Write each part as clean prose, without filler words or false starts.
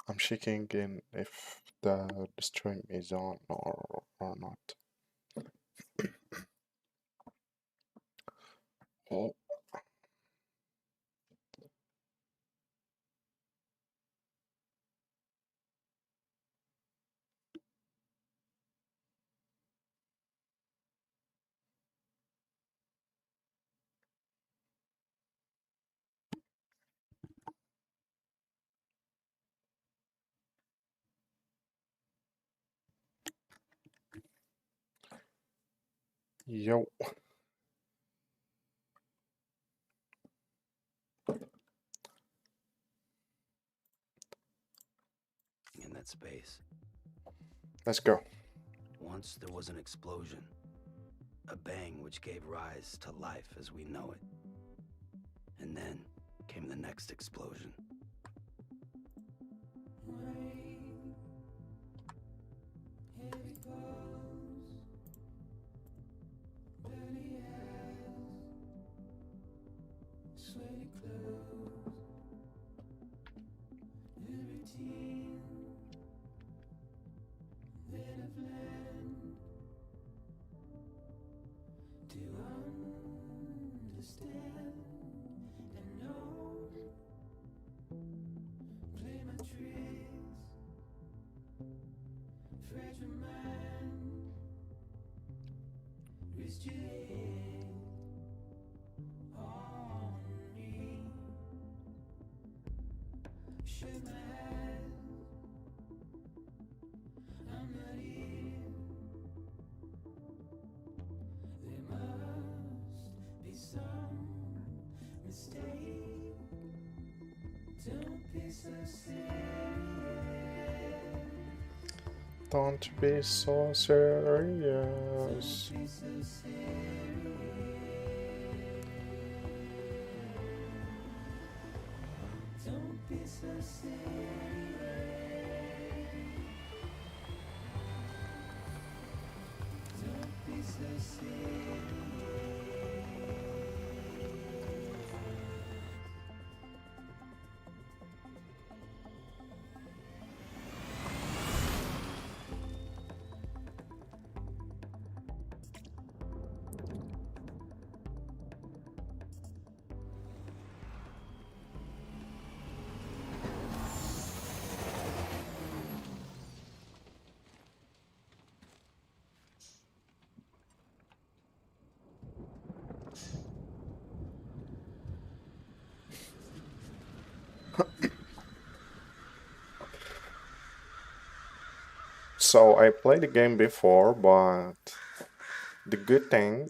I'm checking in if the stream is on or not. Oh, yo. In that space, Let's go. once there was an explosion, a bang which gave rise to life as we know it. And then came the next explosion. Don't be so serious. So I played the game before, but the good thing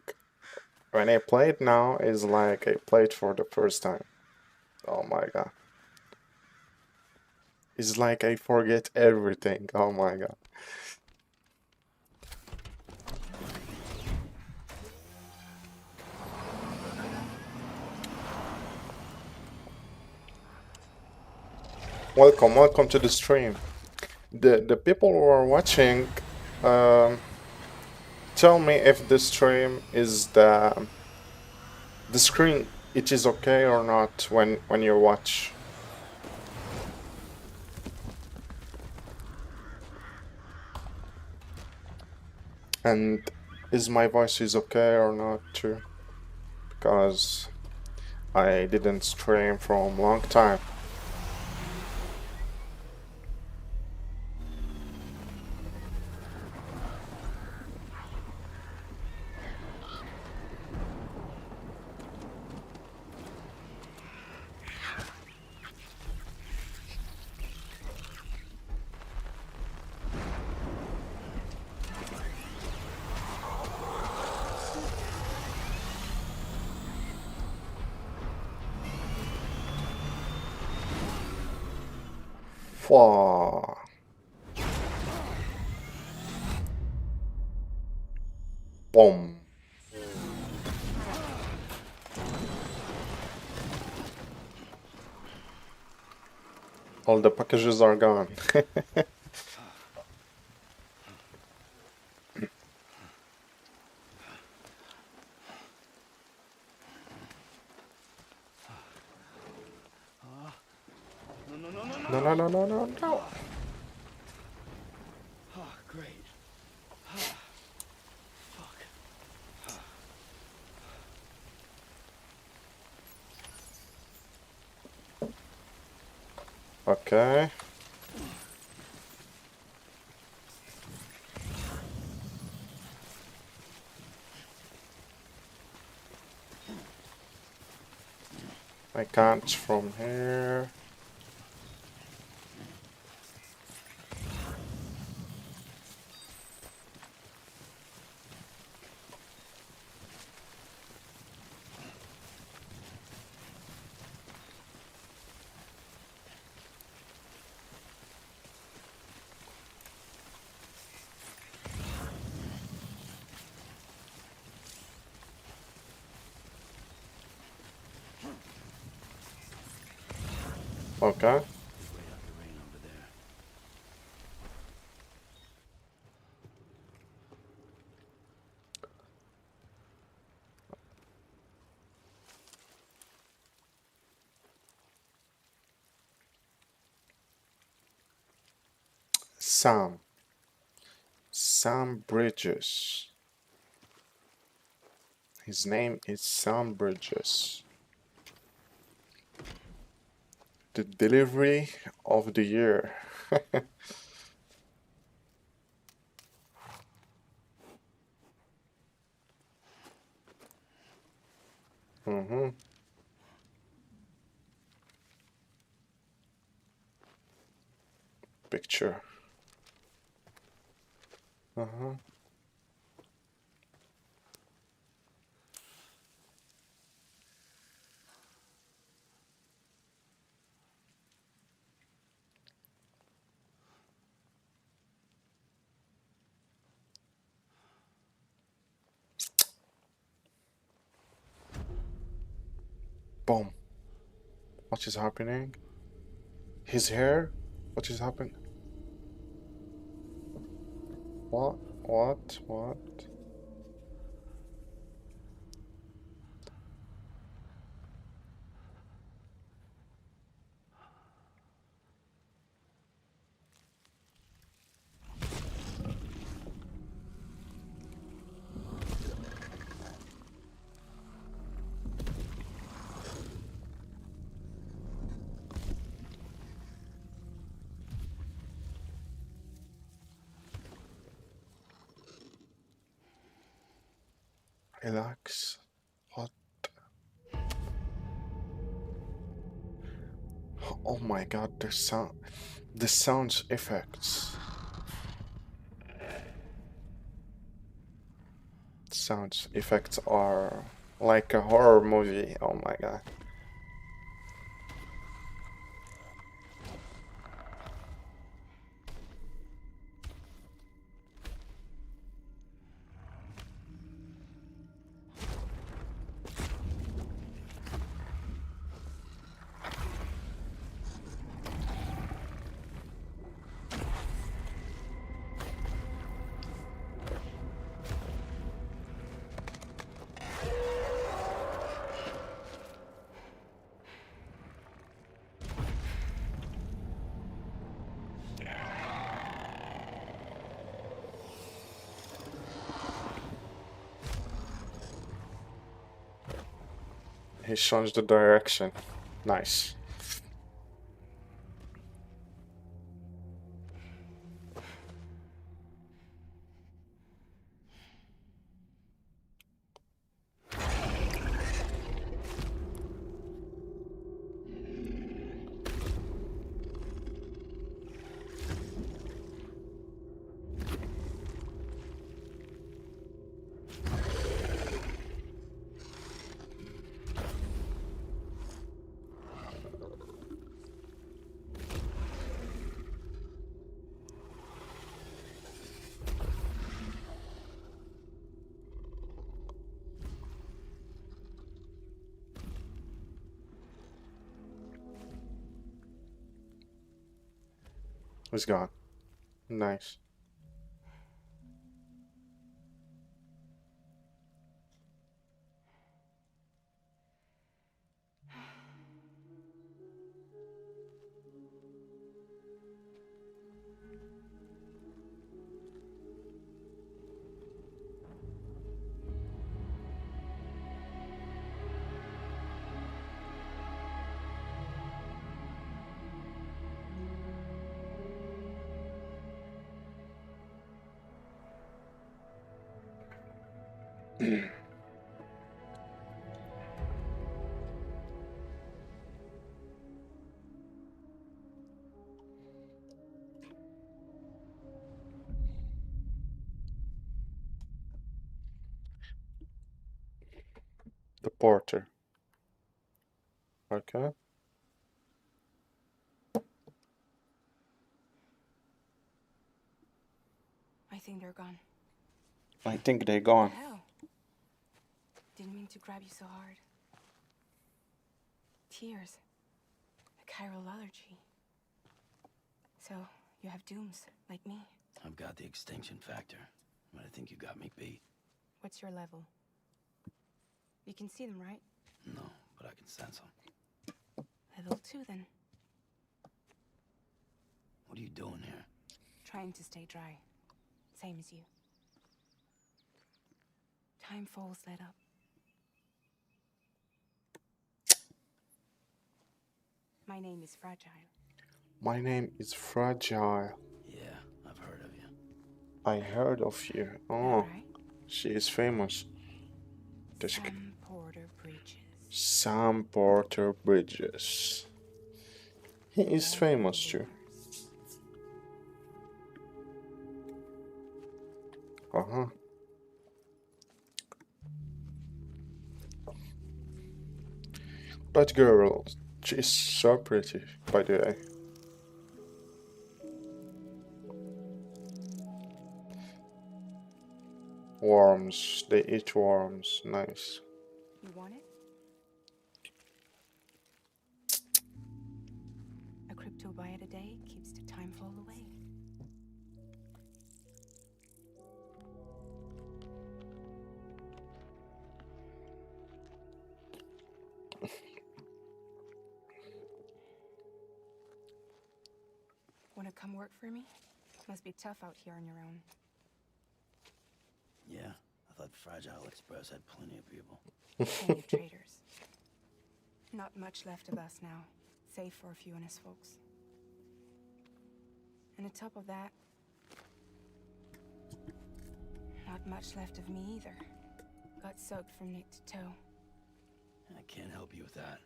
when I play it now is like I played for the first time. Oh my god. It's like I forget everything. Oh my god. Welcome to the stream. The people who are watching, um, tell me if the stream is the screen it is okay or not when you watch. And is my voice is okay or not too? Because I didn't stream from long time. Fwa. Boom. All the packages are gone. No, no, no, no, no, no. Oh, great. Fuck. Okay. I can't from here. Okay. Just wait out the rain over there. Sam. Sam Bridges. His name is Sam Bridges. The delivery of the year. Mm-hmm. Picture. Uh-huh. Boom. What is happening? His hair? What is happening? What? What? What? Relax. What? Oh my god, the sounds effects. Sounds effects are like a horror movie. Oh my god. He changed the direction. Nice. He's gone. Nice. The porter. Okay. I think they're gone. I think they're What gone. the hell? Didn't mean to grab you so hard. Tears. A chiral allergy. So, you have dooms, like me. I've got the extinction factor, but I think you got me beat. What's your level? You can see them, right? No, but I can sense them. Level 2, then. What are you doing here? Trying to stay dry. Same as you. Time falls let up. My name is Fragile. My name is Fragile. Yeah, I've heard of you. I heard of you. That Oh, right? she is famous. Sam Porter Bridges. Sam Porter Bridges. He is Dead famous too. rumors. Uh-huh. That girl, she's so pretty, by the way. Worms, they eat worms, nice. You want it? A crypto buy a day keeps the time fall away. Wanna come work for me? Must be tough out here on your own. Yeah, I thought Fragile Express had plenty of people. Plenty of traders. Not much left of us now, save for a few honest folks. And on top of that, not much left of me either. Got soaked from neck to toe. I can't help you with that.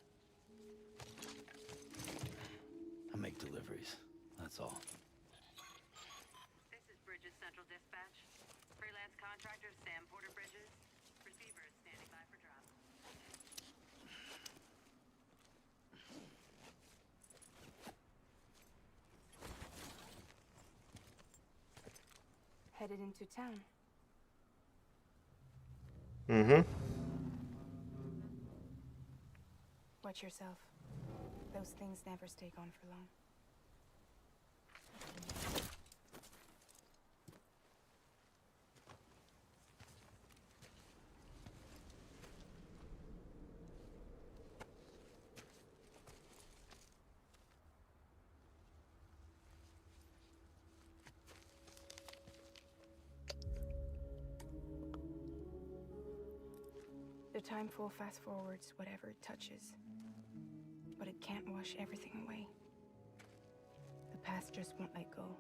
I make deliveries, that's all. This is Bridges Central Dispatch. Freelance contractor Sam Porter Bridges. Receiver is standing by for drop. Headed into town. Mm-hmm. Watch yourself. Those things never stay gone for long. The time fall fast forwards whatever it touches. But it can't wash everything away. The past just won't let go.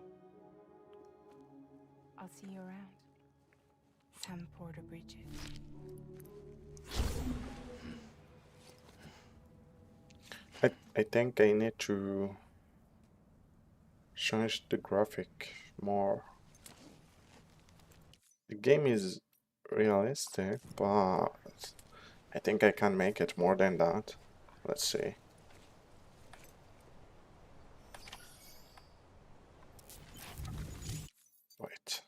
I'll see you around. Sam Porter Bridges. I think I need to change the graphic more. The game is realistic, but I think I can make it more than that. Let's see. Wait.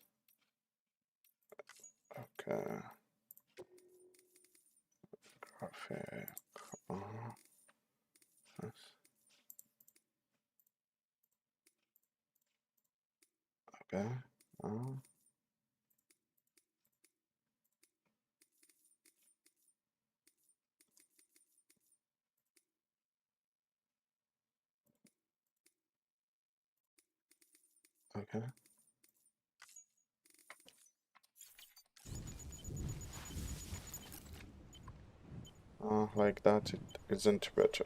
Okay. Graphic. Yes. Okay. Okay. Like that, it isn't better.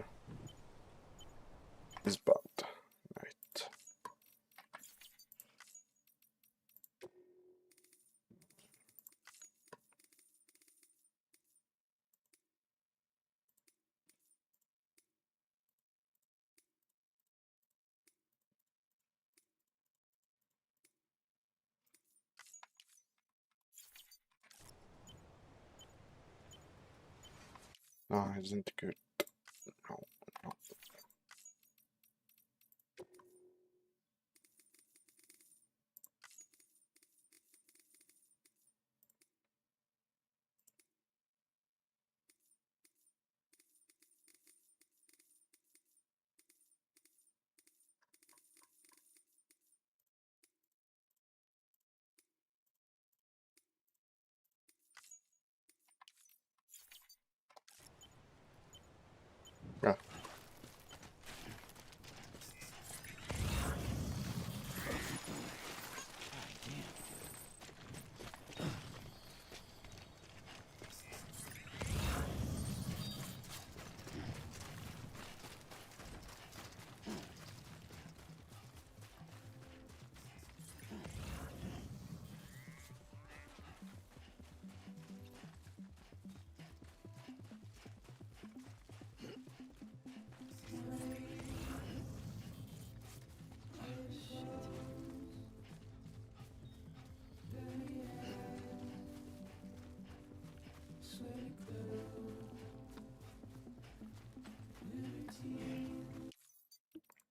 It's bad. Right. No, isn't good. No, no. Yeah.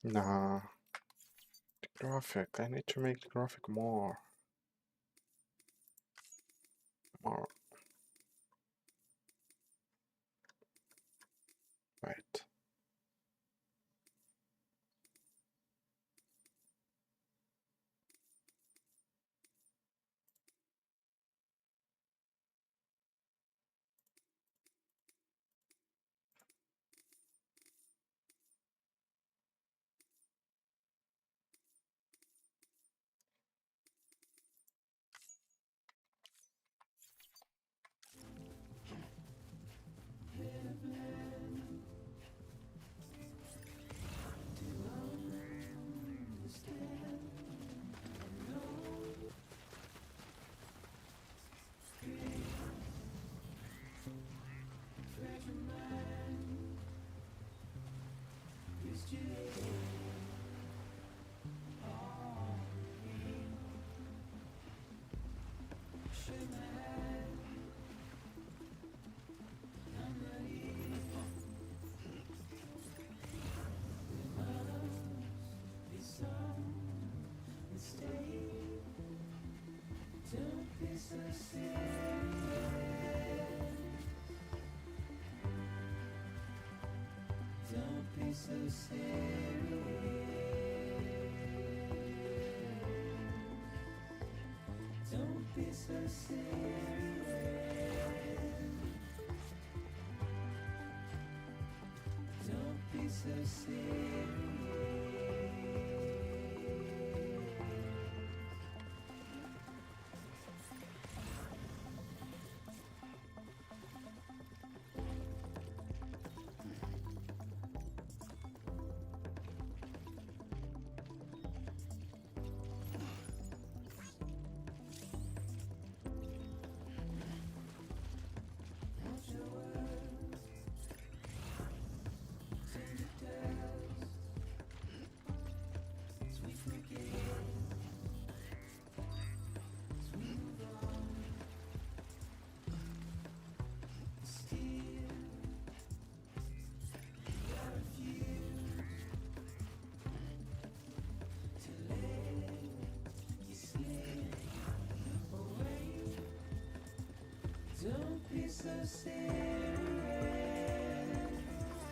Nah. The graphic. I need to make the graphic more. More. Right.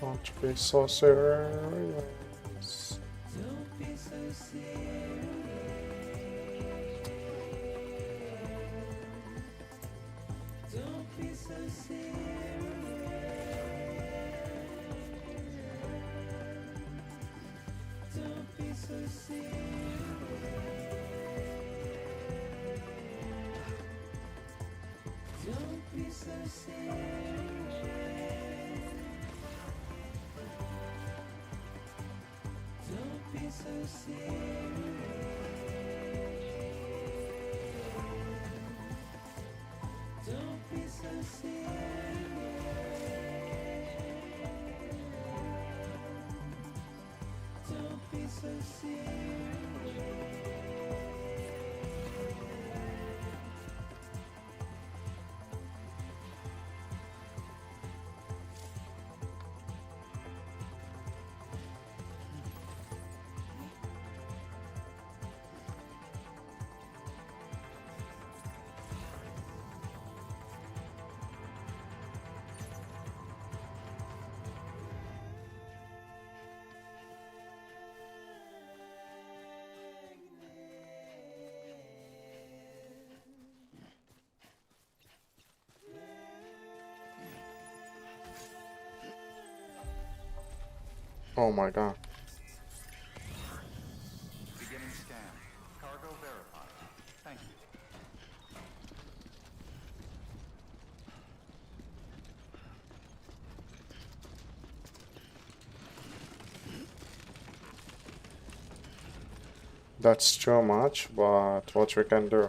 Don't be so serious. Oh my god. Beginning scan. Cargo verified. Thank you. That's too much, but what we can do?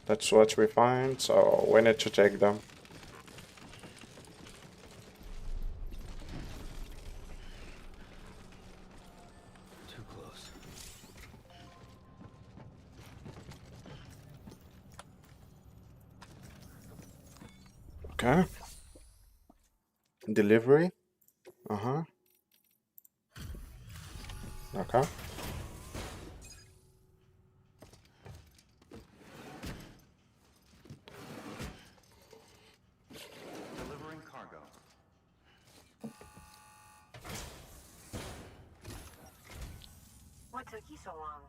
That's what we find, so we need to take them. Too close. Okay. Delivery. Uh-huh. Okay. Delivering cargo. What took you so long?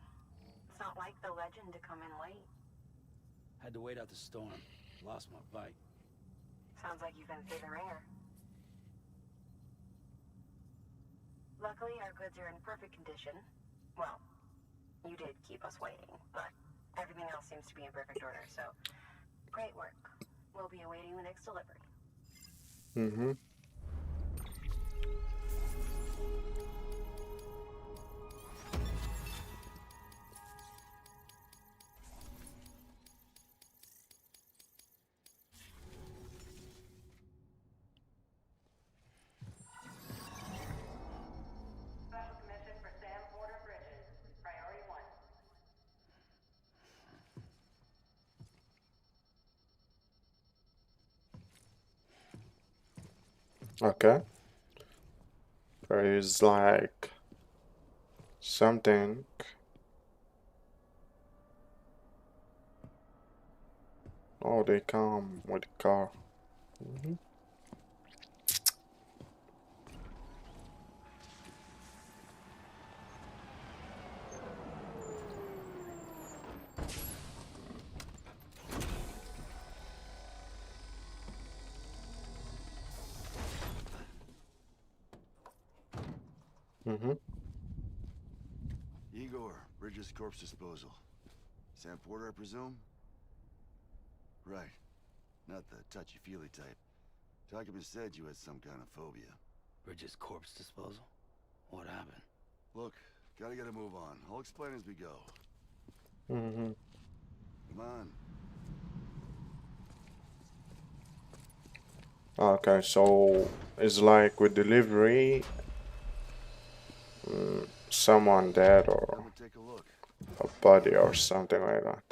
It's not like the legend to come in late. Had to wait out the storm. Lost my bike. Sounds like you've been through the ringer. Luckily, our goods are in perfect condition. Well, you did keep us waiting, but everything else seems to be in perfect order, so great work. We'll be awaiting the next delivery. Mm-hmm. Special commission for Sam Porter Bridges. Priority 1. Okay. There is like something. Oh, they come with the car. Mm-hmm. Mm-hmm. Igor, Bridges Corpse Disposal. Sam Porter, I presume? Right. Not the touchy-feely type. Document said you had some kind of phobia. Bridges corpse disposal? What happened? Look, gotta get a move on. I'll explain as we go. Mm-hmm. Come on. Okay, so it's like with delivery, someone dead or Come and take a look. a body or something like that.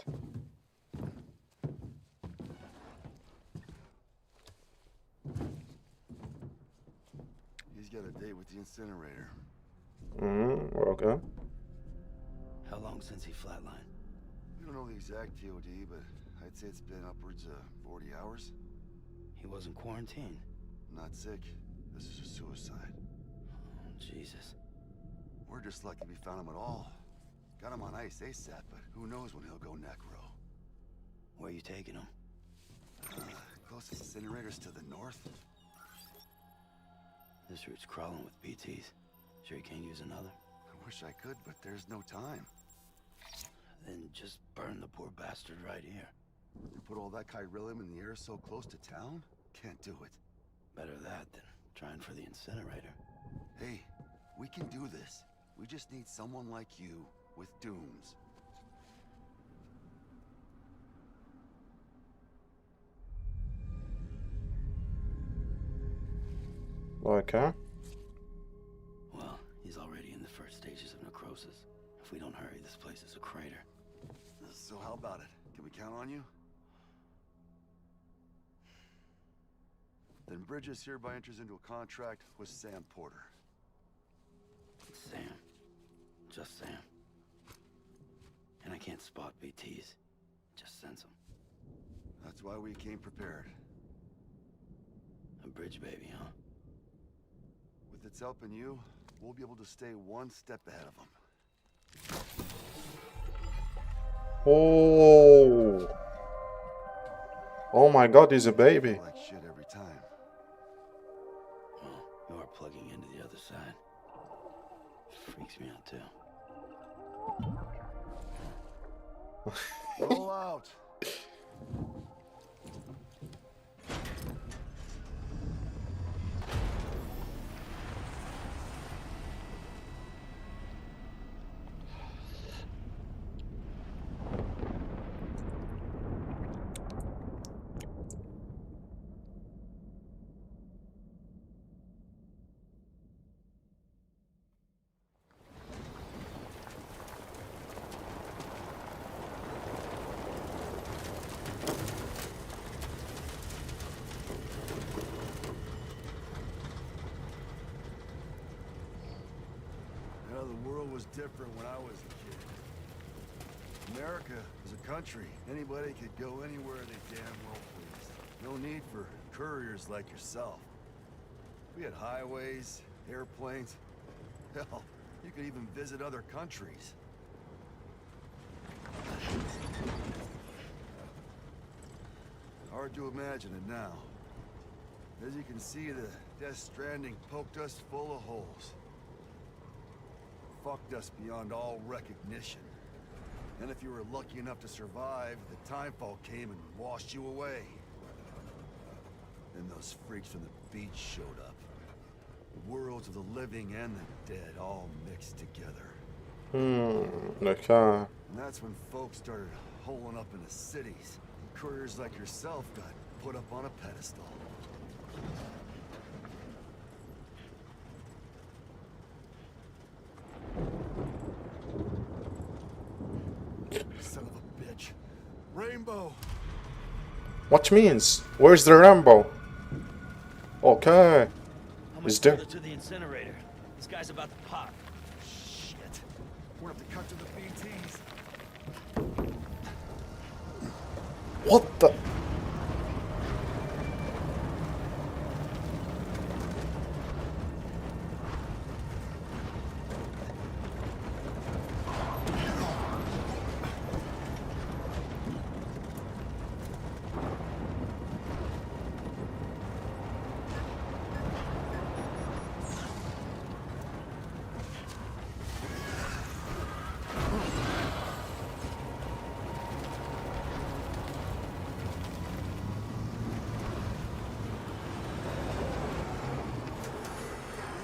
He's got a date with the incinerator. Mm-hmm. Okay. How long since he flatlined? We don't know the exact TOD, but I'd say it's been upwards of 40 hours. He wasn't quarantined. Not sick. This is a suicide. Oh, Jesus. We're just lucky we found him at all. Got him on ice ASAP, but who knows when he'll go necro. Where you taking him? Closest incinerators to the north. This route's crawling with BTs. Sure you can't use another? I wish I could, but there's no time. Then just burn the poor bastard right here. You put all that chiralium in the air so close to town? Can't do it. Better that than trying for the incinerator. Hey, we can do this. We just need someone like you with dooms. Okay. Well, he's already in the first stages of necrosis. If we don't hurry, this place is a crater. So how about it? Can we count on you? Then Bridges hereby enters into a contract with Sam Porter. Sam. Just Sam. And I can't spot BTs. Just sense them. That's why we came prepared. A bridge baby, huh? With its help and you, we'll be able to stay one step ahead of them. Oh. Oh my God, he's a baby. Like shit every time. Well, you are plugging into the other side. Freaks me out too. Roll out. The world was different when I was a kid. America was a country. Anybody could go anywhere they damn well pleased. No need for couriers like yourself. We had highways, airplanes. Hell, you could even visit other countries. Hard to imagine it now. As you can see, the Death Stranding poked us full of holes. Fucked us beyond all recognition. And if you were lucky enough to survive, the timefall came and washed you away. Then those freaks from the beach showed up. The worlds of the living and the dead all mixed together. Okay. And that's when folks started holing up into cities. And couriers like yourself got put up on a pedestal. Son of a bitch. Rainbow! What means? Where's the Rambo? Okay. How much Is there? further to the incinerator? This guy's about to pop. Shit. We're gonna have to cut to the BTs. What the?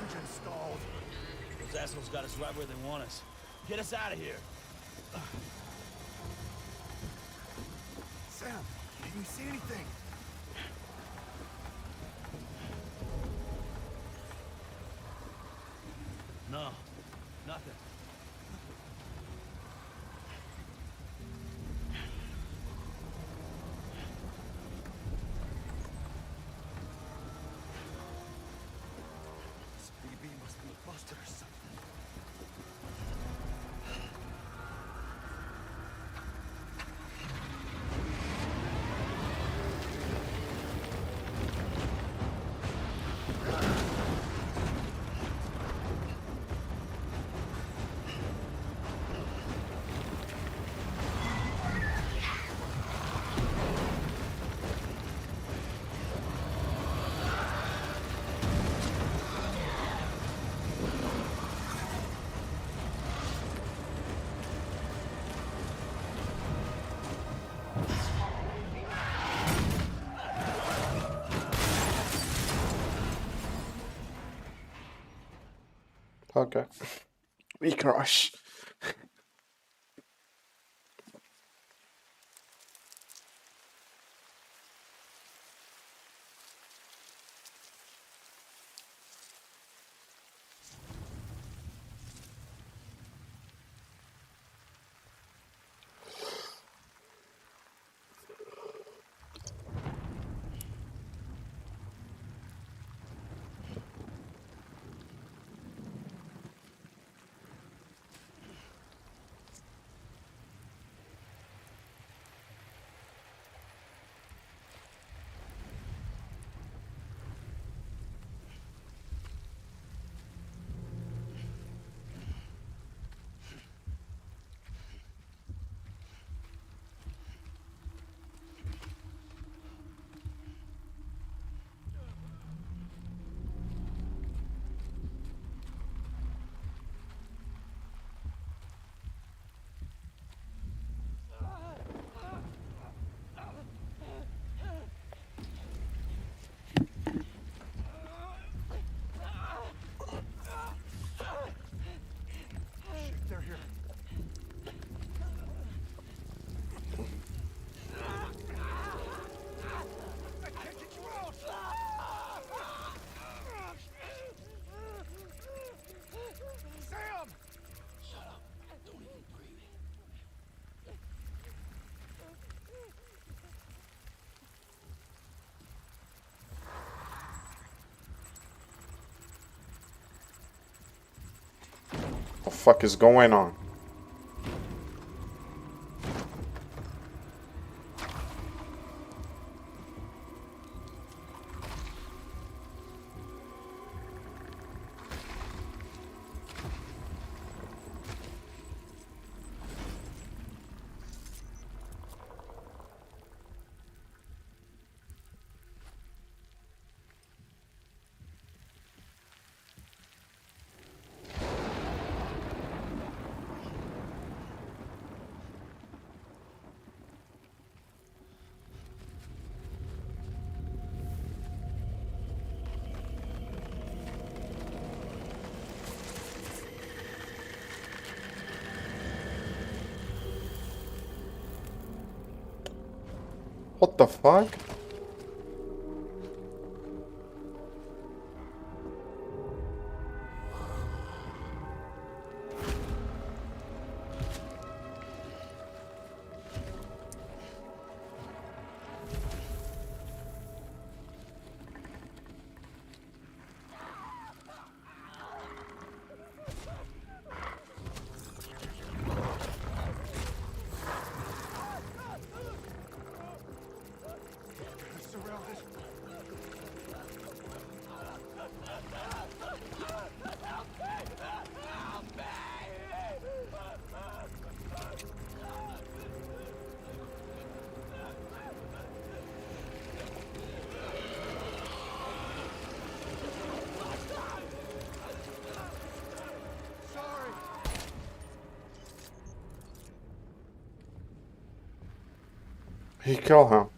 Engine stalled. Those assholes got us right where they want us. Get us out of here. Sam, can you see anything? No, nothing. This BB must be busted or something. Okay. We crash. fuck is going on? What the fuck? He killed him.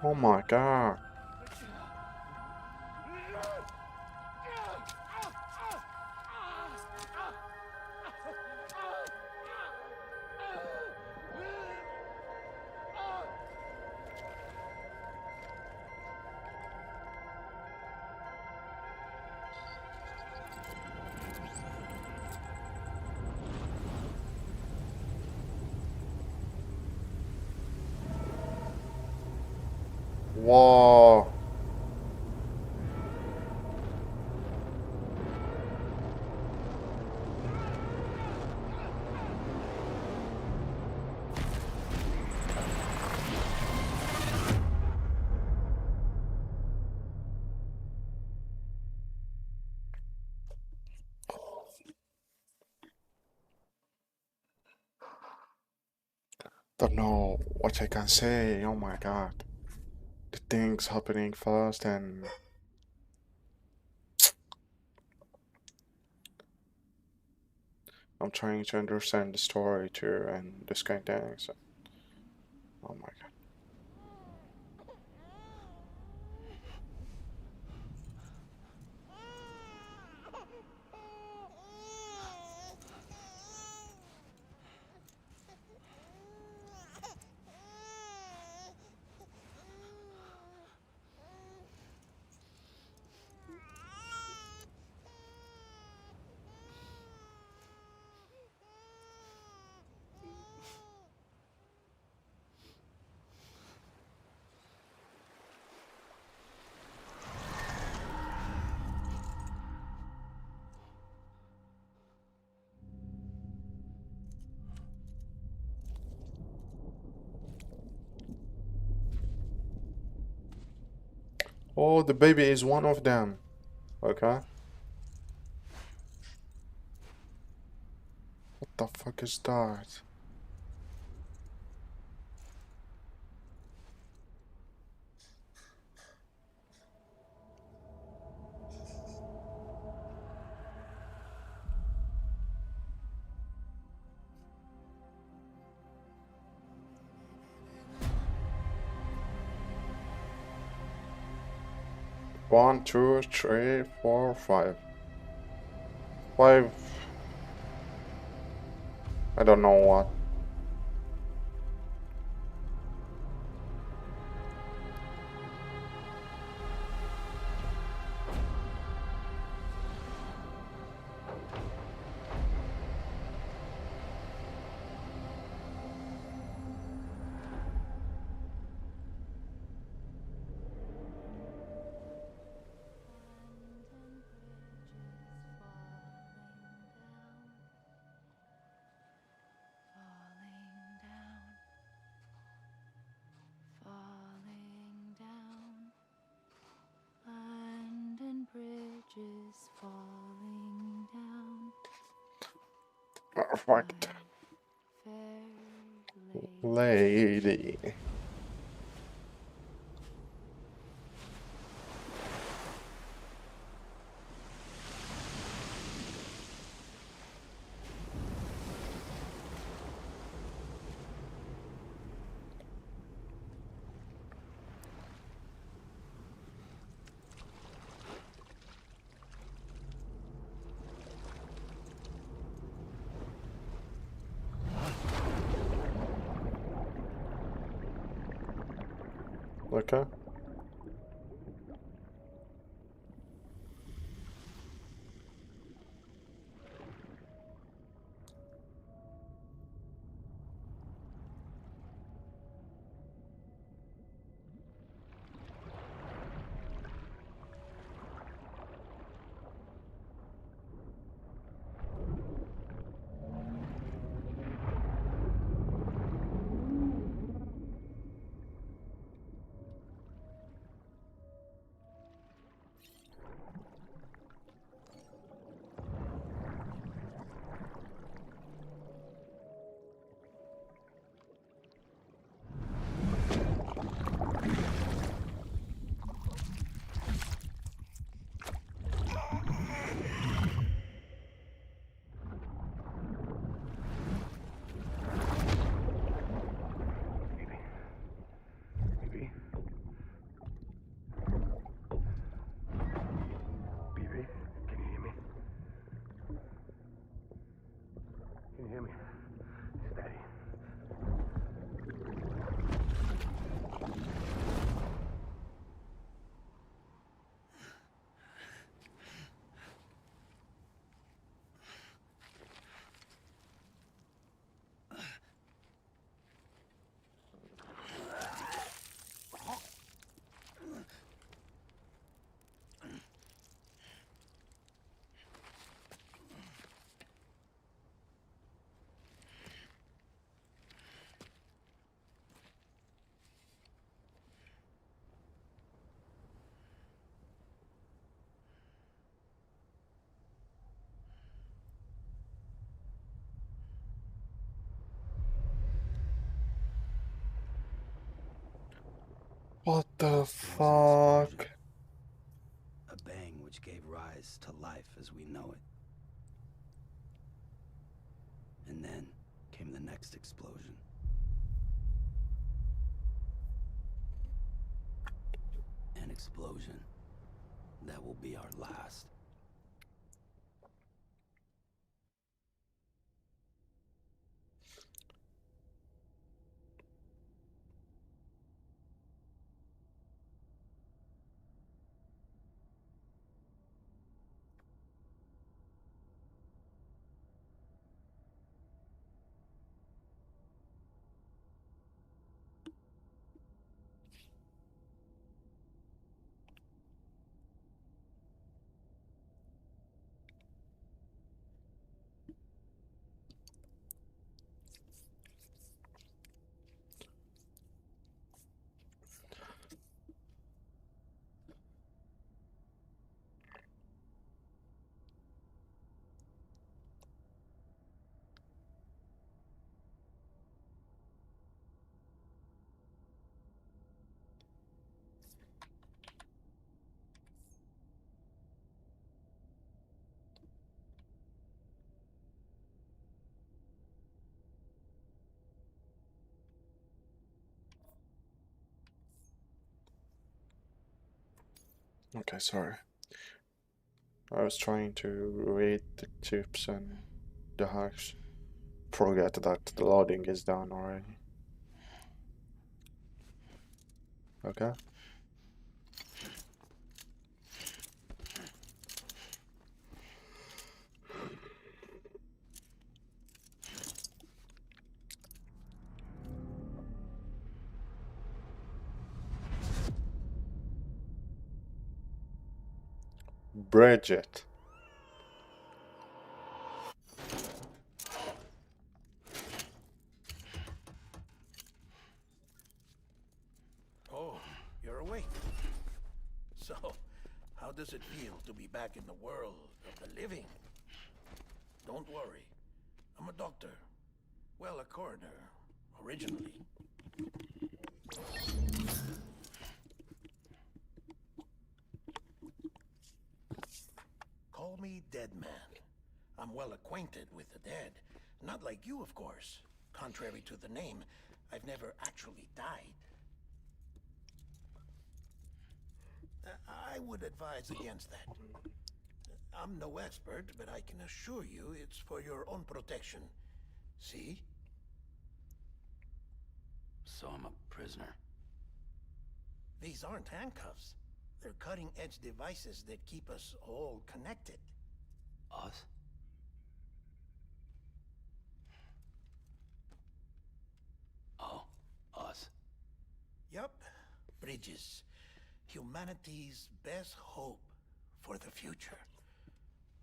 Oh my god. Whoa. Don't know what I can say. Oh my god. The things happening fast and I'm trying to understand the story too and this kind of thing. So, oh my god. Oh, the baby is one of them. Okay. What the fuck is that? 1, 2, 3, 4, 5. 5. I don't know what. Falling down, London Bridge is falling down. Perfect. Fair Lady. Okay. Can you hear me? Steady. What the There was an explosion. fuck? A bang which gave rise to life as we know it. And then came the next explosion. An explosion that will be our last. Okay, sorry. I was trying to read the tips and the hacks. Forget that the loading is done already. Okay. Bridget. Oh, you're awake. So, how does it feel to be back in the world of the living? Don't worry. I'm a doctor. Well, a coroner, originally. Call me Dead Man. I'm well acquainted with the dead. Not like you, of course. Contrary to the name, I've never actually died. I would advise against that. I'm no expert, but I can assure you it's for your own protection. See? So I'm a prisoner. These aren't handcuffs. They're cutting-edge devices that keep us all connected. Us? Oh, us. Yup. Bridges. Humanity's best hope for the future.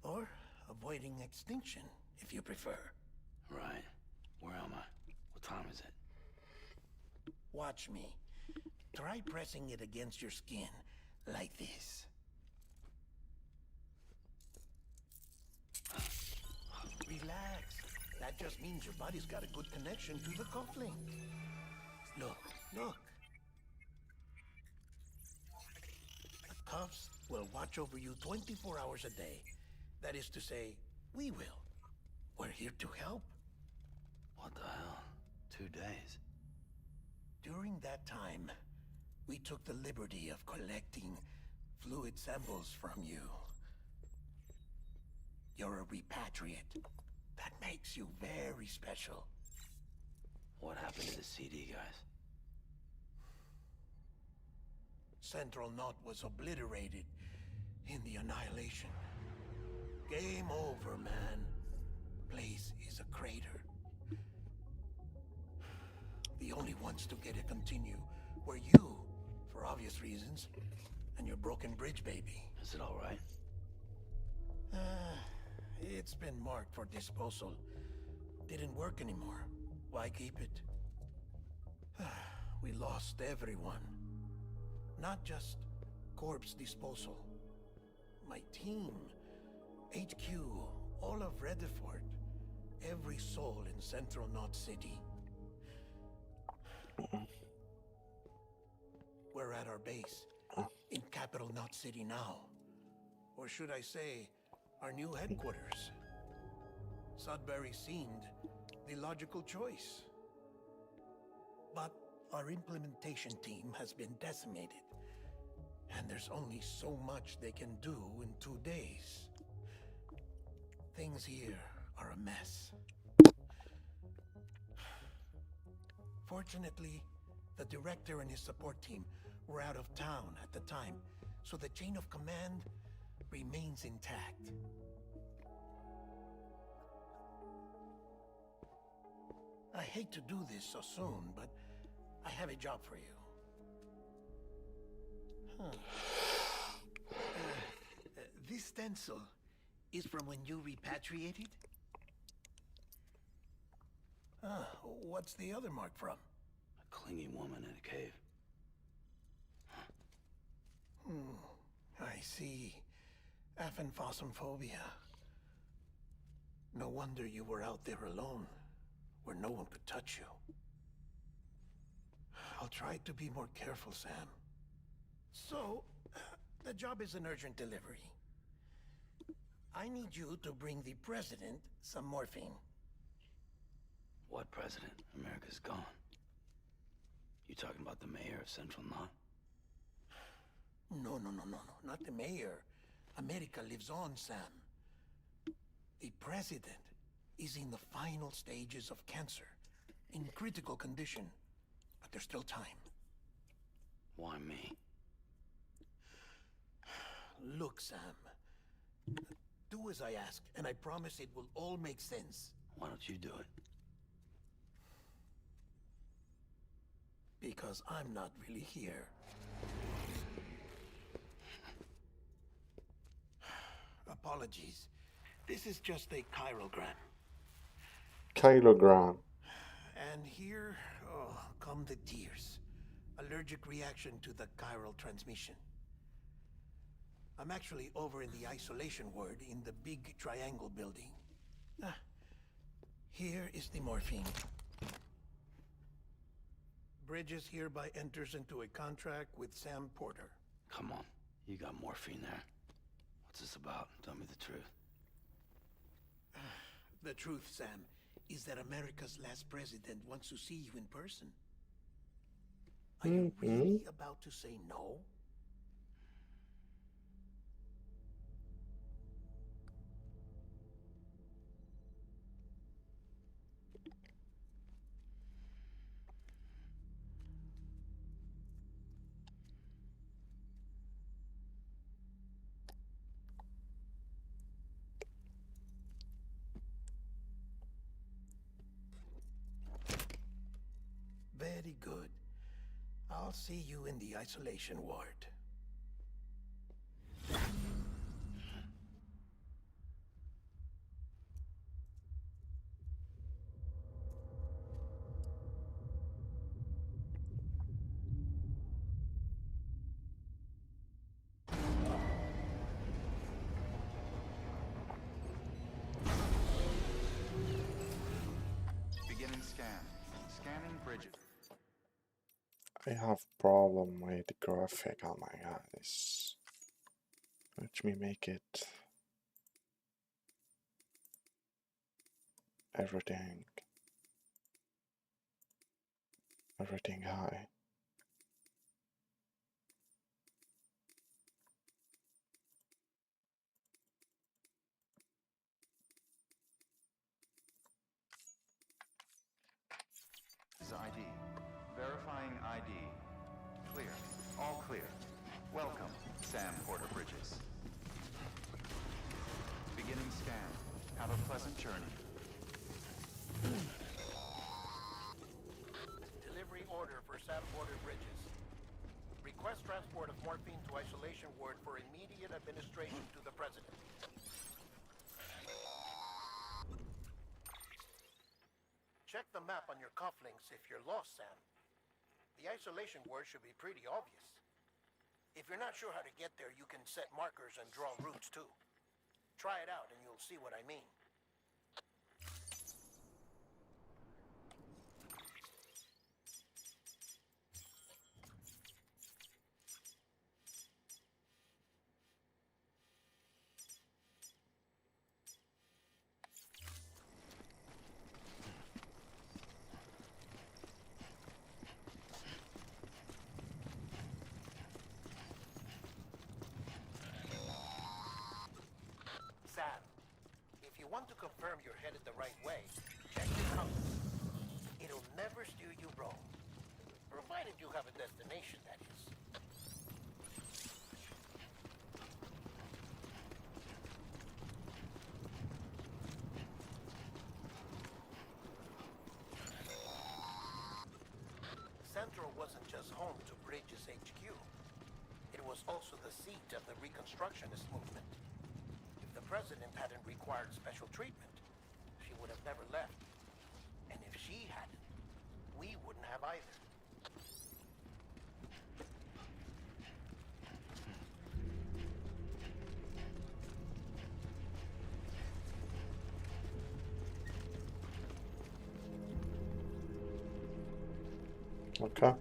Or avoiding extinction, if you prefer. Right. Where am I? What time is it? Watch me. Try pressing it against your skin, like this. Relax. That just means your body's got a good connection to the cufflink. Look, look. The cuffs will watch over you 24 hours a day. That is to say, we will. We're here to help. What the hell? 2 days? During that time, we took the liberty of collecting fluid samples from you. You're a repatriate. That makes you very special. What happened to the CD guys? Central Knot was obliterated in the annihilation. Game over, man. Place is a crater. The only ones to get to continue were you, for obvious reasons, and your broken bridge baby. Is it all right? It's been marked for disposal. Didn't work anymore. Why keep it? We lost everyone. Not just corpse disposal. My team, HQ, all of Redford, every soul in Central Knot City. We're at our base, in Capital Knot City now. Or should I say, our new headquarters. Sudbury seemed the logical choice. But our implementation team has been decimated. And there's only so much they can do in 2 days. Things here are a mess. Fortunately, the director and his support team were out of town at the time, so the chain of command remains intact. I hate to do this so soon, but I have a job for you. This stencil is from when you repatriated? What's the other mark from? A clinging woman in a cave. I see. Aphenphosmphobia. No wonder you were out there alone, where no one could touch you. I'll try to be more careful, Sam. So, the job is an urgent delivery. I need you to bring the president some morphine. What president? America's gone. You talking about the mayor of Central Knot? No, no, no, no, no, not the mayor. America lives on, Sam. The president is in the final stages of cancer, in critical condition, but there's still time. Why me? Look, Sam. Do as I ask, and I promise it will all make sense. Why don't you do it? Because I'm not really here. Apologies. This is just a chirogram. Kilogram. And here, oh, come the tears. Allergic reaction to the chiral transmission. I'm actually over in the isolation ward in the big triangle building. Here is the morphine. Bridges hereby enters into a contract with Sam Porter. Come on, you got morphine there. What's this about? Tell me the truth. The truth, Sam, is that America's last president wants to see you in person. Are you really about to say no? Very good. I'll see you in the isolation ward. Beginning scan. Scanning bridges. I have problem with the graphic. Oh my god, this. Let me make it everything high. Is ID. Verifying ID. Clear. All clear. Welcome, Sam Porter Bridges. Beginning scan. Have a pleasant journey. Delivery order for Sam Porter Bridges. Request transport of morphine to isolation ward for immediate administration to the president. Check the map on your cufflinks if you're lost, Sam. The isolation word should be pretty obvious. If you're not sure how to get there, you can set markers and draw routes too. Try it out and you'll see what I mean. Sam, if you want to confirm you're headed the right way, check your compass. It'll never steer you wrong. Provided you have a destination, that is. Central wasn't just home to Bridges HQ. It was also the seat of the Reconstructionist movement. If the president hadn't required special treatment, she would have never left. And if she hadn't, we wouldn't have either. Okay.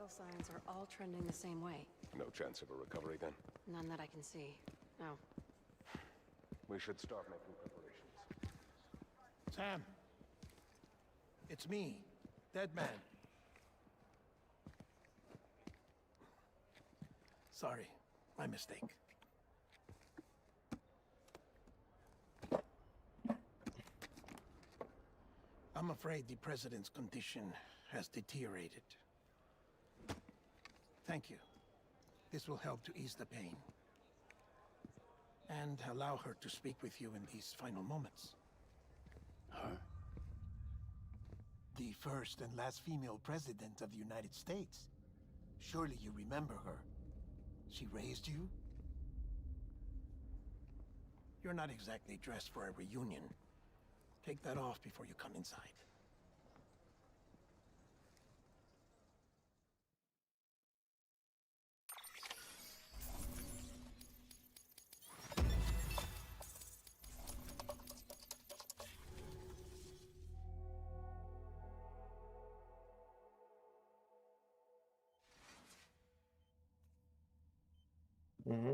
vital signs are all trending the same way. No chance of a recovery then? None that I can see. No. We should start making preparations. Sam! It's me, Dead Man. Sorry, my mistake. I'm afraid the President's condition has deteriorated. Thank you. This will help to ease the pain. And allow her to speak with you in these final moments. Her? The first and last female president of the United States. Surely you remember her. She raised you? You're not exactly dressed for a reunion. Take that off before you come inside. Mm-hmm.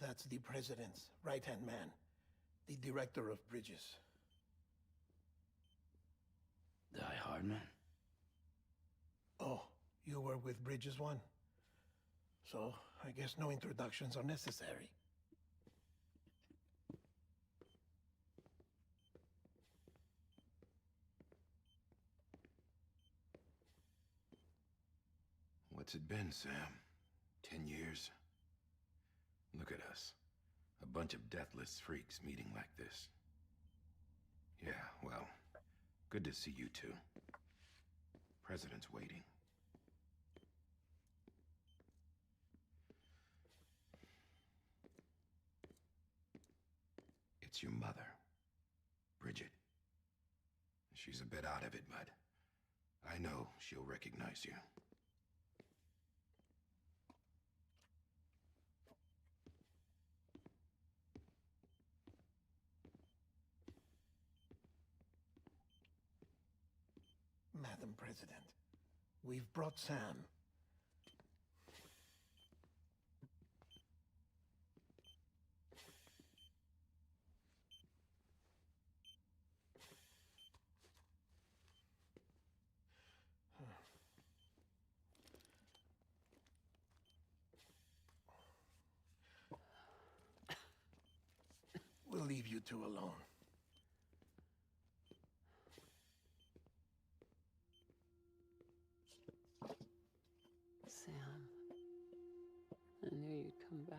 That's the President's right-hand man, the Director of Bridges. Die Hardman? Oh, you were with Bridges 1? So, I guess no introductions are necessary. What's it been, Sam? 10 years? Look at us. A bunch of deathless freaks meeting like this. Yeah, well, good to see you two. President's waiting. It's your mother, Bridget. She's a bit out of it, but I know she'll recognize you. Madam President, we've brought Sam. We'll leave you two alone. Sam, I knew you'd come back.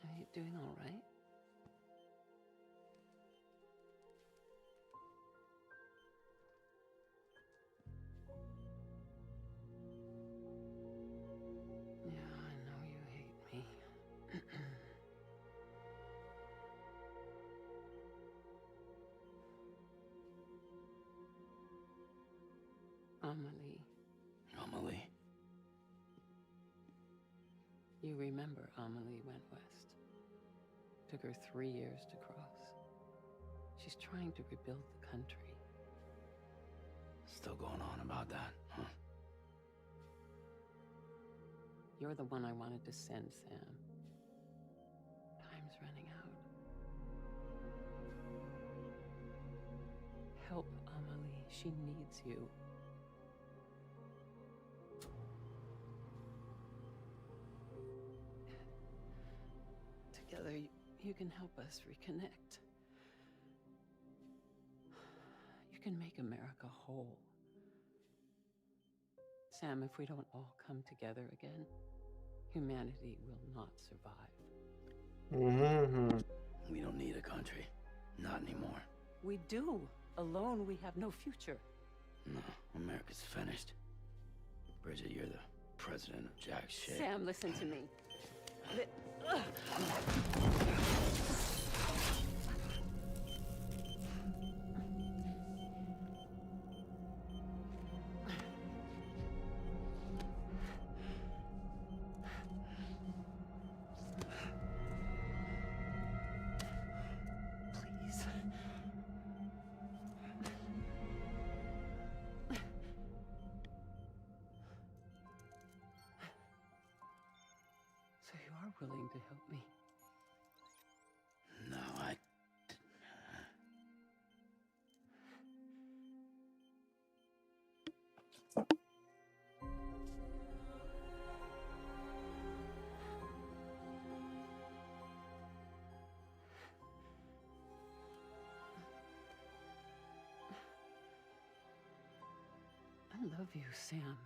Are you doing all right? Yeah, I know you hate me. Amelie. Amelie? You remember Amelie went west. Took her 3 years to cross. She's trying to rebuild the country. Still going on about that, huh? You're the one I wanted to send, Sam. Time's running out. Help Amelie. She needs you. Together, you can help us reconnect. You can make America whole. Sam, if we don't all come together again, humanity will not survive. Mm-hmm. We don't need a country. Not anymore. We do. Alone, we have no future. No, America's finished. Bridget, you're the president of jack shit. Sam, listen to me. are willing to help me. No, I... I love you, Sam.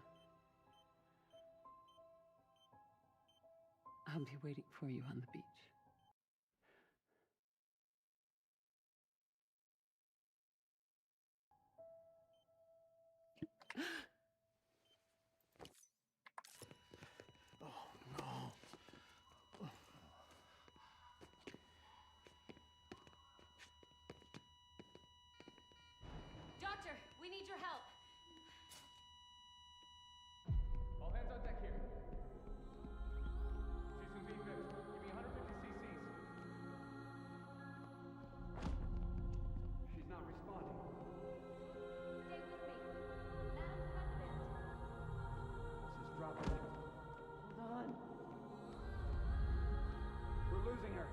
I'll be waiting for you on the beach. Doctor, we need your help. All hands on deck here. She's in being good. Give me 150 cc's. She's not responding. Stay with me. Madam President. This is dropping. Hold on. We're losing her.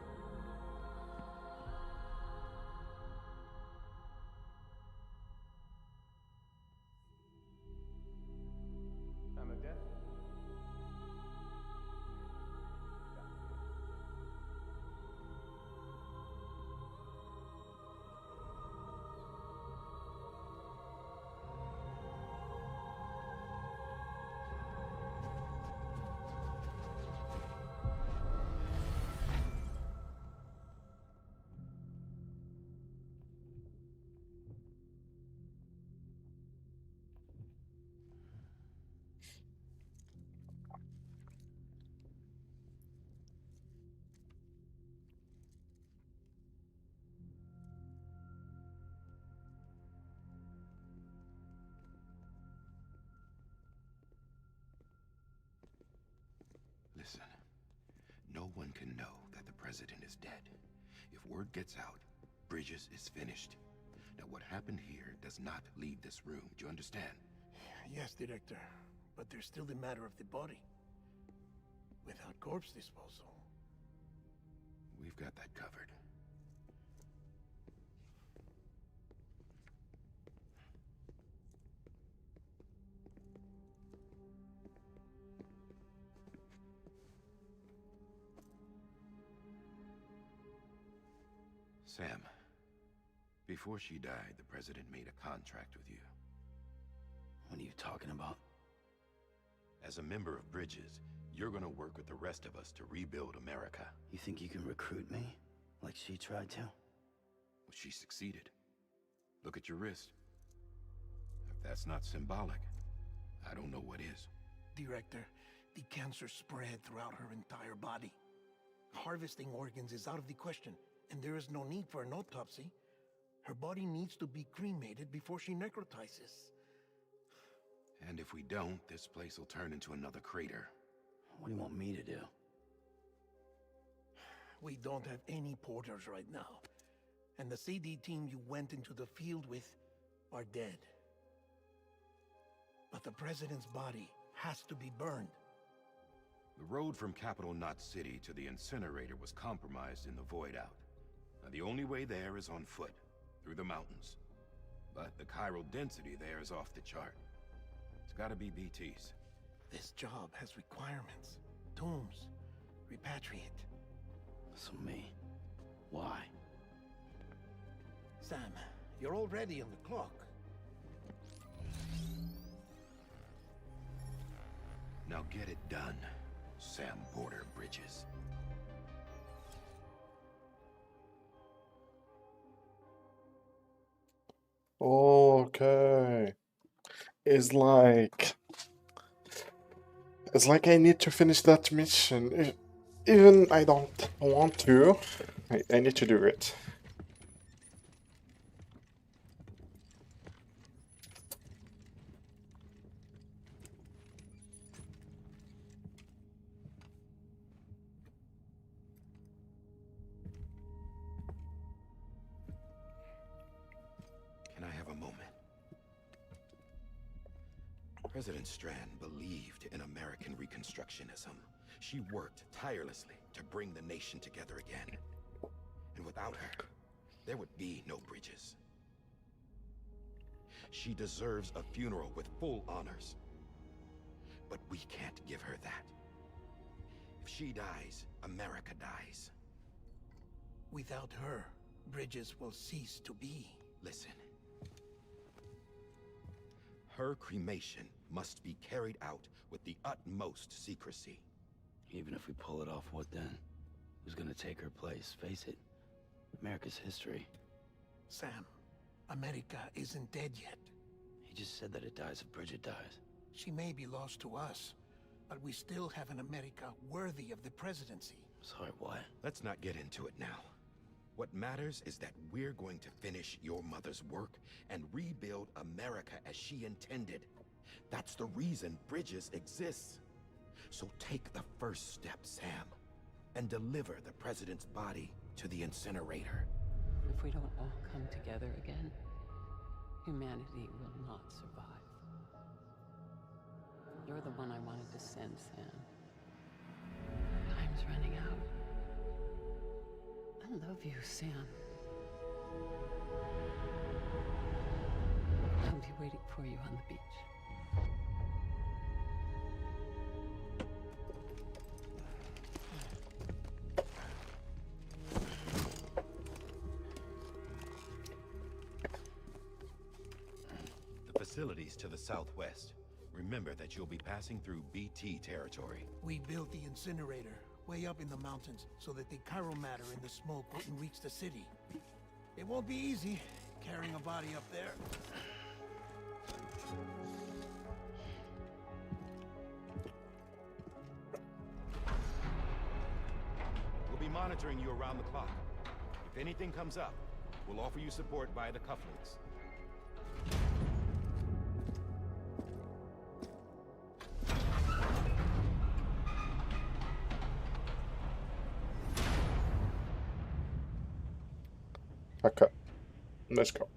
Time of death? Listen, no one can know that the president is dead. If word gets out, Bridges is finished. Now, what happened here does not leave this room. Do you understand? Yes, Director. But there's still the matter of the body. Without corpse disposal. We've got that covered. Sam, before she died, the president made a contract with you. What are you talking about? As a member of Bridges, you're gonna work with the rest of us to rebuild America. You think you can recruit me? Like she tried to? Well, she succeeded. Look at your wrist. If that's not symbolic, I don't know what is. Director, the cancer spread throughout her entire body. Harvesting organs is out of the question, and there is no need for an autopsy. Her body needs to be cremated before she necrotizes. And if we don't, this place will turn into another crater. What do you want me to do? We don't have any porters right now. And the CD team you went into the field with are dead. But the president's body has to be burned. The road from Capital Knot City to the incinerator was compromised in the void out. Now, the only way there is on foot, through the mountains. But the chiral density there is off the chart. It's gotta be BTs. This job has requirements. Tombs. Repatriate. So me. Why? Sam, you're already on the clock. Now get it done, Sam Porter Bridges. Okay. It's like I need to finish that mission. Even I don't want to. I need to do it. Can I have a moment? President Strand believed in American Reconstructionism. She worked tirelessly to bring the nation together again. And without her, there would be no bridges. She deserves a funeral with full honors. But we can't give her that. If she dies, America dies. Without her, bridges will cease to be. Listen. Her cremation must be carried out with the utmost secrecy. Even if we pull it off, what then? Who's gonna take her place? Face it, America's history. Sam, America isn't dead yet. He just said that it dies if Bridget dies. She may be lost to us, but we still have an America worthy of the presidency. Sorry, what? Let's not get into it now. What matters is that we're going to finish your mother's work and rebuild America as she intended. That's the reason Bridges exists. So take the first step, Sam, and deliver the president's body to the incinerator. If we don't all come together again, humanity will not survive. You're the one I wanted to send, Sam. Time's running out. I love you, Sam. I'll be waiting for you on the beach. The facilities to the southwest. Remember that you'll be passing through BT territory. We built the incinerator way up in the mountains so that the chiral matter in the smoke wouldn't reach the city. It won't be easy carrying a body up there. We'll be monitoring you around the clock. If anything comes up, we'll offer you support via the cufflinks. Okay, let's go.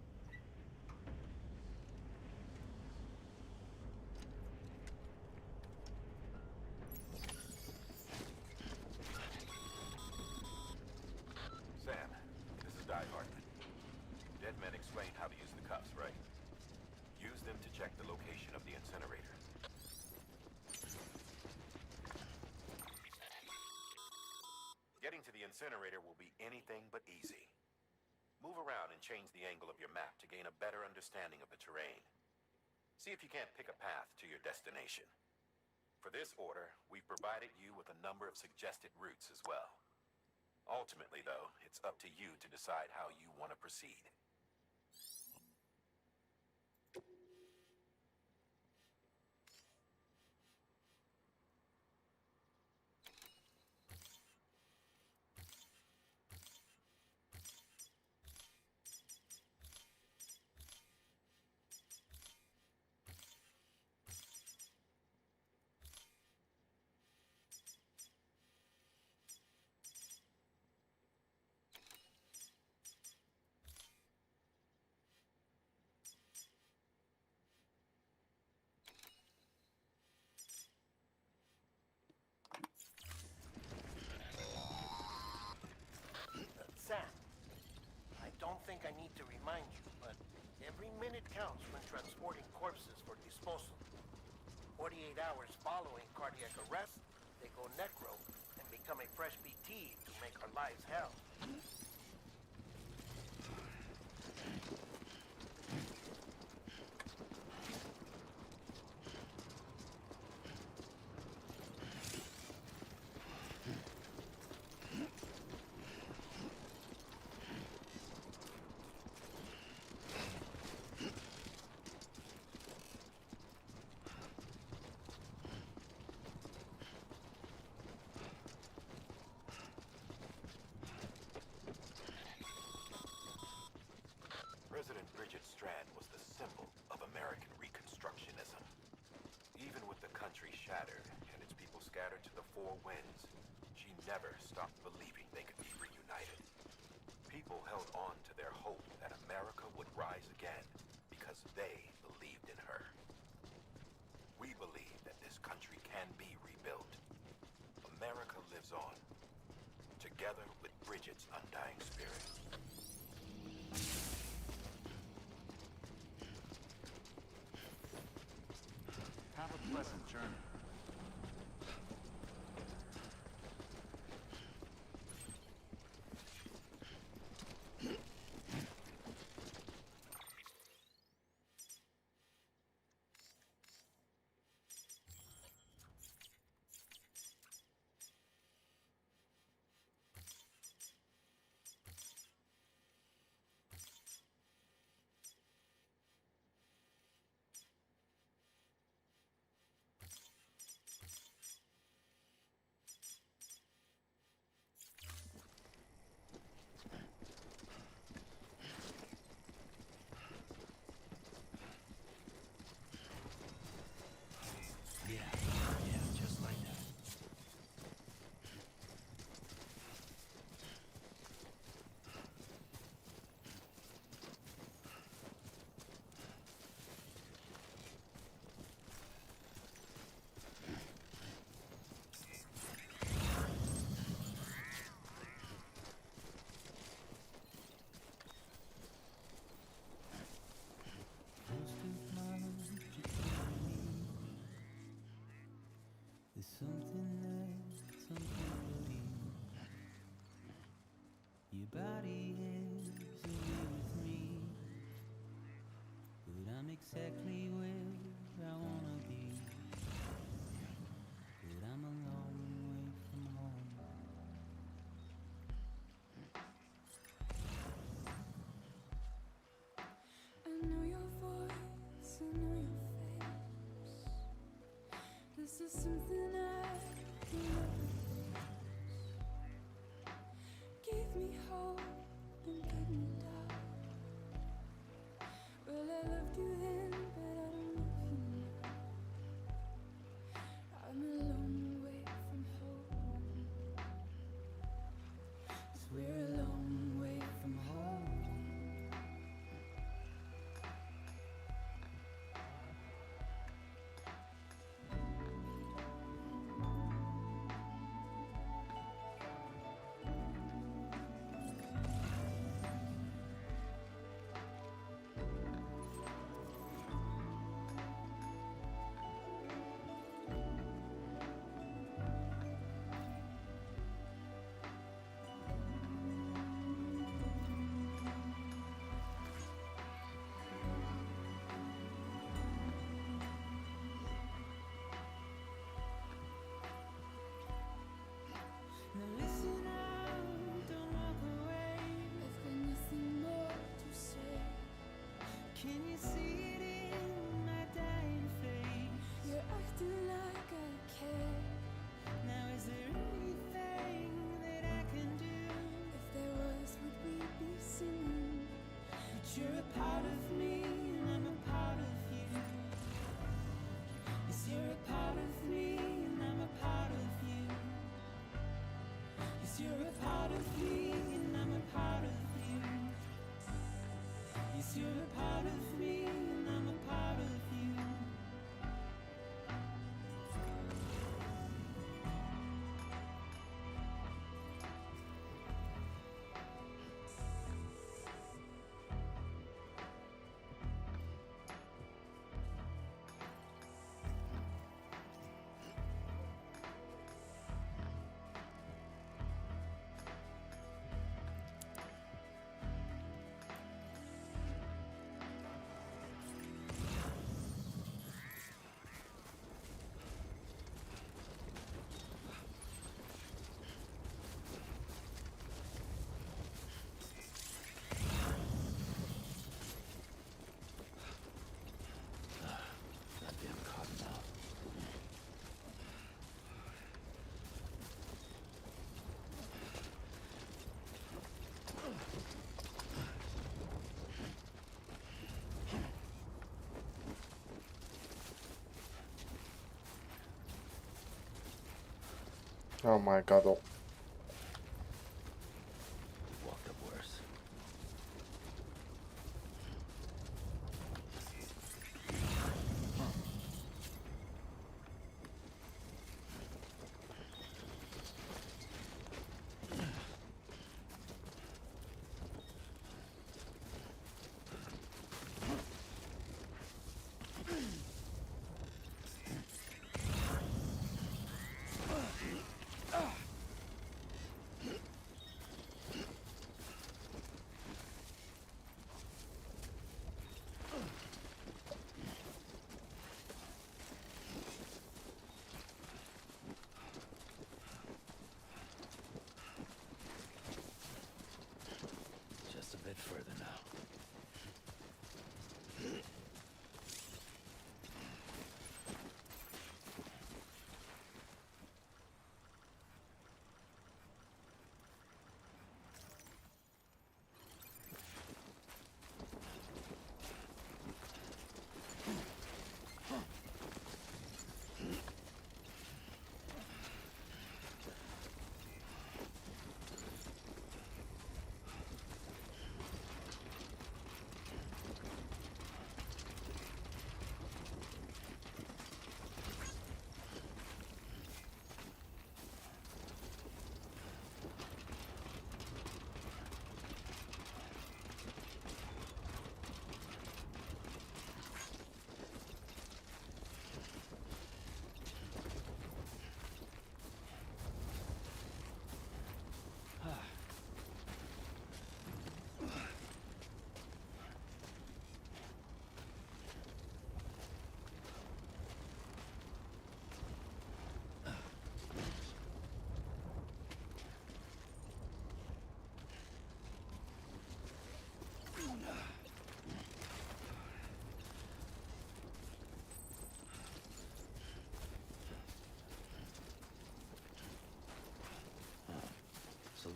Sam, this is Di Hartman. Dead men explained how to use the cuffs, right? Use them to check the location of the incinerator. Getting to the incinerator will be anything but easy. Move around and change the angle of your map to gain a better understanding of the terrain. See if you can't pick a path to your destination. For this order, we've provided you with a number of suggested routes as well. Ultimately, though, it's up to you to decide how you want to proceed. Sam, I don't think I need to remind you, but every minute counts when transporting corpses for disposal. 48 hours following cardiac arrest, they go necro and become a fresh BT to make our lives hell. President Bridget Strand was the symbol of American Reconstructionism. Even with the country shattered and its people scattered to the four winds, she never stopped believing they could be reunited. People held on to their hope that America would rise again because they believed in her. can be rebuilt. America lives on, together with Bridget's undying spirit. Have a pleasant journey. Just like that. There's something that's unforgettable. Your body has a way with me, but I'm exactly where I wanna be. But I'm a long way from home. I know your voice, I know your face. This is something I can never lose. Give me hope and get me down. Well, I loved you then, but I don't love you now. I'm a long way from home. 'Cause we're a long way from home. Now listen out, don't walk away. I've got nothing more to say. Can you see it in my dying face? You're acting like I care. Now is there anything that I can do? If there was, would we be singing? But you're a part of me and I'm a part of you. Yes, you're a part of me and I'm a part of you. Yes, you're a part of me and I'm a part of you. Yes, you're a part of me and I'm a part of you. Goddamn cottonmouth. Oh my god. Oh. We've walked up worse.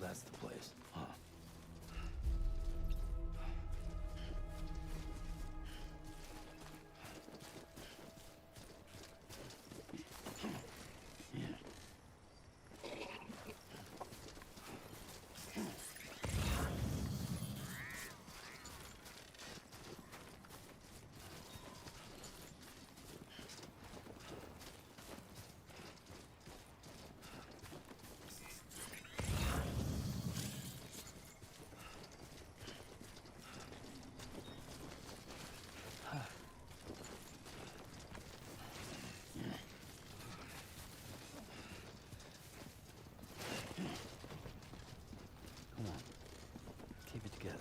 that's the place, huh? Come on, keep it together.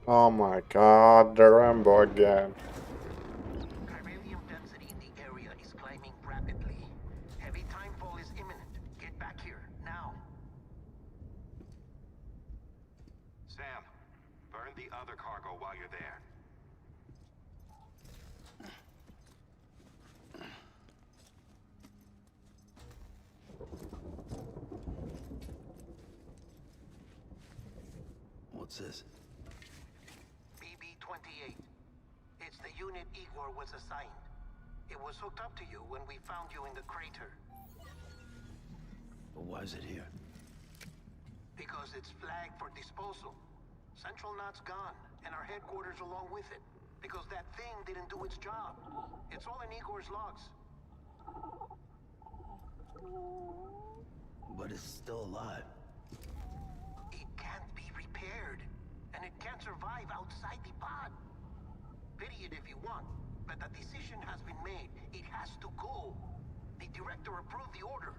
Oh my god, the Rambo again. Chiralium density in the area is climbing rapidly. Heavy timefall is imminent. Get back here, now. Sam, burn the other cargo while you're there. What's this? BB-28. It's the unit Igor was assigned. It was hooked up to you when we found you in the crater. But why is it here? Because it's flagged for disposal. Central Knot's gone, and our headquarters along with it. Because that thing didn't do its job. It's all in Igor's logs. But it's still alive. It can't be repaired, and it can't survive outside the pod. Pity it if you want, but the decision has been made. It has to go. The director approved the order.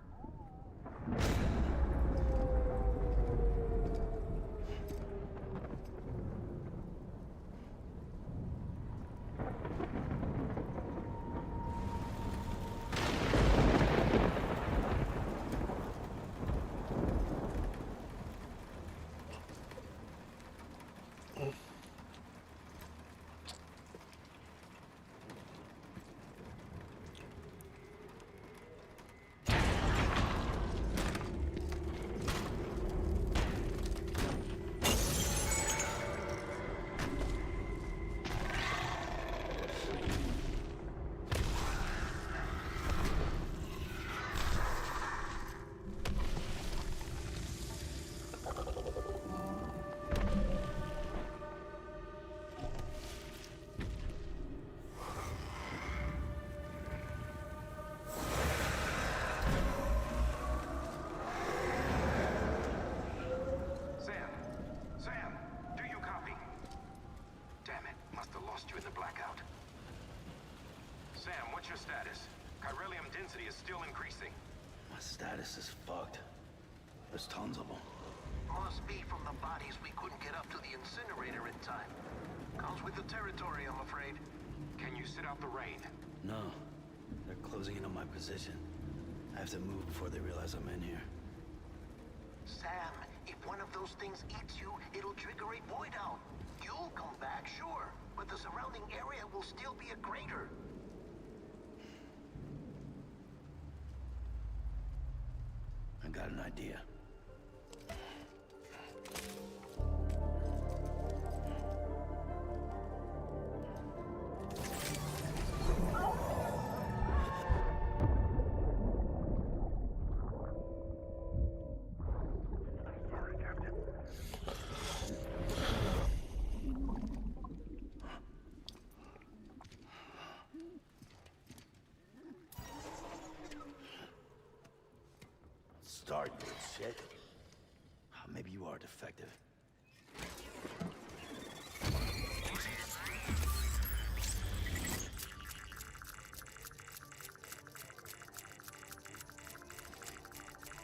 density is still increasing. My status is fucked. There's tons of them. Must be from the bodies we couldn't get up to the incinerator in time. Comes with the territory, I'm afraid. Can you sit out the rain? No. They're closing in on my position. I have to move before they realize I'm in here. Sam, if one of those things eats you, it'll trigger a void out. You'll come back, sure, but the surrounding area will still be a crater. got an idea. Start, you shit. Maybe you are defective.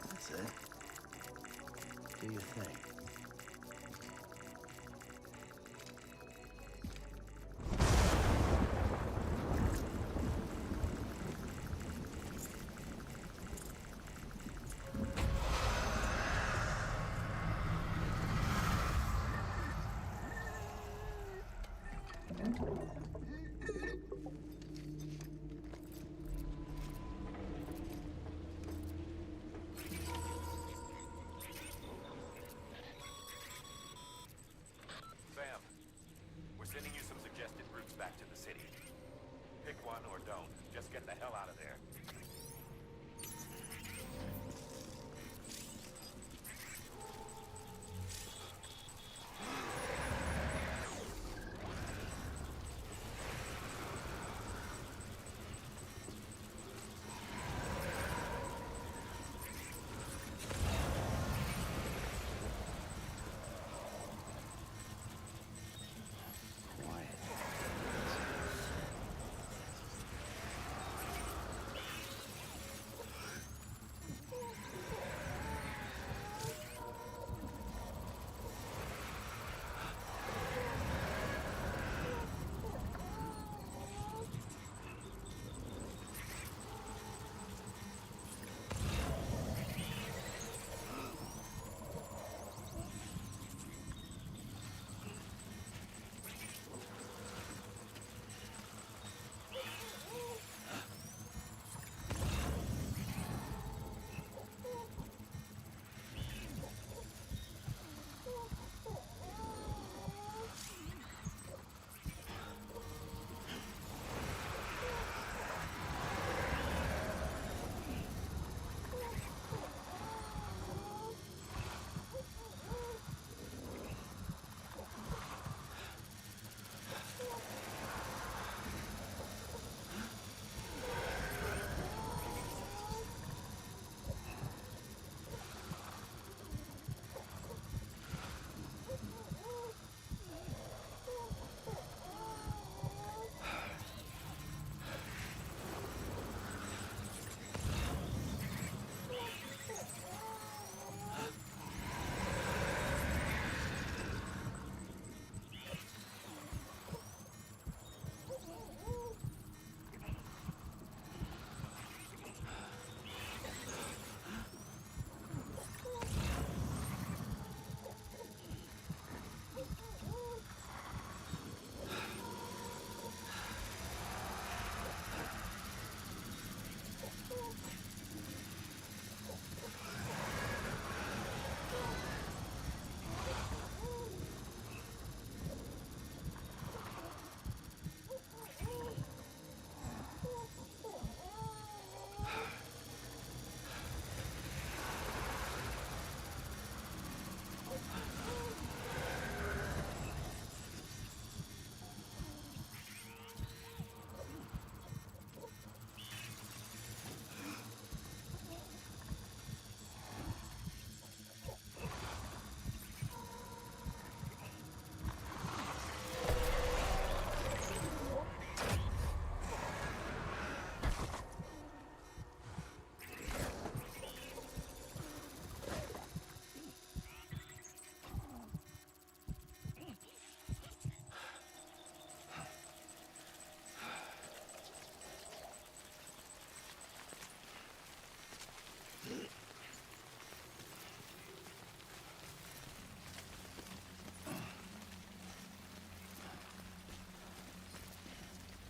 That's it. Do your thing. Sam, we're sending you some suggested routes back to the city. Pick one or don't. Just get the hell out of there.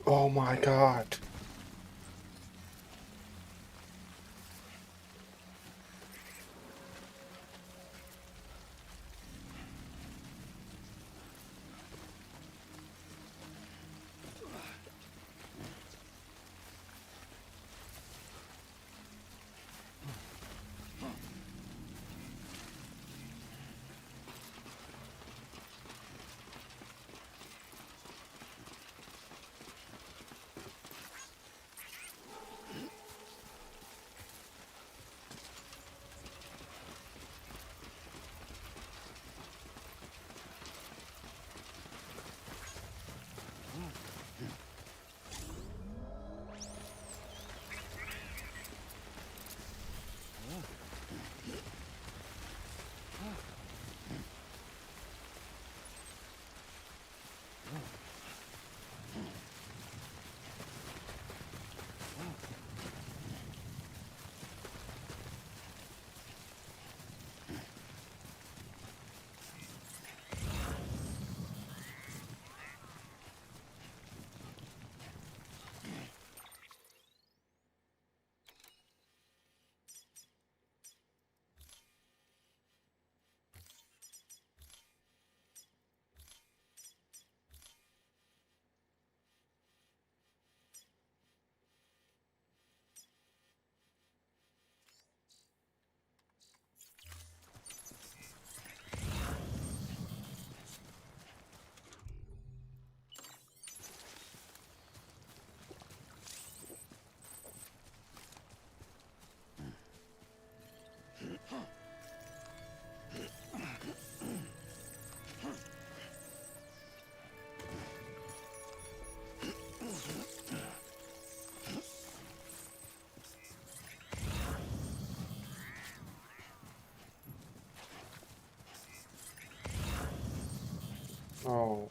Oh my god. Oh.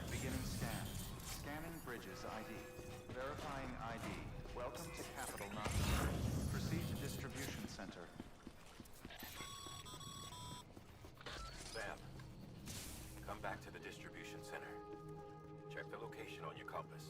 Beginning scan. Scanning Bridges ID. Verifying ID. Welcome to Capital Not City. Proceed to Distribution Center. Sam, come back to the distribution center. Check the location on your compass.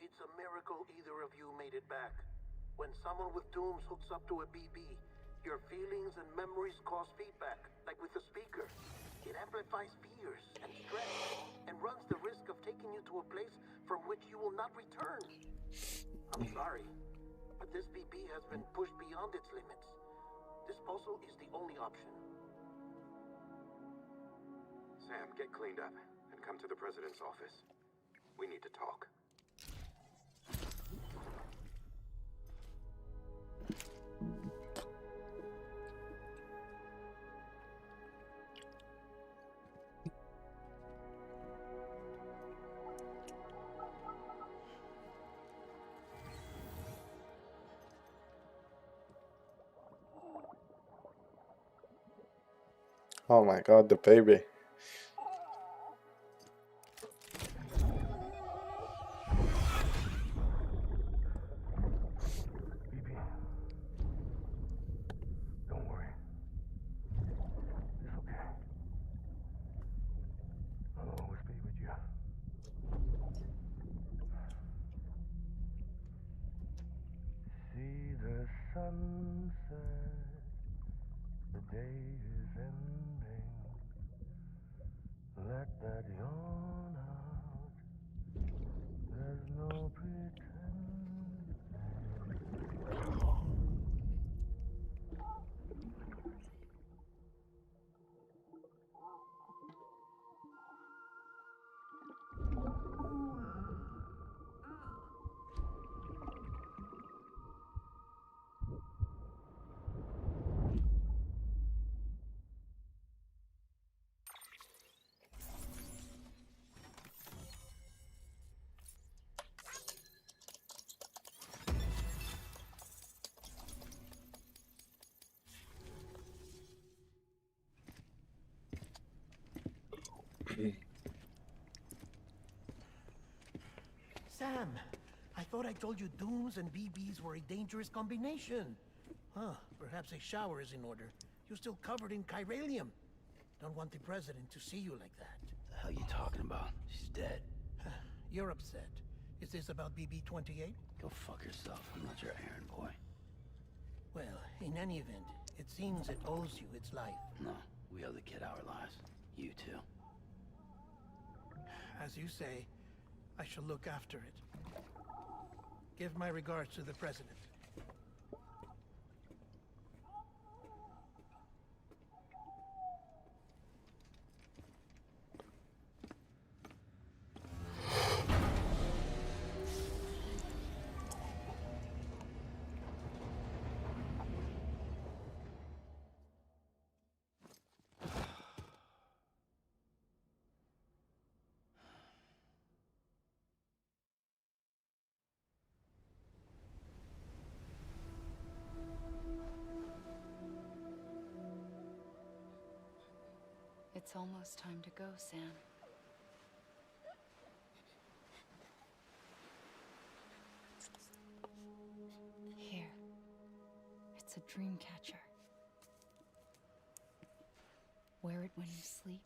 It's a miracle either of you made it back. When someone with dooms hooks up to a BB, your feelings and memories cause feedback, like with the speaker. It amplifies fears and stress, and runs the risk of taking you to a place from which you will not return. I'm sorry, but this BB has been pushed beyond its limits. Disposal is the only option. Sam, get cleaned up and come to the president's office. We need to talk. Oh my god, the baby. Don't worry. It's okay. I'll always be with you. See the sunset. The day is ending. Let that yawn out. There's no pretending. Sam, I thought I told you dooms and BBs were a dangerous combination. Huh, perhaps a shower is in order. You're still covered in chiralium. Don't want the president to see you like that. hell you talking about? She's dead. You're upset. Is this about BB-28? Go fuck yourself. I'm not your errand boy. Well, in any event, it seems it owes you its life. No, we owe the kid our lives. You too. As you say, I shall look after it. Give my regards to the President. It's almost time to go, Sam. Here. It's a dream catcher. Wear it when you sleep,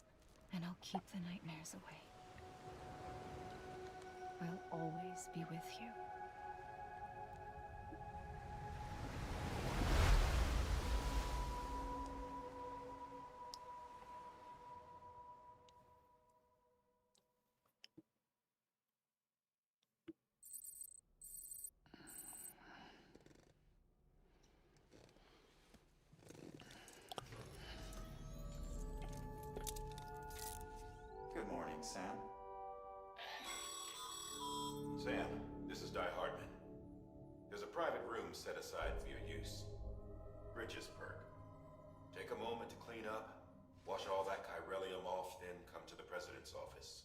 and I'll keep the nightmares away. I'll always be with you. Good morning, Sam. Sam, this is Di Hardman. There's a private room set aside for your use. Bridges perk. Take a moment to clean up, wash all that chiralium off, then come to the President's office.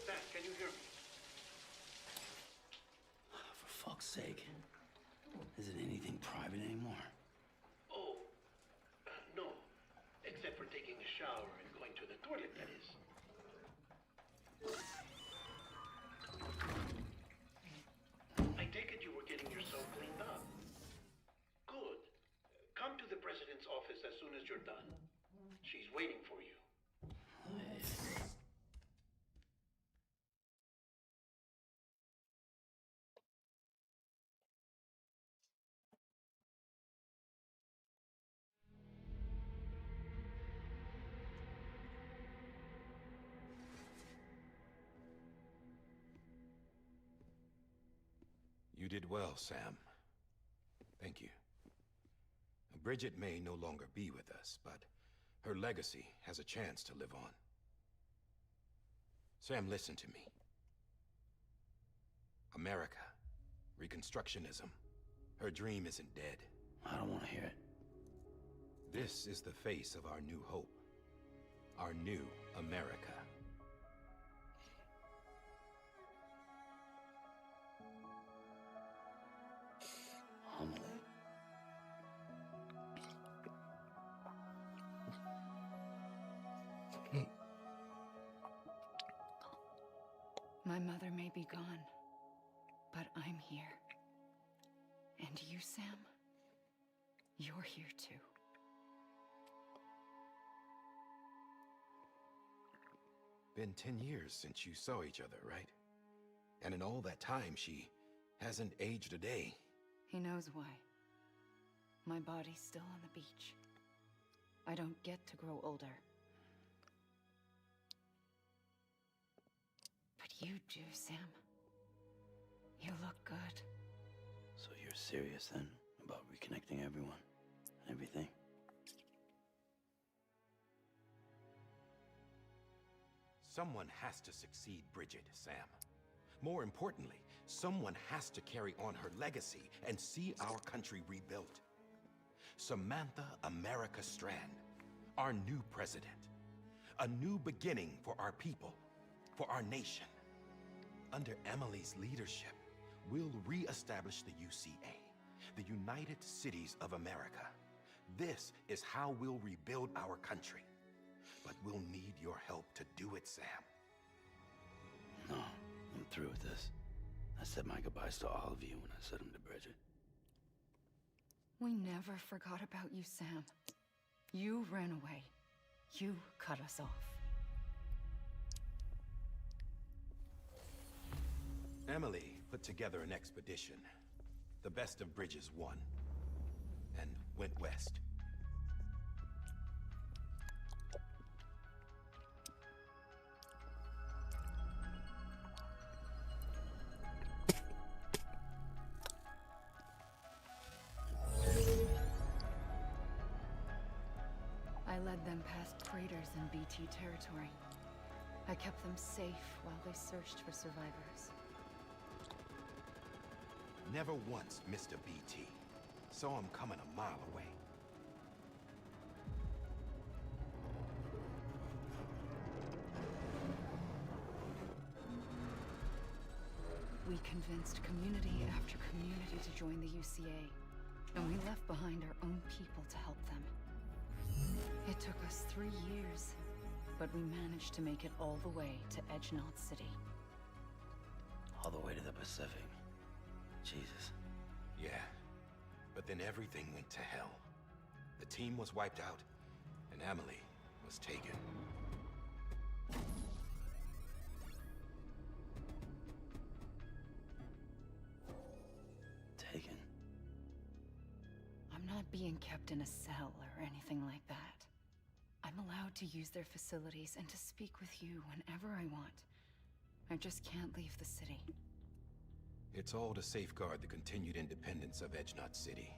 Sam, can you hear me? For fuck's sake. Isn't anything private anymore? Oh, no. Except for taking a shower and going to the toilet, that is. I take it you were getting yourself cleaned up. Good. Come to the President's office as soon as you're done. She's waiting for you. You did well, Sam. Thank you. Bridget may no longer be with us, but her legacy has a chance to live on. Sam, listen to me. America, Reconstructionism, her dream isn't dead. I don't want to hear it. This is the face of our new hope. Our new America. Homily. My mother may be gone, but I'm here. And you, Sam, you're here too. Been 10 years since you saw each other, right? And in all that time, she hasn't aged a day. He knows why. My body's still on the beach. I don't get to grow older. But you do, Sam. You look good. So you're serious then about reconnecting everyone and everything? Someone has to succeed Bridget, Sam. More importantly, someone has to carry on her legacy and see our country rebuilt. Samantha America Strand, our new president. A new beginning for our people, for our nation. Under Emily's leadership, we'll re-establish the UCA, the United Cities of America. This is how we'll rebuild our country. But we'll need your help to do it, Sam. No, I'm through with this. I said my goodbyes to all of you when I said them to Bridget. We never forgot about you, Sam. You ran away. You cut us off. Emily put together an expedition. The best of Bridges won. And went west. I led them past craters in BT territory. I kept them safe while they searched for survivors. Never once missed a BT. Saw him coming a mile away. We convinced community after community to join the UCA, and we left behind our own people to help them. It took us 3 years, but we managed to make it all the way to Edgenot City. All the way to the Pacific. Jesus. Yeah, but then everything went to hell. The team was wiped out, and Emily was taken. Taken? I'm not being kept in a cell or anything like that. I'm allowed to use their facilities and to speak with you whenever I want. I just can't leave the city. It's all to safeguard the continued independence of Edgenot City.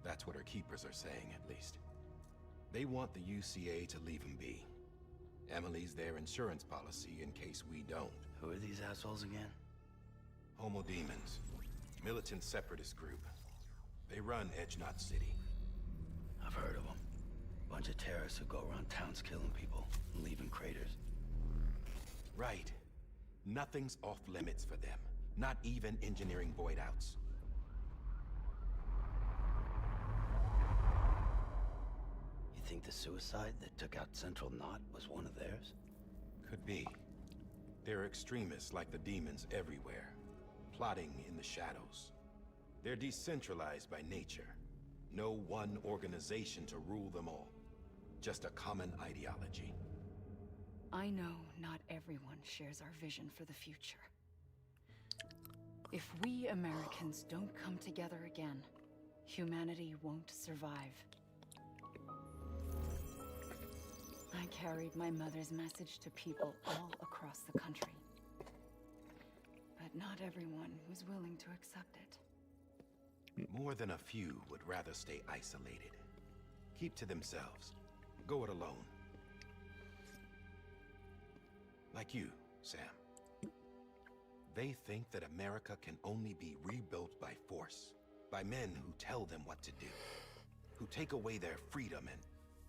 That's what our keepers are saying, at least. They want the UCA to leave them be. Emily's their insurance policy in case we don't. Who are these assholes again? Homo Demons. Militant separatist group. They run Edgenot City. I've heard of them. Bunch of terrorists who go around towns killing people and leaving craters. Right. Nothing's off limits for them. Not even engineering void outs. You think the suicide that took out Central Knot was one of theirs? Could be. There are extremists like the demons everywhere, plotting in the shadows. They're decentralized by nature. No one organization to rule them all. Just a common ideology. I know not everyone shares our vision for the future. If we Americans don't come together again, humanity won't survive. I carried my mother's message to people all across the country. But not everyone was willing to accept it. More than a few would rather stay isolated. Keep to themselves. Go it alone. Like you, Sam. They think that America can only be rebuilt by force, by men who tell them what to do, who take away their freedom and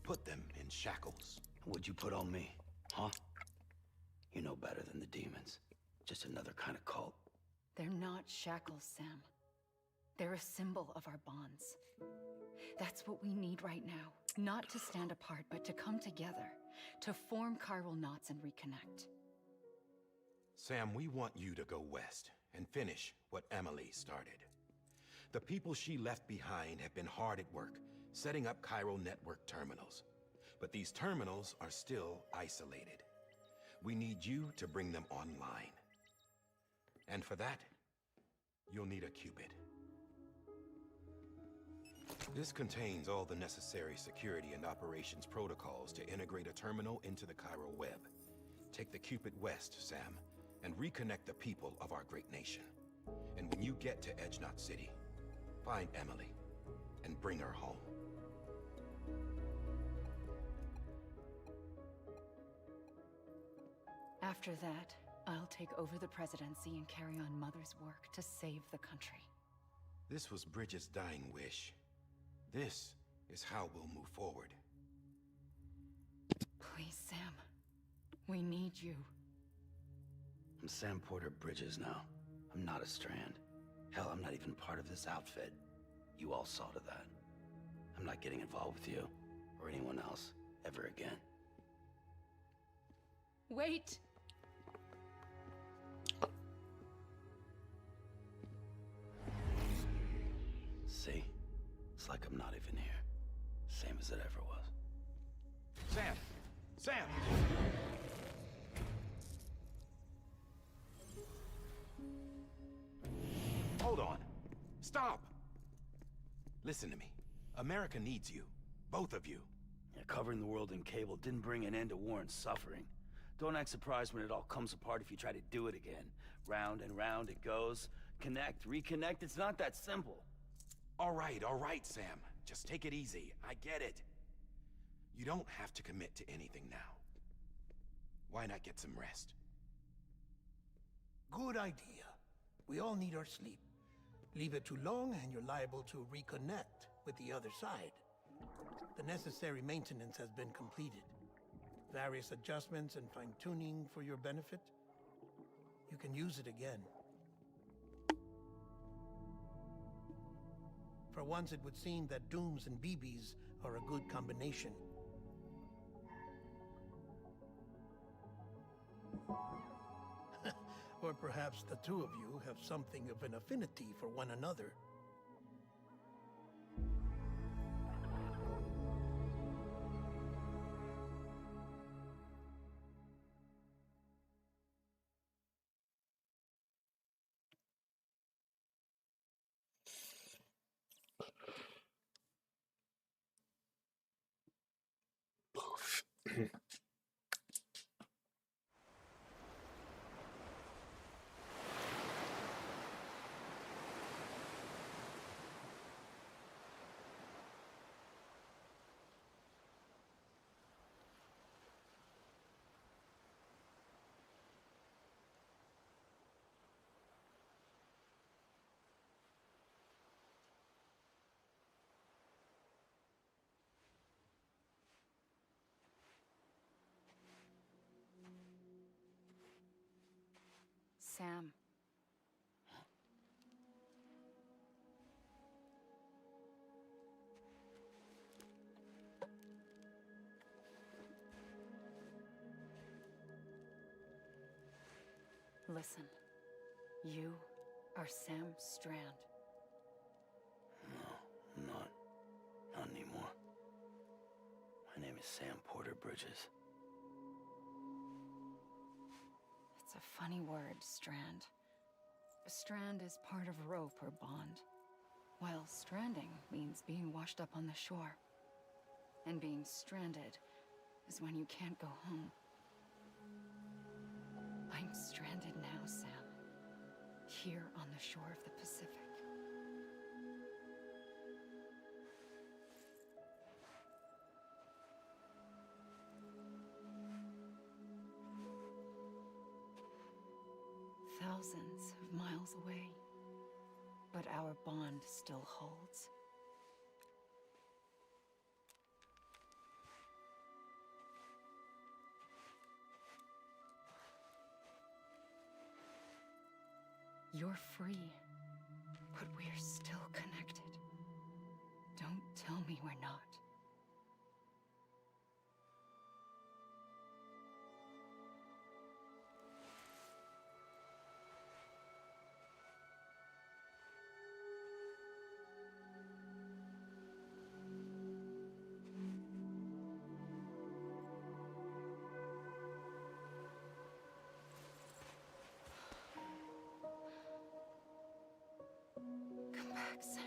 put them in shackles. What'd you put on me, huh? You know better than the demons. Just another kind of cult. They're not shackles, Sam. They're a symbol of our bonds. That's what we need right now. Not to stand apart, but to come together, to form chiral knots and reconnect. Sam, we want you to go west and finish what Emily started. The people she left behind have been hard at work, setting up chiral network terminals. But these terminals are still isolated. We need you to bring them online. And for that, you'll need a Cupid. This contains all the necessary security and operations protocols to integrate a terminal into the chiral web. Take the Cupid west, Sam, and reconnect the people of our great nation. And when you get to Edgenot City, find Emily and bring her home. After that, I'll take over the presidency and carry on Mother's work to save the country. This was Bridget's dying wish. This is how we'll move forward. Please, Sam. We need you. I'm Sam Porter Bridges now. I'm not a Strand. Hell, I'm not even part of this outfit. You all saw to that. I'm not getting involved with you, or anyone else, ever again. Wait! See? It's like I'm not even here. Same as it ever was. Sam! Sam! Hold on. Stop! Listen to me. America needs you. Both of you. Yeah, covering the world in cable didn't bring an end to war and suffering. Don't act surprised when it all comes apart if you try to do it again. Round and round it goes. Connect, reconnect, it's not that simple. All right, Sam. Just take it easy. I get it. You don't have to commit to anything now. Why not get some rest? Good idea. We all need our sleep. Leave it too long and you're liable to reconnect with the other side. The necessary maintenance has been completed. Various adjustments and fine-tuning for your benefit. You can use it again. For once, it would seem that Dooms and BBs are a good combination. Or perhaps the two of you have something of an affinity for one another. Sam. Listen. You are Sam Strand. No, I'm not. Not anymore. My name is Sam Porter Bridges. It's a funny word, Strand. A strand is part of rope or bond, while stranding means being washed up on the shore. And being stranded is when you can't go home. I'm stranded now, Sam. Here on the shore of the Pacific. Thousands of miles away, but our bond still holds. You're free, but we're still connected. Don't tell me we're not. Come back, Sam.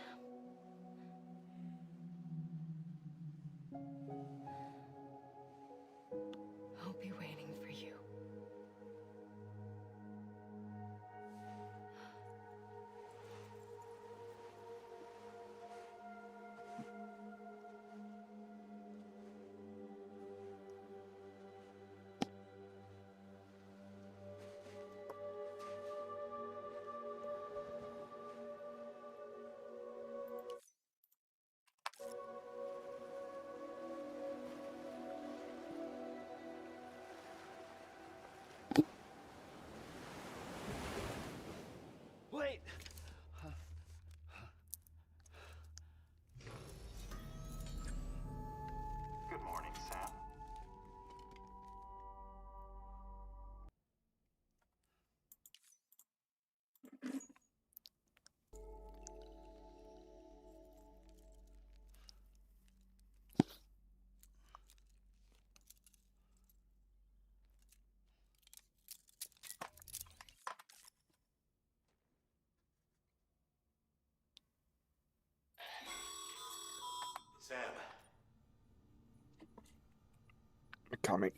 coming.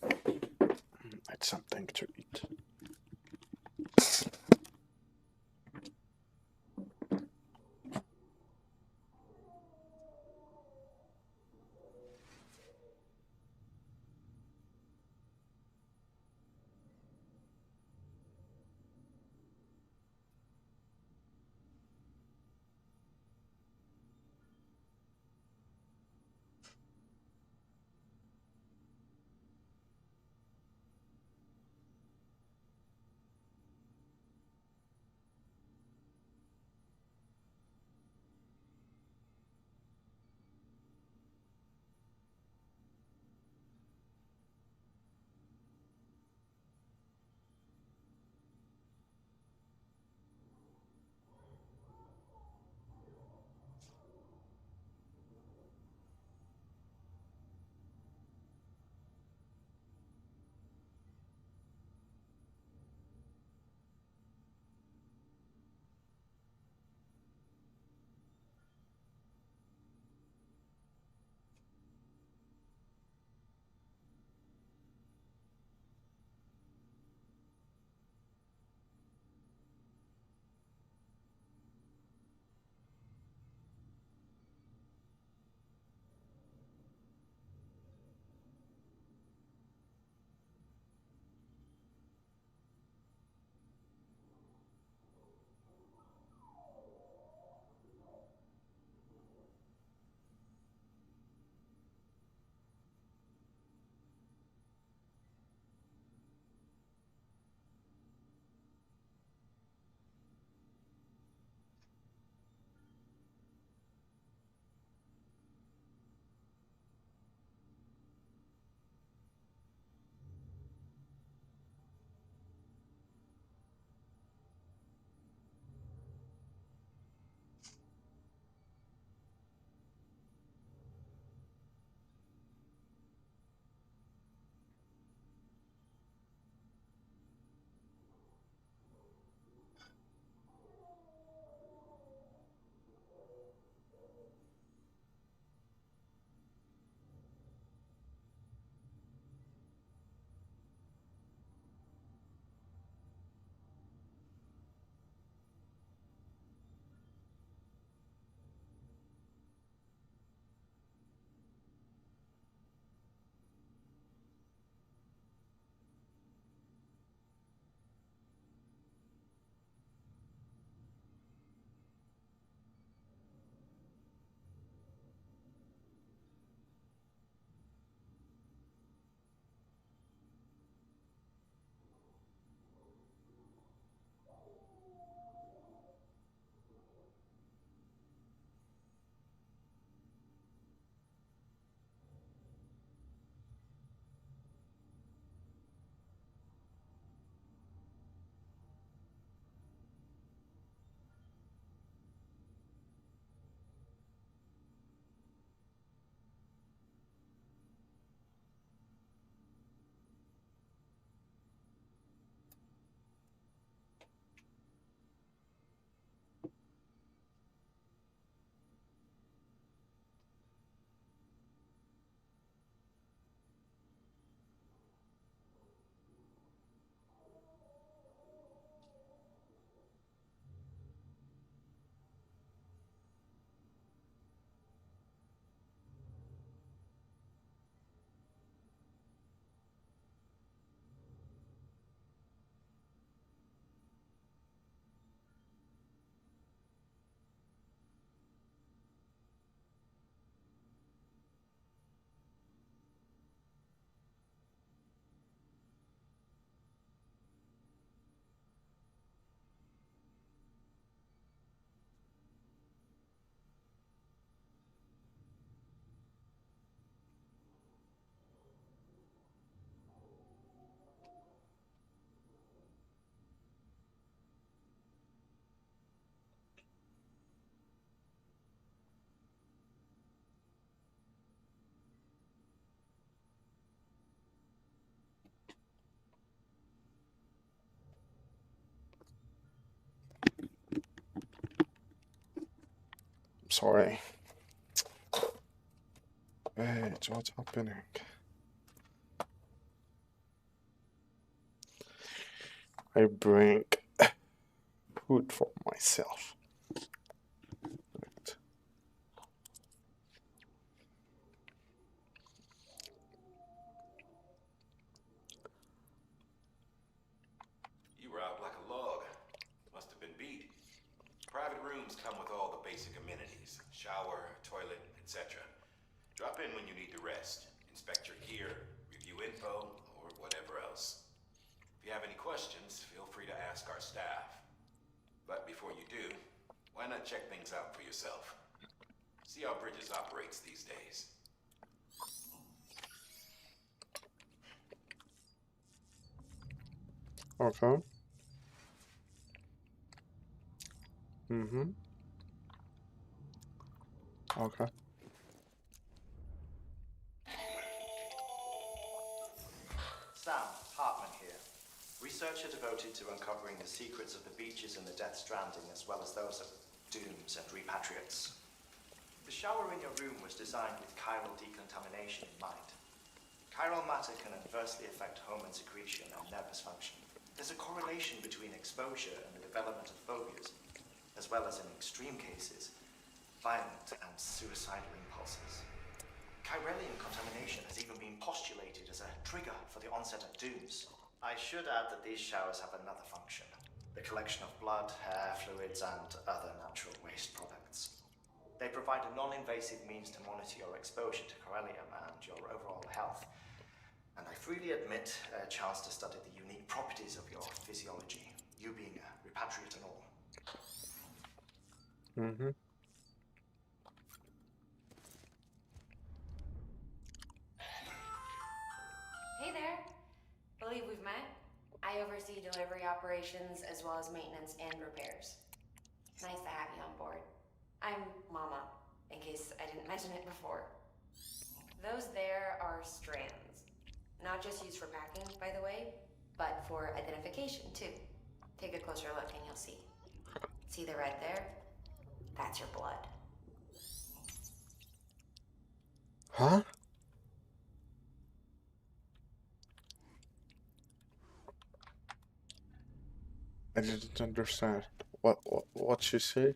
It's something to eat. Sorry. Wait, what's happening? I bring food for myself. Right. You were out like a log. Must have been beat. Private rooms come with all the basic amenities. Shower, toilet, etc. Drop in when you need to rest. Inspect your gear, review info, or whatever else. If you have any questions, feel free to ask our staff. But before you do, why not check things out for yourself? See how Bridges operates these days. Okay. Okay. Sam, Hartman here. Researcher devoted to uncovering the secrets of the beaches and the Death Stranding, as well as those of dooms and repatriates. The shower in your room was designed with chiral decontamination in mind. Chiral matter can adversely affect hormone secretion and nervous function. There's a correlation between exposure and the development of phobias, as well as in extreme cases, violent and suicidal impulses. Chiralian contamination has even been postulated as a trigger for the onset of dooms. I should add that these showers have another function: the collection of blood, hair, fluids, and other natural waste products. They provide a non-invasive means to monitor your exposure to chiralium and your overall health. And I freely admit a chance to study the unique properties of your physiology, you being a repatriate and all. Hey there. Believe we've met. I oversee delivery operations as well as maintenance and repairs. Nice to have you on board. I'm Mama, in case I didn't mention it before. Those there are strands. Not just used for packing, by the way, but for identification too. Take a closer look and you'll see. See the red there? That's your blood. Huh? I didn't understand what she said.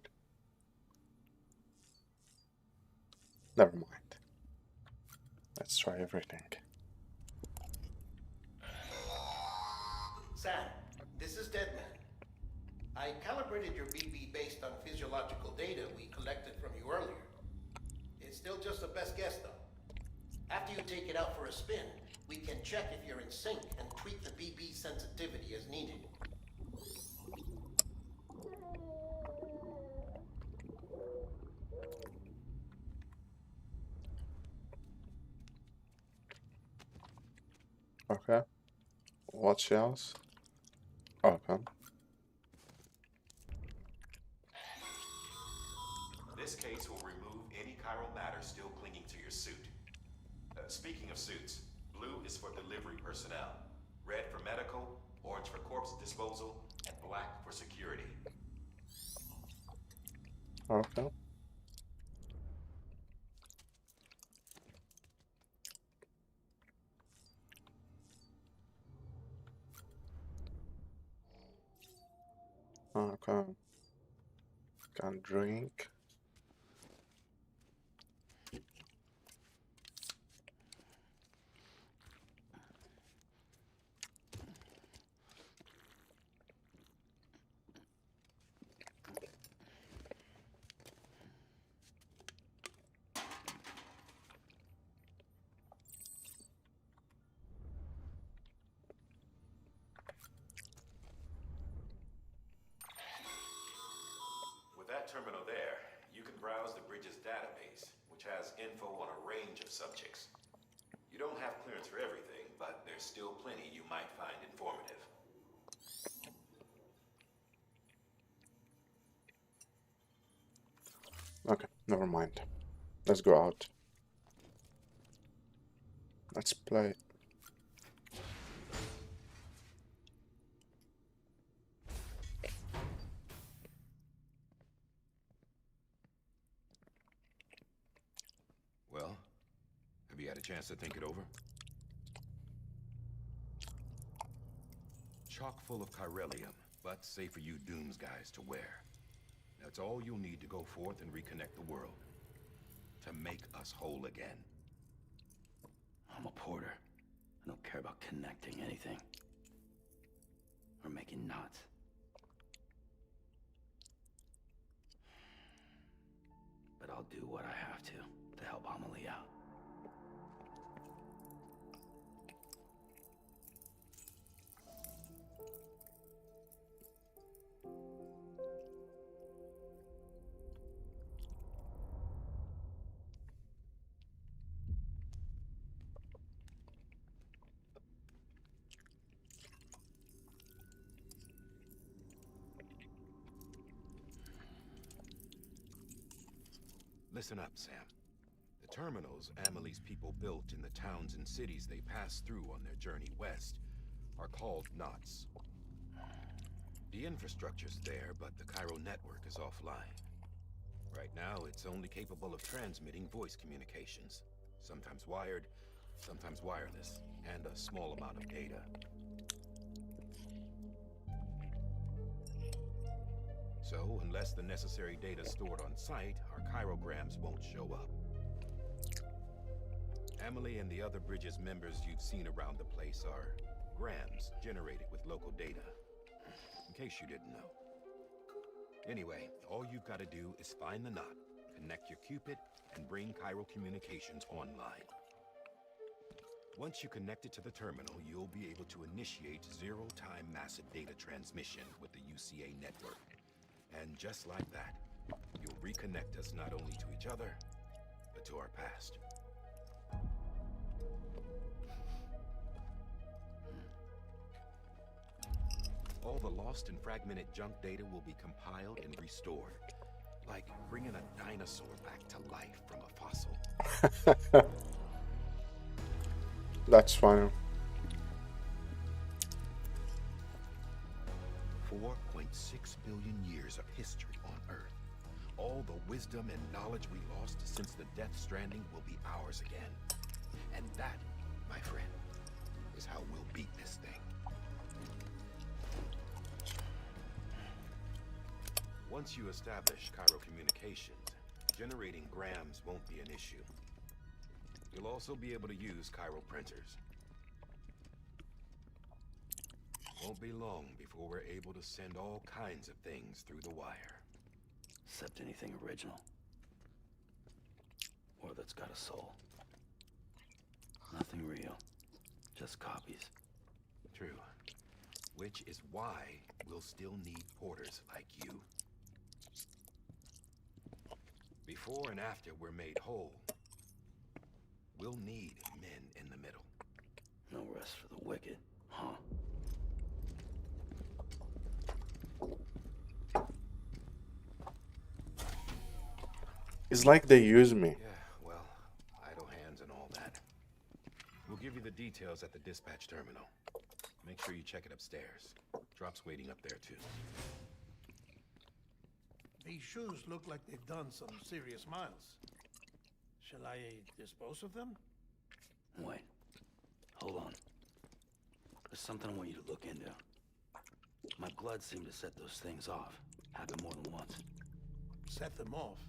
Never mind. Let's try everything. Sam, this is Deadman. I calibrated your BB based on physiological data we collected from you earlier. It's still just a best guess, though. After you take it out for a spin, we can check if you're in sync and tweak the BB sensitivity as needed. Okay. What else? Okay. This case will remove any chiral matter still clinging to your suit. Speaking of suits, blue is for delivery personnel, red for medical, orange for corpse disposal, and black for security. Okay. Okay. Can drink. With that terminal there, you can browse the Bridges database, which has info on a range of subjects. You don't have clearance for everything, but there's still plenty you might find informative. Okay, never mind. Let's go out. Let's play. Well, have you had a chance to think it over? Sure. It's a lot, but I think we've got a good idea. What do you think? Sure. I'd like to hear it. What do you think? Well, have you had a chance to think it over? chock full of chiralium, but safe for you Dooms guys to wear. That's all you'll need to go forth and reconnect the world. To make us whole again. I'm a porter. I don't care about connecting anything. Or making knots. But I'll do what I have to help Amelie out. Listen up, Sam. The terminals Amelie's people built in the towns and cities they passed through on their journey west are called knots. The infrastructure's there, but the Cairo network is offline. Right now, it's only capable of transmitting voice communications. Sometimes wired, sometimes wireless, and a small amount of data. So, unless the necessary data stored on site, our chirograms won't show up. Amelie and the other Bridges members you've seen around the place are grams generated with local data. In case you didn't know. Anyway, all you've got to do is find the knot, connect your Cupid, and bring Cairo communications online. Once you connect it to the terminal, you'll be able to initiate zero-time massive data transmission with the UCA network. And just like that, you'll reconnect us not only to each other, but to our past. All the lost and fragmented junk data will be compiled and restored. Like bringing a dinosaur back to life from a fossil. That's funny. 4.6 billion years of history on Earth. All the wisdom and knowledge we lost since the Death Stranding will be ours again. And that, my friend, is how we'll beat this thing. Once you establish Cairo communications, generating grams won't be an issue. You'll also be able to use Cairo printers. Won't be long before we're able to send all kinds of things through the wire. Except anything original. Or that's got a soul. Nothing real. Just copies. True. Which is why we'll still need porters like you. Before and after we're made whole, we'll need men in the middle. No rest for the wicked, huh? It's like they use me. Yeah, well, idle hands and all that. We'll give you the details at the dispatch terminal. Make sure you check it upstairs. Drop's waiting up there, too. These shoes look like they've done some serious miles. Shall I dispose of them? Wait. Hold on. There's something I want you to look into. My blood seemed to set those things off. Happened more than once. Set them off?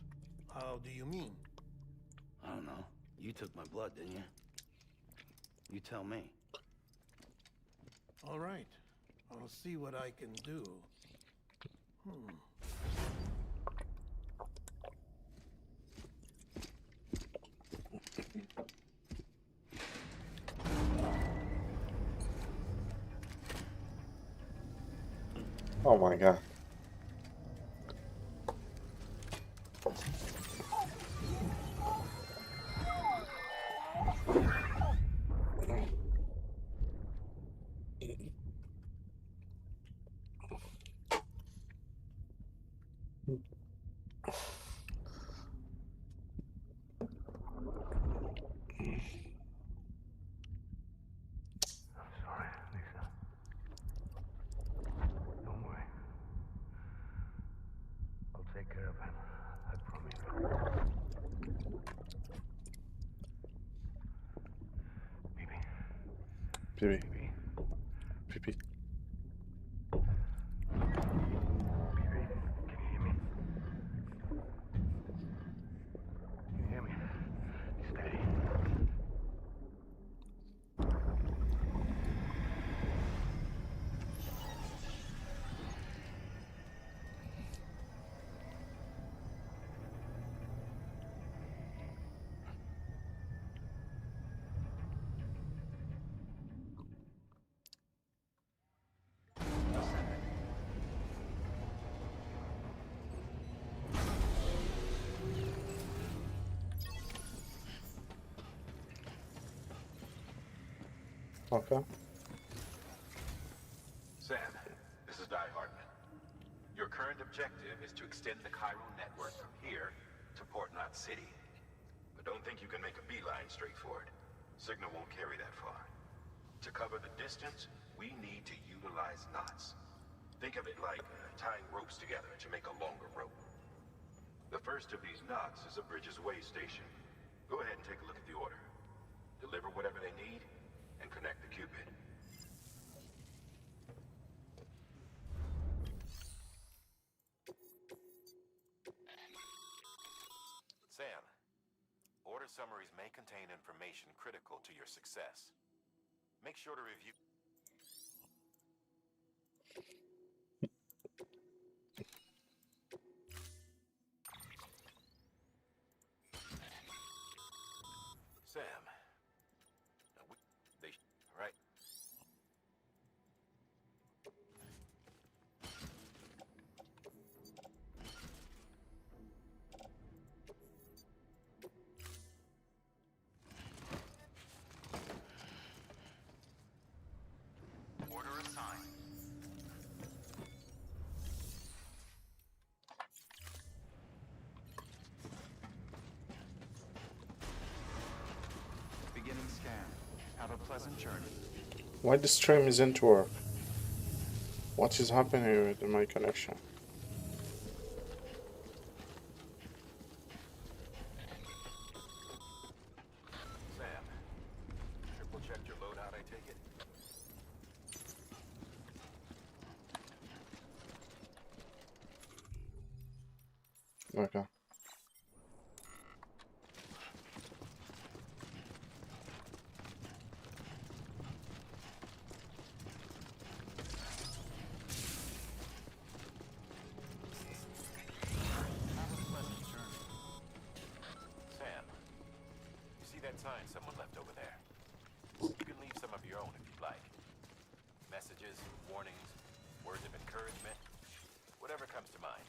How do you mean? I don't know. You took my blood, didn't you? You tell me. All right. I'll see what I can do. Oh my god. Sorry, Lisa. Don't worry. I'll take care of him. I promise. Baby. Baby. Okay. Sam, this is Di Hartman. Your current objective is to extend the Cairo network from here to Port Knot City. But don't think you can make a beeline straight for it. Signal won't carry that far. To cover the distance, we need to utilize knots. Think of it like tying ropes together to make a longer rope. The first of these knots is a Bridges Way station. Go ahead and take a look at the order. Deliver whatever they need, and connect the Cupid. Sam, order summaries may contain information critical to your success. Make sure to review. Sam, right? Order assigned. Beginning scan. Have a pleasant journey. Why the stream isn't work? What is happening with my connection? Sam, triple checked your loadout, I take it? Okay. Sam, you see that sign someone left over there? You can leave some of your own if you'd like. Messages, warnings, words of encouragement, whatever comes to mind.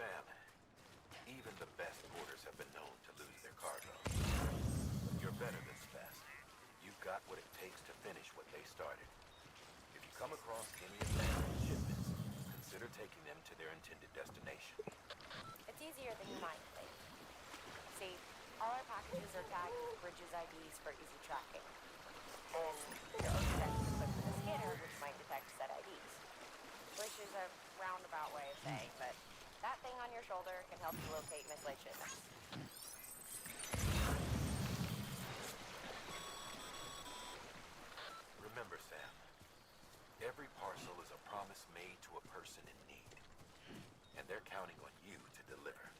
Sam, even the best porters have been known to lose their cargo. But you're better than the best. You've got what it takes to finish what they started. If you come across any abandoned shipments, consider taking them to their intended destination. It's easier than you might think. See, all our packages are tagged with Bridges IDs for easy tracking. And your Ocean is equipped with a scanner which might detect said IDs. Which is a roundabout way of saying, but that thing on your shoulder can help you locate mislaid shipments. Remember, Sam, every parcel is a promise made to a person in need. And they're counting on you to deliver.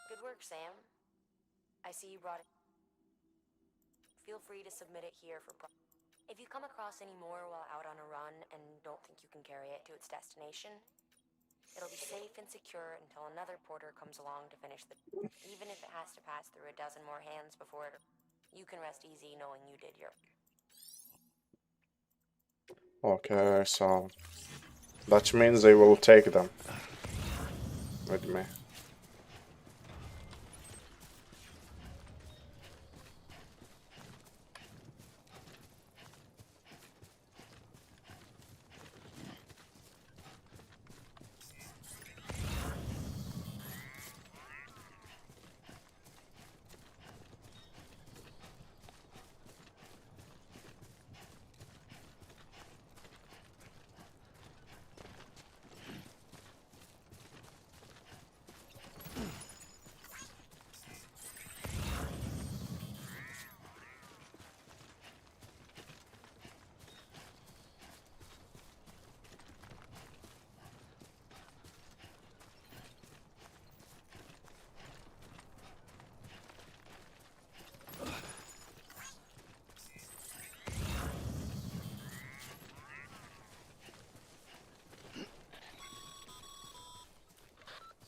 Good work, Sam. I see you brought it. Feel free to submit it here for if you come across any more while out on a run and don't think you can carry it to its destination, It'll be safe and secure until another porter comes along to finish the... Even if it has to pass through a dozen more hands before it... You can rest easy knowing you did your... Okay, so that means they will take them with me.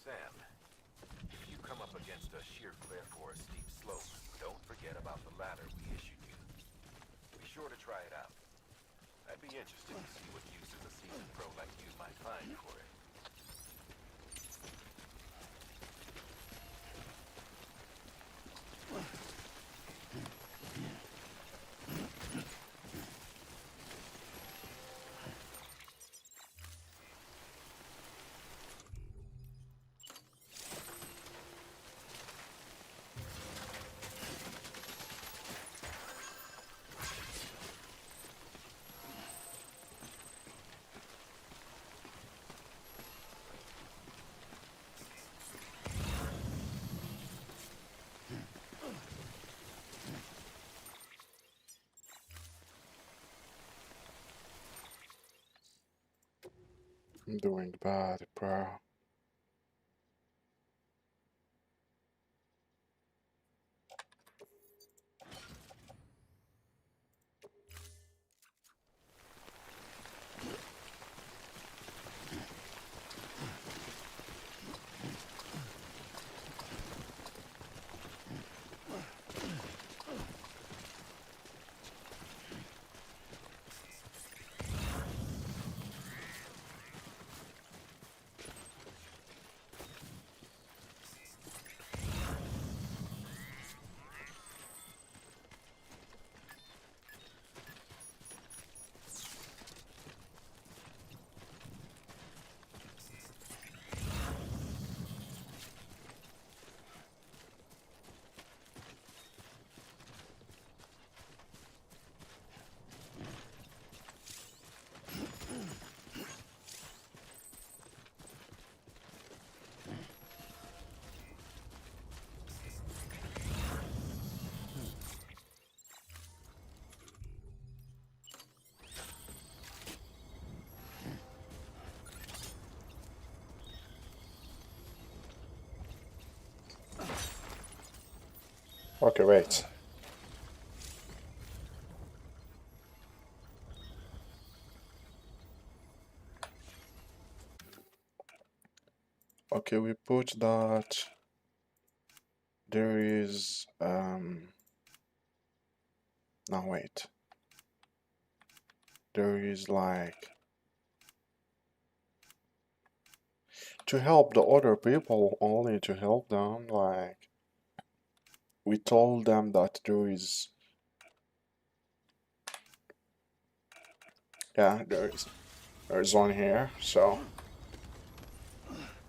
Sam, if you come up against a sheer cliff or a steep slope, don't forget about the ladder we issued you. Be sure to try it out. I'd be interested to see what uses a seasoned pro like you might find for it. I'm doing bad, bro. Okay, wait. Okay, we put that. There is no, wait. There is like to help the other people, only to help them, like we told them that there's one here, so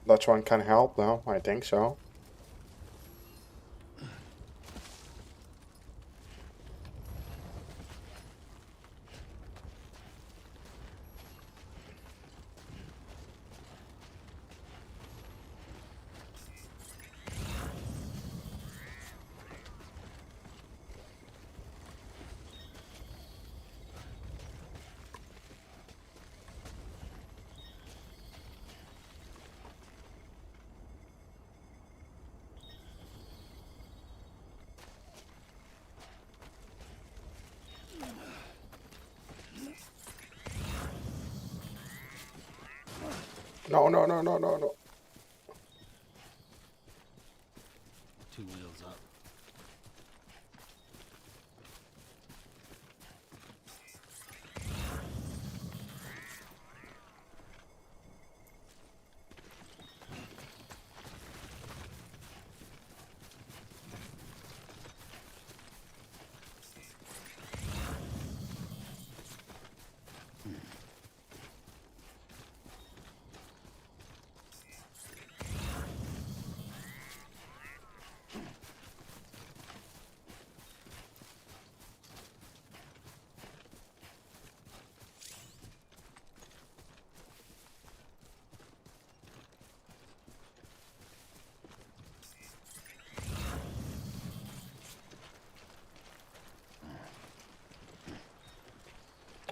that one can help them, I think so. No, no, no, no, no, no. Two wheels up.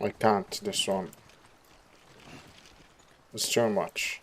I can't, this one. It's too much.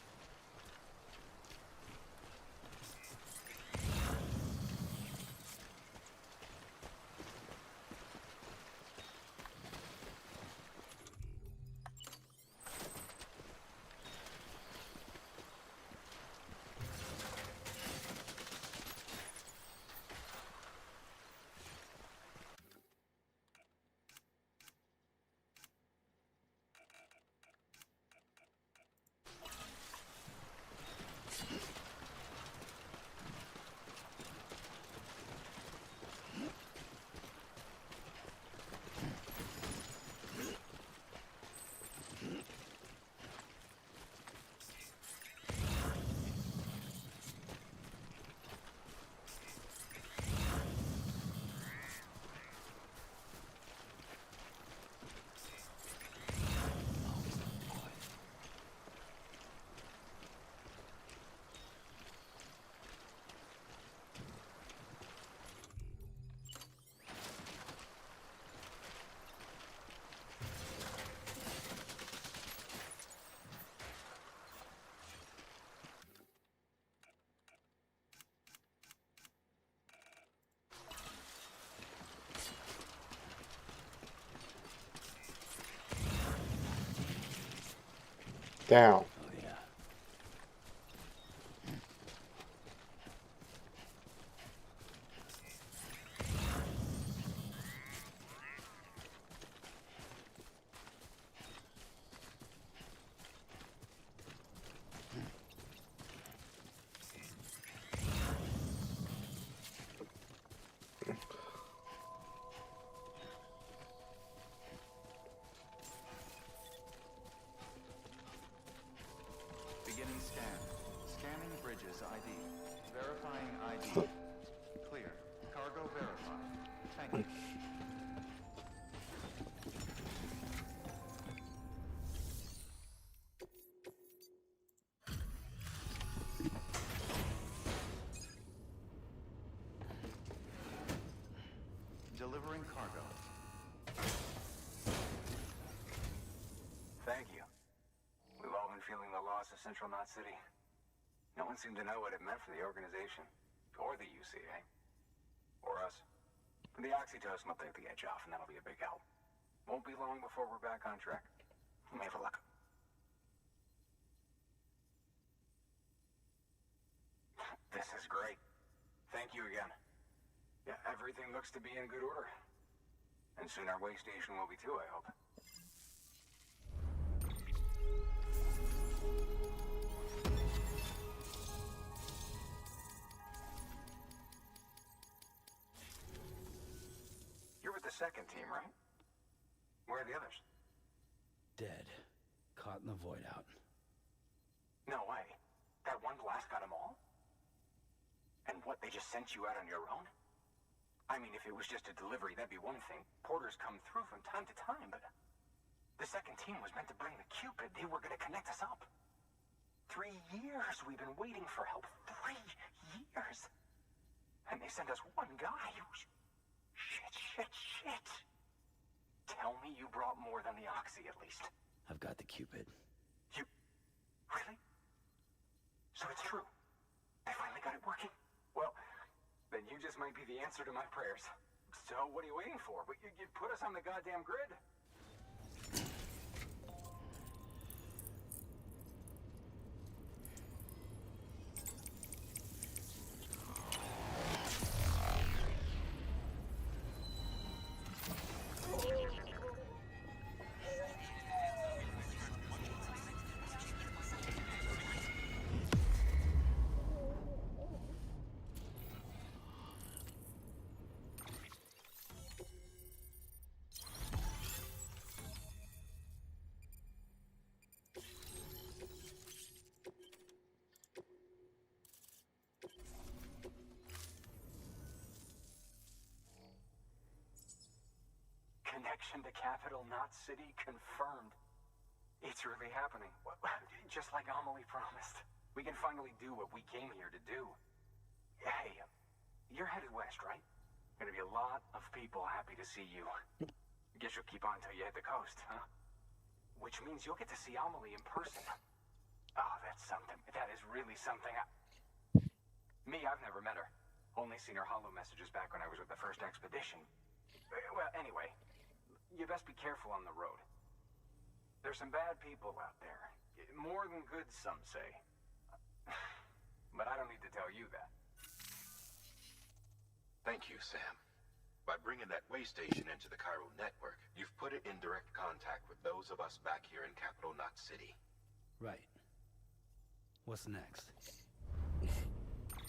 Down. Beginning scan. Scanning bridges ID. Verifying ID. Clear. Cargo verified. Thank you. Delivering cargo. Thank you. We've all been feeling the loss of Central Knot City. No one seemed to know what it meant for the organization, or the UCA, or us. The oxytocin will take the edge off, and that'll be a big help. Won't be long before we're back on track. We may have a luck. This is great. Thank you again. Yeah, everything looks to be in good order. And soon our way station will be too, I hope. You're with the second team, right? Where are the others? Dead. Caught in the void out. No way. That one blast got them all? And what, they just sent you out on your own? I mean, if it was just a delivery, that'd be one thing. Porters come through from time to time, but the second team was meant to bring the Cupid. They were gonna connect us up. 3 years we've been waiting for help. 3 years. And they sent us one guy. Shit. Tell me you brought more than the Oxy, at least. I've got the Cupid. You... Really? So it's true. They finally got it working. Well, then you just might be the answer to my prayers. So what are you waiting for? But you put us on the goddamn grid. connection to Capital Knot City confirmed. It's really happening. Just like Amelie promised. We can finally do what we came here to do. Hey, you're headed west, right? Gonna be a lot of people happy to see you. Guess you'll keep on till you hit the coast, huh? Which means you'll get to see Amelie in person. Oh, that's something. That is really something. Me, I've never met her. Only seen her holo messages back when I was with the first expedition. Well, anyway, you best be careful on the road. There's some bad people out there. More than good, some say. But I don't need to tell you that. Thank you, Sam. By bringing that way station into the Cairo network, you've put it in direct contact with those of us back here in Capital Knot City. Right. What's next?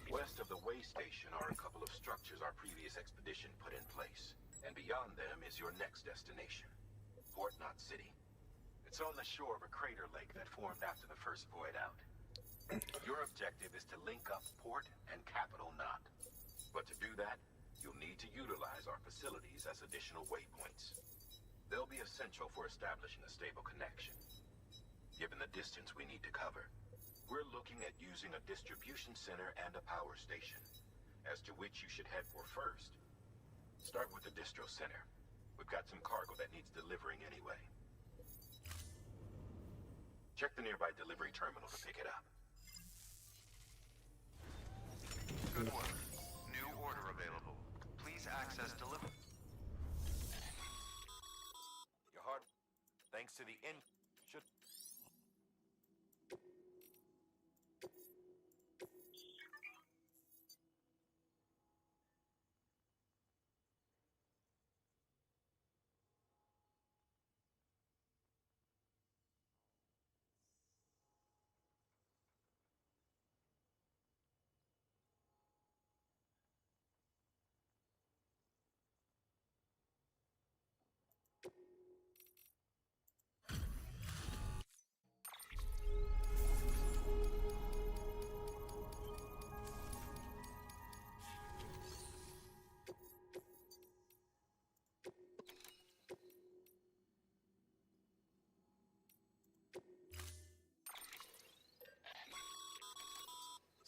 West of the way station are a couple of structures our previous expedition put in place. And beyond them is your next destination, Port Knot City. It's on the shore of a crater lake that formed after the first void out. Your objective is to link up Port and Capital Knot. But to do that, you'll need to utilize our facilities as additional waypoints. They'll be essential for establishing a stable connection. Given the distance we need to cover, we're looking at using a distribution center and a power station, as to which you should head for first. Start with the distro center. We've got some cargo that needs delivering anyway. Check the nearby delivery terminal to pick it up. Good work. New order available. Please access delivery. Your heart, thanks to the should.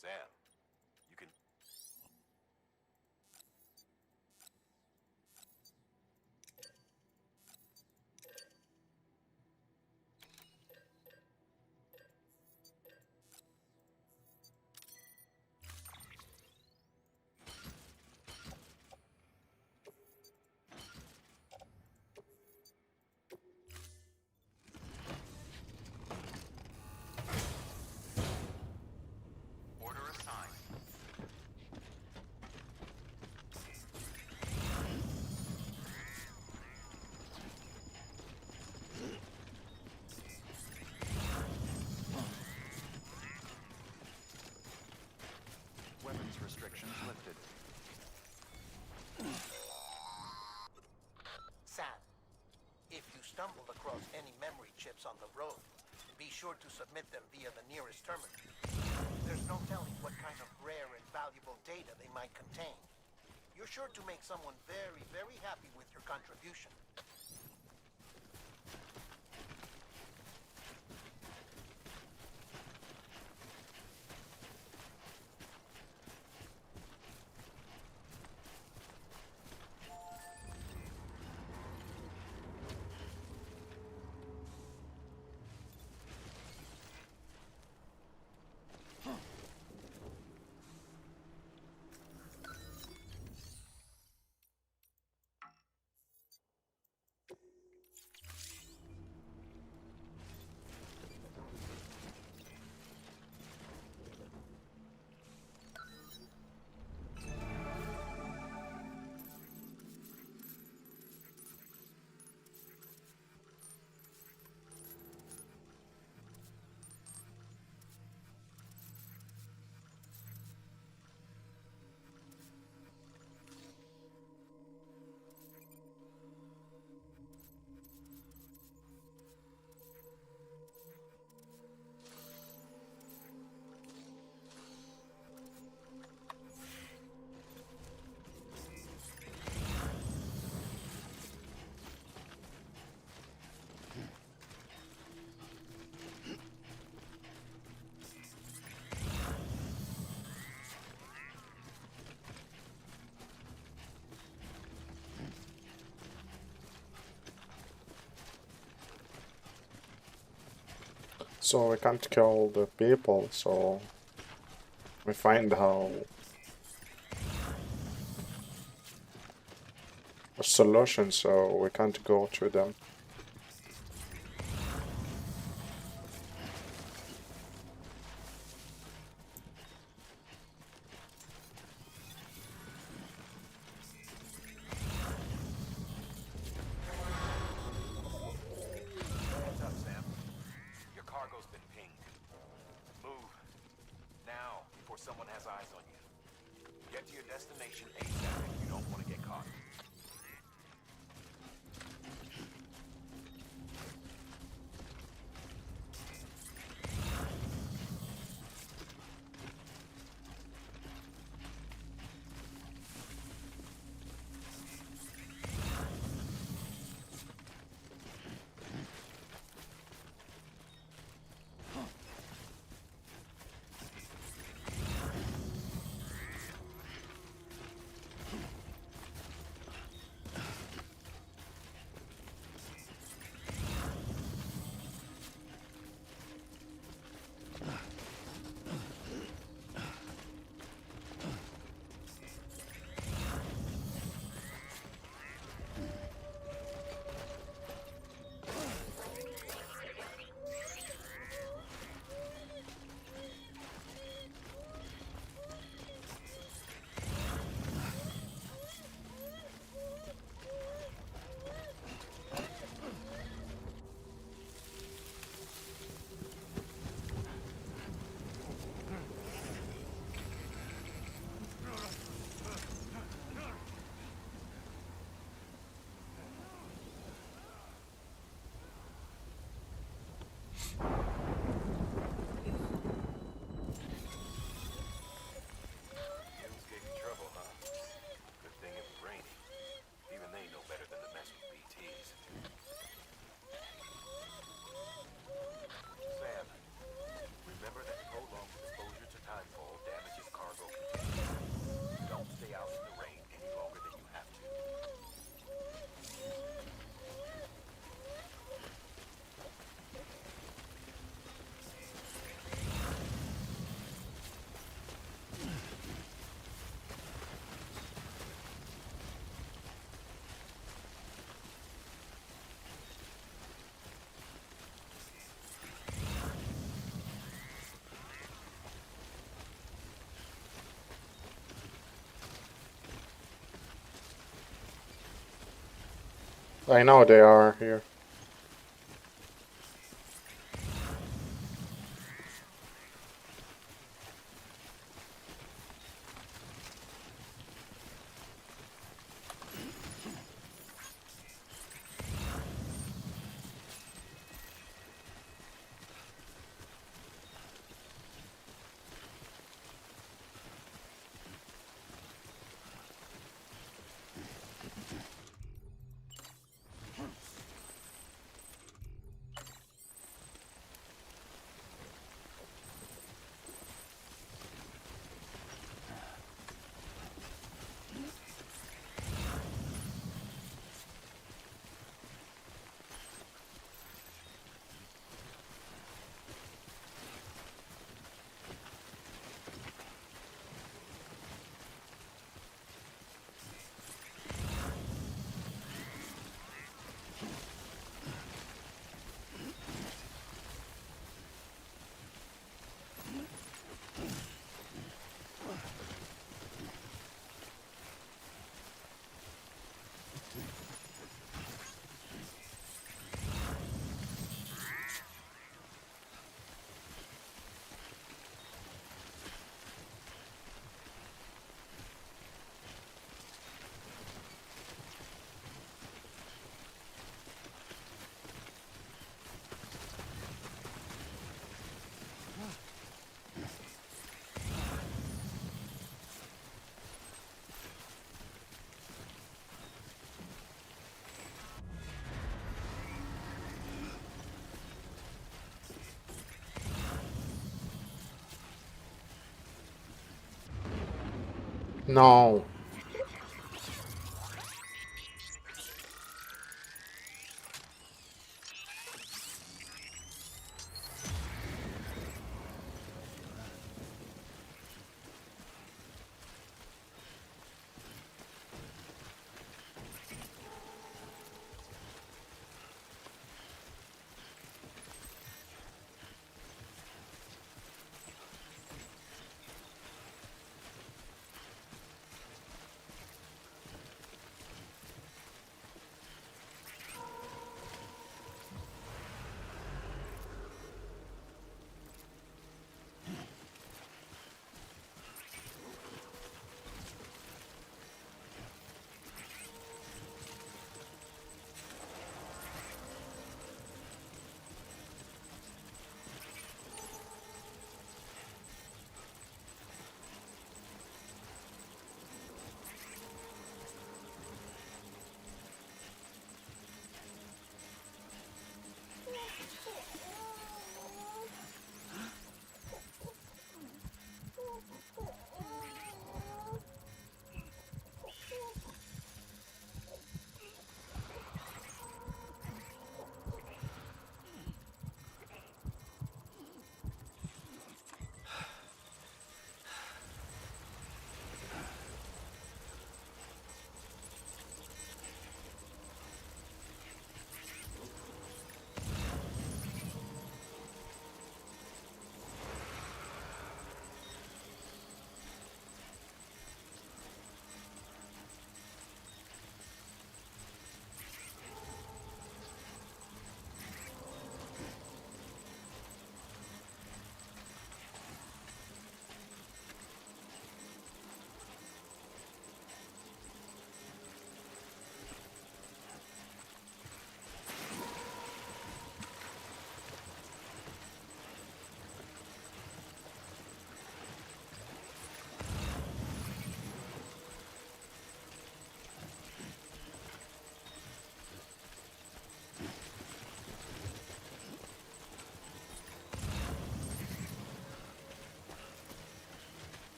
Sam, you can. Order assigned. Weapons restrictions lifted. Sam, if you stumble across any memory chips on the road, be sure to submit them via the nearest terminal. There's no telling what kind of rare and valuable data they might contain. You're sure to make someone very, very happy with your contribution. So we can't kill the people, so we find how a solution, so we can't go to them. Heads up, Sam. Your cargo's been pinged. Move. Now, before someone has eyes on you. Get to your destination ASAP if you don't want to get caught. I know they are here. No.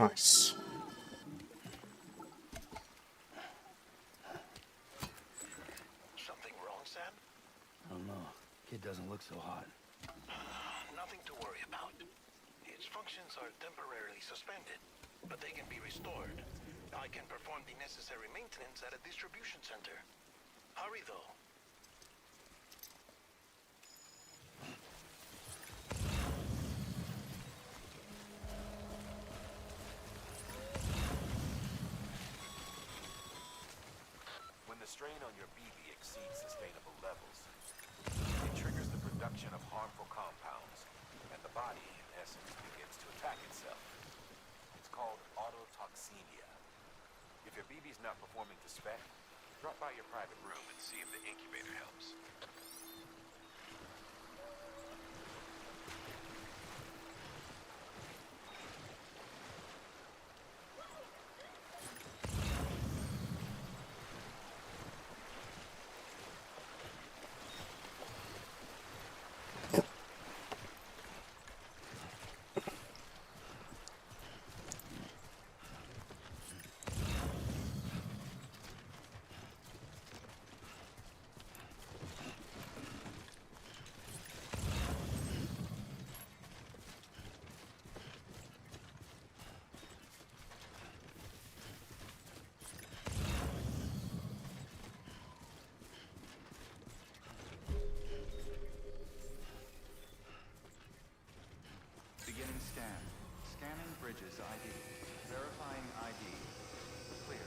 Nice. Something wrong, Sam? I don't know. Kid doesn't look so hot. Nothing to worry about. Its functions are temporarily suspended, but they can be restored. I can perform the necessary maintenance at a distribution center. Hurry, though. When the strain on your BB exceeds sustainable levels, it triggers the production of harmful compounds, and the body, in essence, begins to attack itself. It's called autotoxemia. If your BB's not performing to spec, drop by your private room and see if the incubator helps. Beginning scan. Scanning bridges ID. Verifying ID. Clear.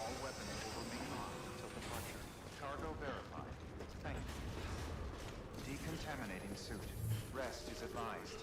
All weapons will remain armed until departure. Cargo verified. Thank you. Decontaminating suit. Rest is advised.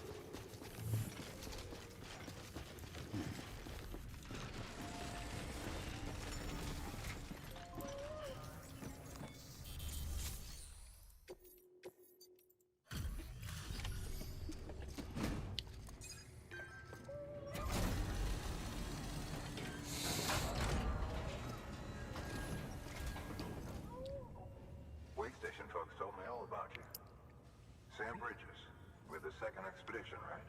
Way station folks told me all about you. Sam Bridges, with the second expedition, right?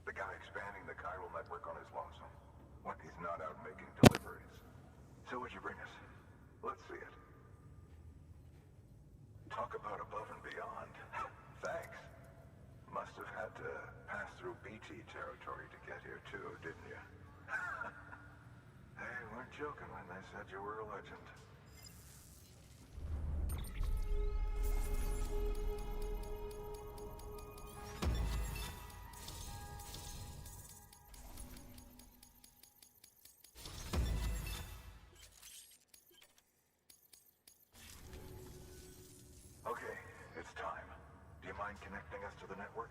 The guy expanding the chiral network on his lonesome, when he's not out making deliveries. So what'd you bring us? Let's see it. Talk about above and beyond. Thanks. Must have had to pass through BT territory to get here too, didn't you? They weren't joking when they said you were a legend. Okay, it's time. Do you mind connecting us to the network?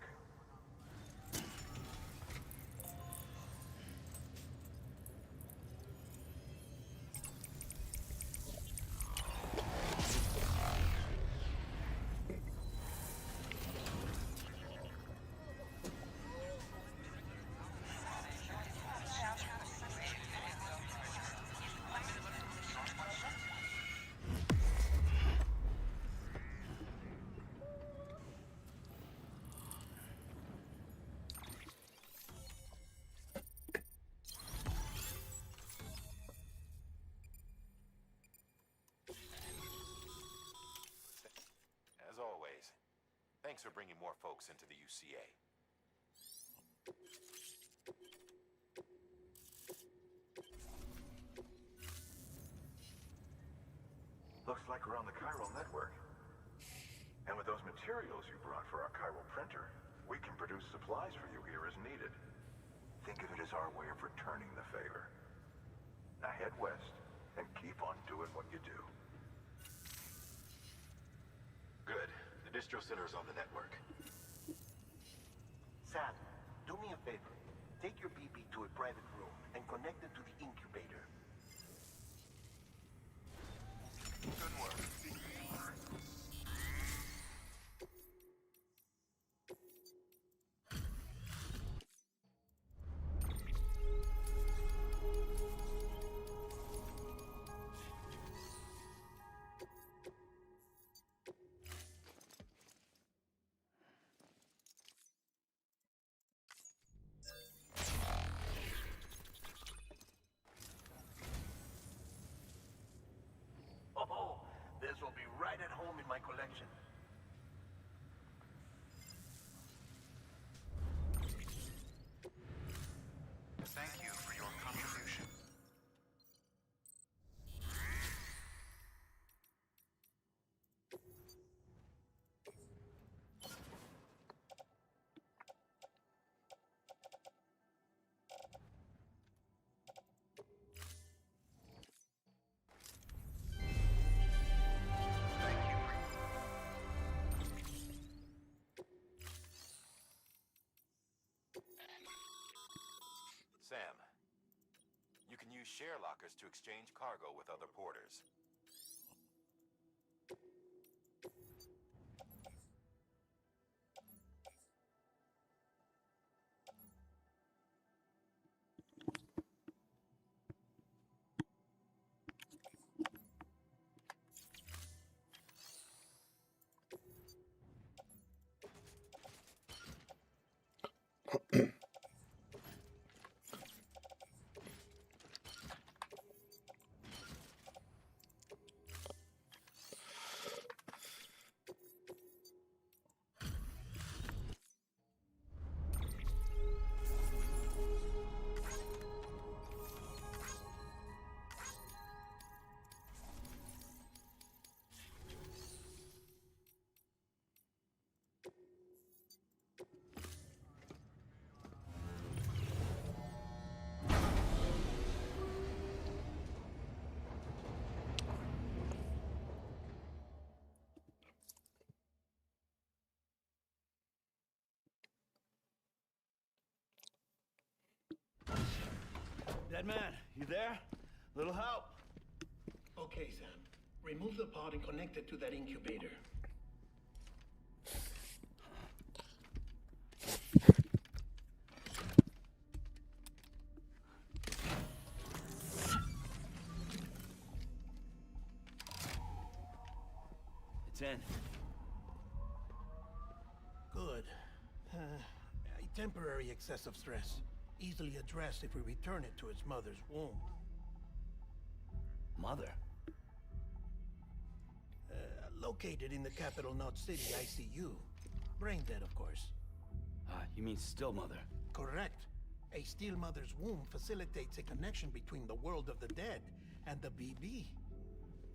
As always, thanks for bringing more folks into the UCA. Looks like we're on the chiral network. And with those materials you brought for our chiral printer, we can produce supplies for you here as needed. Think of it as our way of returning the favor. Now head west and keep on doing what you do. Good. The distro center is on the network. Sam, do me a favor. Take your BB to a private room and connect it to the incubator. Good work. will be right at home in my collection. Thank you for your contribution. Sam, you can use share lockers to exchange cargo with other porters. Dead man, you there? Little help? Okay, Sam. Remove the pod and connect it to that incubator. It's in. Good. A temporary excessive stress. Easily addressed if we return it to its mother's womb. Mother? Located in the capital Knot City ICU. Brain dead, of course. You mean still mother? Correct. A still mother's womb facilitates a connection between the world of the dead and the BB.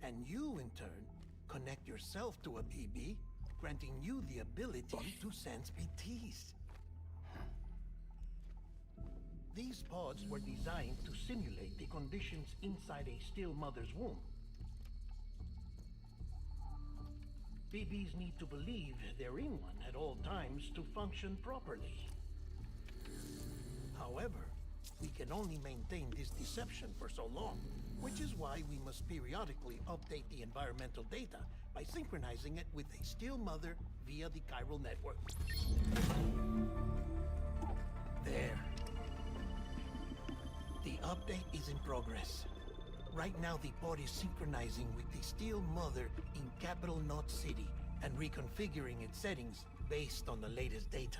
And you, in turn, connect yourself to a BB, granting you the ability to sense BTs. These pods were designed to simulate the conditions inside a still mother's womb. BBs need to believe they're in one at all times to function properly. However, we can only maintain this deception for so long, which is why we must periodically update the environmental data by synchronizing it with a still mother via the chiral network. There. The update is in progress. Right now, the pod is synchronizing with the still mother in capital Knot City and reconfiguring its settings based on the latest data.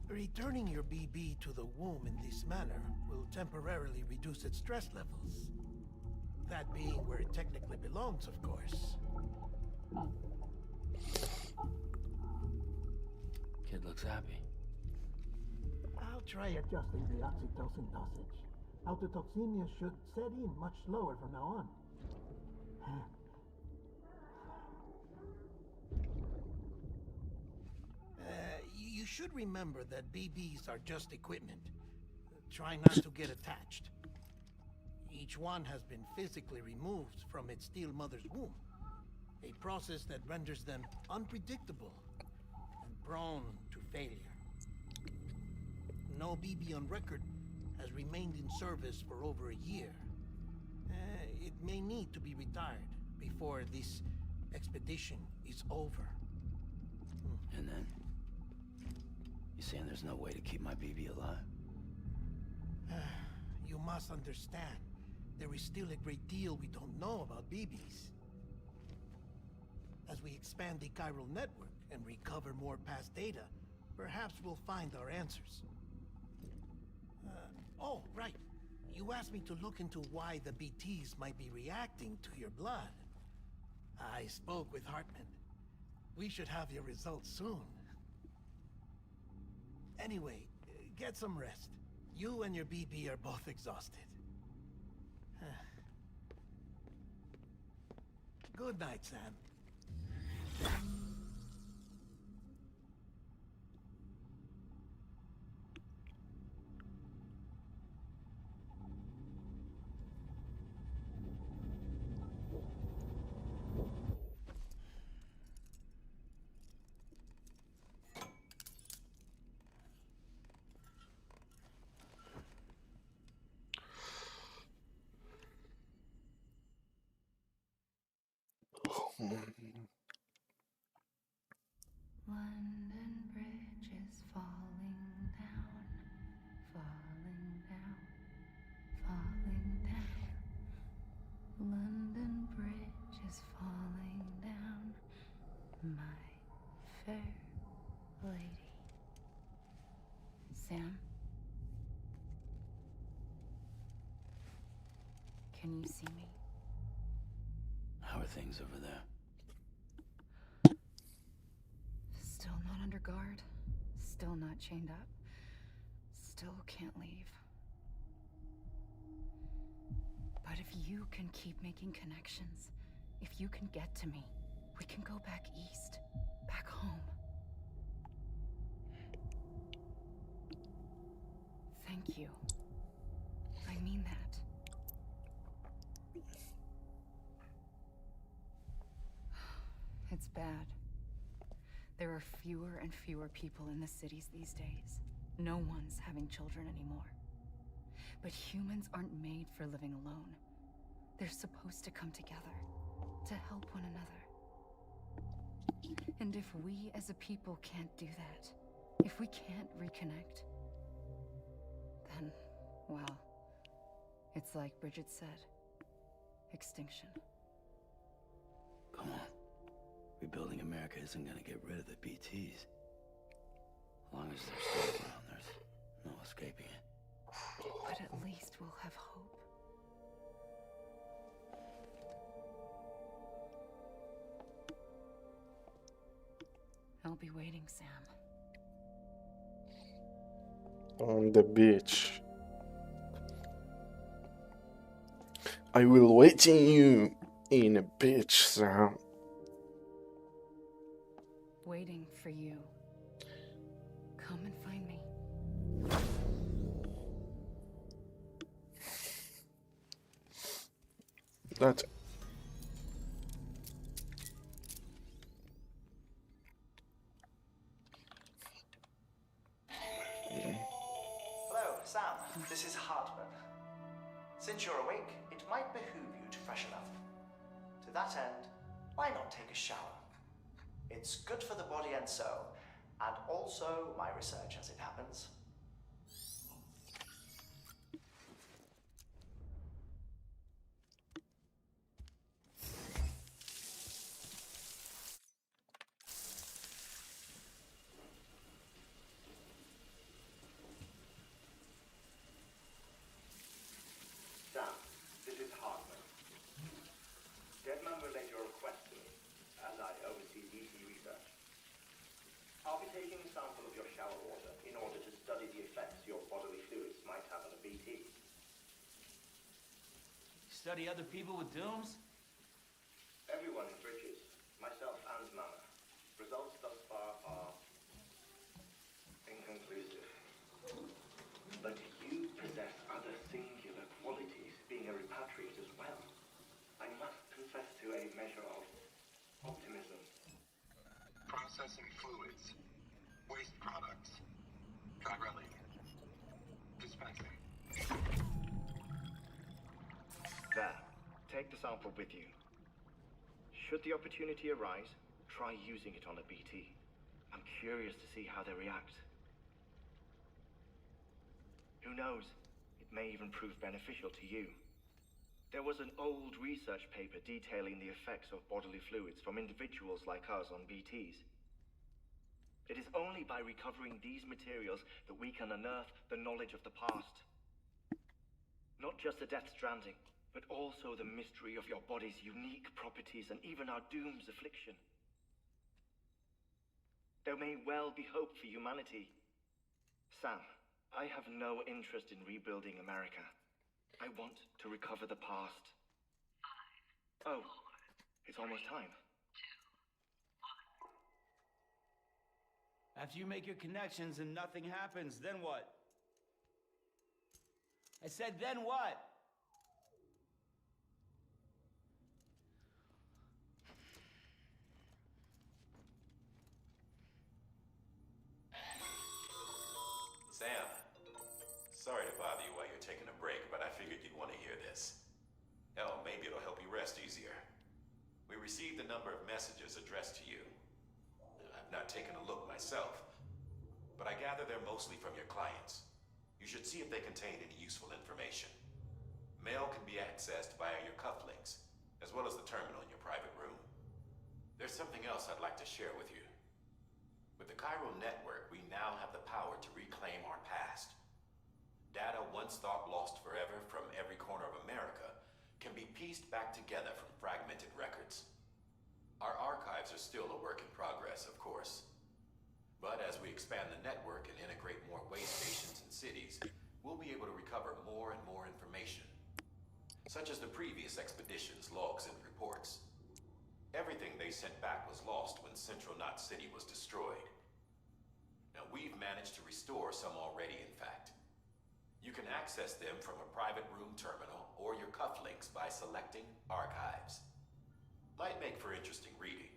Returning your BB to the womb in this manner will temporarily reduce its stress levels. That being where it technically belongs, of course. Kid looks happy. I'll try adjusting the oxytocin dosage. Autotoxemia should set in much slower from now on. You should remember that BBs are just equipment. Try not to get attached. Each one has been physically removed from its still mother's womb. A process that renders them unpredictable and prone to failure. No BB on record has remained in service for over a year. It may need to be retired before this expedition is over. And then? You saying there's no way to keep my BB alive? You must understand, there is still a great deal we don't know about BBs. As we expand the chiral network and recover more past data, perhaps we'll find our answers. Oh, right. You asked me to look into why the BTs might be reacting to your blood. I spoke with Hartman. We should have your results soon. Anyway, get some rest. You and your BB are both exhausted. Good night, Sam. London Bridge is falling down, falling down, falling down. London Bridge is falling down, my fair lady. Sam? Can you see me? How are things over there? Still not under guard, still not chained up, still can't leave. But if you can keep making connections, if you can get to me, we can go back east, back home. Thank you. I mean that. It's bad. There are fewer and fewer people in the cities these days. No one's having children anymore. But humans aren't made for living alone. They're supposed to come together, to help one another. And if we as a people can't do that, if we can't reconnect, then, well, it's like Bridget said, extinction. Come on. Rebuilding America isn't gonna get rid of the BTs. As long as they're still around, there's no escaping it. But at least we'll have hope. I'll be waiting, Sam. On the beach. I will wait you in a beach, Sam. Waiting for you. Come and find me. That. Hello, Sam. This is Hartman. Since you're awake, it might behoove you to freshen up. To that end, why not take a shower? It's good for the body and soul, and also my research as it happens. Sam, this is Hartman. Deadman relayed your request to me, as I oversee BT research. I'll be taking a sample of your shower water in order to study the effects your bodily fluids might have on a BT. Study other people with dooms? Everyone in Bridges, myself and Mama. Results thus far are inconclusive. But you possess other singular qualities, being a repatriate as well. I must confess to a measure of optimism. Processing fluids. Waste products. Chirelli. Dispensing. There. Take the sample with you. Should the opportunity arise, try using it on a BT. I'm curious to see how they react. Who knows? It may even prove beneficial to you. There was an old research paper detailing the effects of bodily fluids from individuals like us on BTs. It is only by recovering these materials that we can unearth the knowledge of the past. Not just the Death Stranding, but also the mystery of your body's unique properties and even our doom's affliction. There may well be hope for humanity. Sam, I have no interest in rebuilding America. I want to recover the past. Oh, it's almost time. After you make your connections and nothing happens, then what? I said, then what? Sam, sorry to bother you while you're taking a break, but I figured you'd want to hear this. Hell, maybe it'll help you rest easier. We received a number of messages addressed to you. I've not taken a look myself, but I gather they're mostly from your clients. You should see if they contain any useful information. Mail can be accessed via your cufflinks, as well as the terminal in your private room. There's something else I'd like to share with you. With the Chiral Network, we now have the power to reclaim our past. Data once thought lost forever from every corner of America can be pieced back together from fragmented records. Our archives are still a work in progress, of course. But as we expand the network and integrate more way stations and cities, we'll be able to recover more and more information, such as the previous expedition's logs and reports. Everything they sent back was lost when Central Knot City was destroyed. Now, we've managed to restore some already, in fact. You can access them from a private room terminal or your cufflinks by selecting Archives. Might make for interesting reading.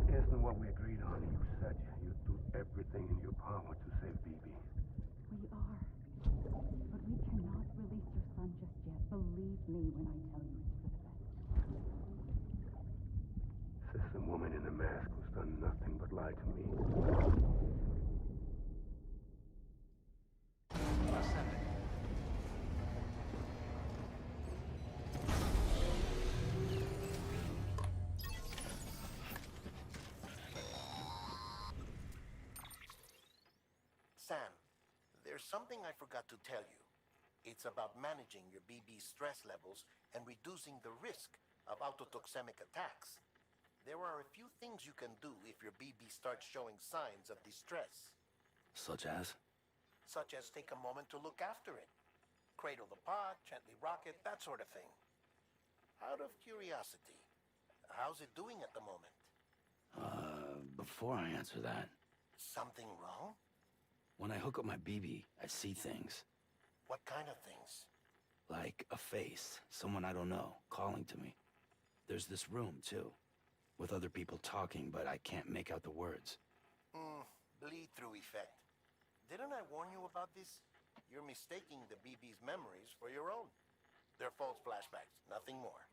This isn't what we agreed on. You said you'd do everything in your power to save BB. We are. But we cannot release your son just yet. Believe me when I tell you it's for the best. System woman in the mask who's done nothing but lie to me. Sam, there's something I forgot to tell you. It's about managing your BB stress levels and reducing the risk of autotoxemic attacks. There are a few things you can do if your BB starts showing signs of distress. Such as? Such as take a moment to look after it. Cradle the pod, gently rock it, that sort of thing. Out of curiosity, how's it doing at the moment? Before I answer that, Something wrong? when I hook up my BB, I see things. What kind of things? Like a face, someone I don't know, calling to me. There's this room, too, with other people talking, but I can't make out the words. Bleed-through effect. Didn't I warn you about this? You're mistaking the BB's memories for your own. They're false flashbacks, nothing more.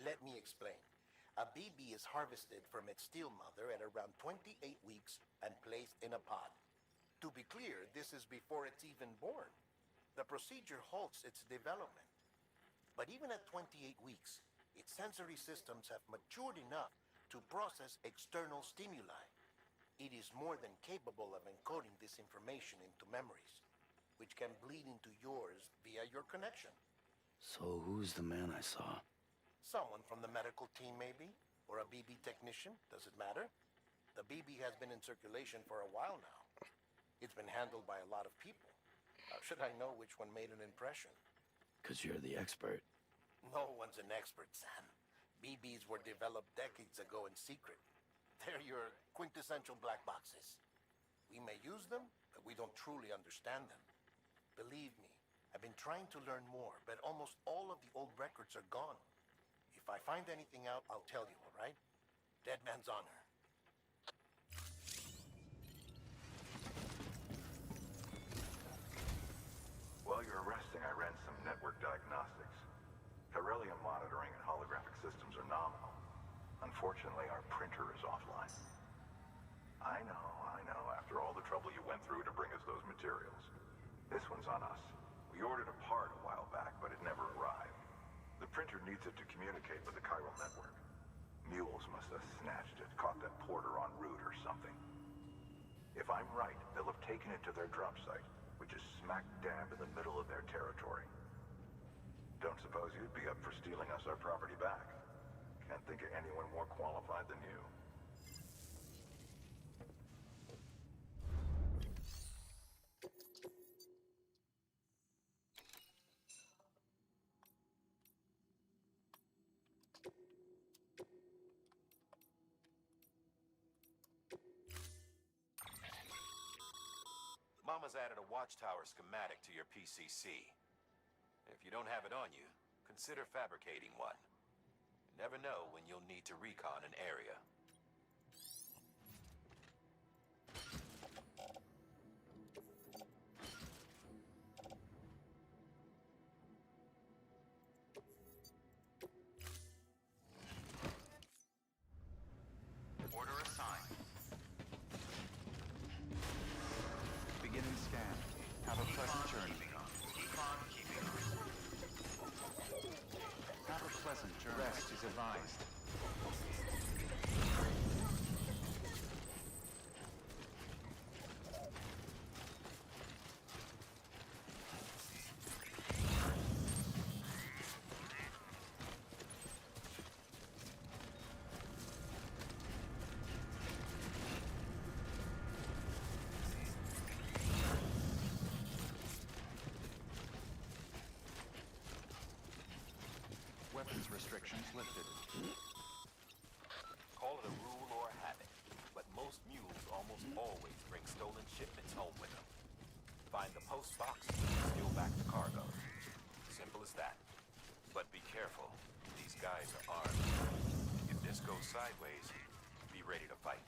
Let me explain. A BB is harvested from its steel mother at around 28 weeks and placed in a pod. To be clear, this is before it's even born. The procedure halts its development. But even at 28 weeks, its sensory systems have matured enough to process external stimuli. It is more than capable of encoding this information into memories, which can bleed into yours via your connection. So who's the man I saw? Someone from the medical team, maybe? Or a BB technician? Does it matter? The BB has been in circulation for a while now. It's been handled by a lot of people. How should I know which one made an impression? 'Cause you're the expert. No one's an expert, Sam. BBs were developed decades ago in secret. They're your quintessential black boxes. We may use them, but we don't truly understand them. Believe me, I've been trying to learn more, but almost all of the old records are gone. If I find anything out, I'll tell you, all right? Dead man's honor. While you're resting, I ran some network diagnostics. Beryllium monitoring and holographic systems are nominal. Unfortunately, our printer is offline. I know. After all the trouble you went through to bring us those materials. This one's on us. We ordered a part a while back, but it never arrived. The printer needs it to communicate with the chiral network. Mules must have snatched it, caught that porter en route or something. If I'm right, they'll have taken it to their drop site, which is smack dab in the middle of their territory. Don't suppose you'd be up for stealing us our property back? Can't think of anyone more qualified than you. Mama's added a watchtower schematic to your PCC. If you don't have it on you, consider fabricating one. You never know when you'll need to recon an area. Order assigned. Beginning scan. Have a pleasant journey. Keeping on. Have a pleasant journey. Rest is advised. Weapons restrictions lifted. Call it a rule or a habit, but most mules almost always bring stolen shipments home with them. Find the post box, steal back the cargo. Simple as that. But be careful. These guys are armed. If this goes sideways, be ready to fight.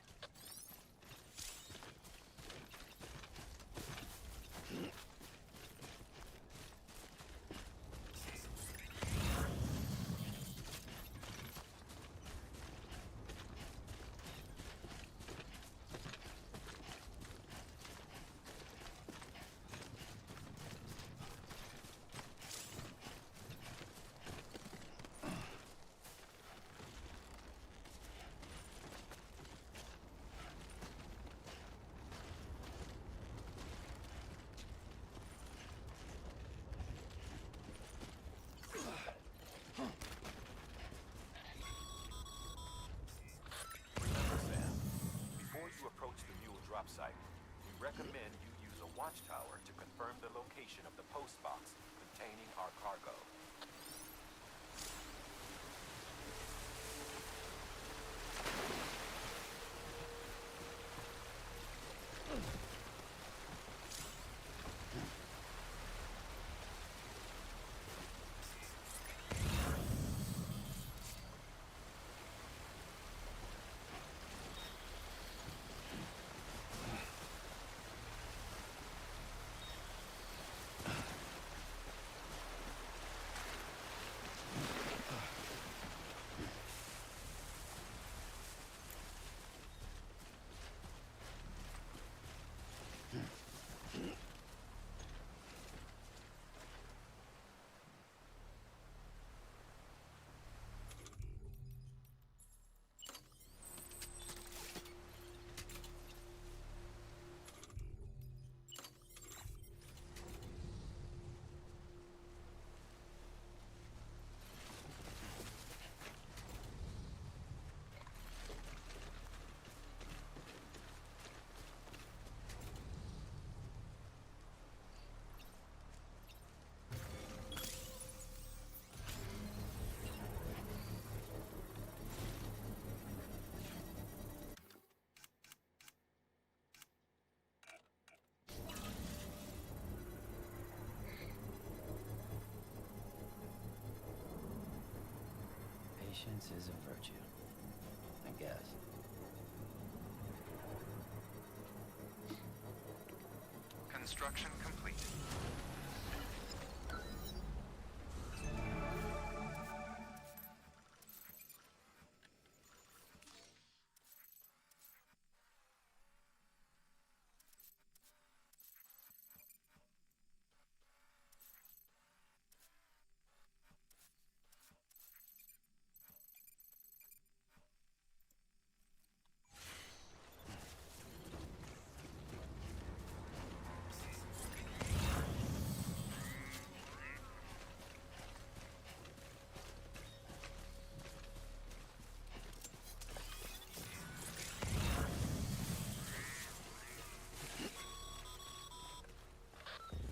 Drop site, we recommend you use a watchtower to confirm the location of the post box containing our cargo. Patience is a virtue, I guess. Construction complete.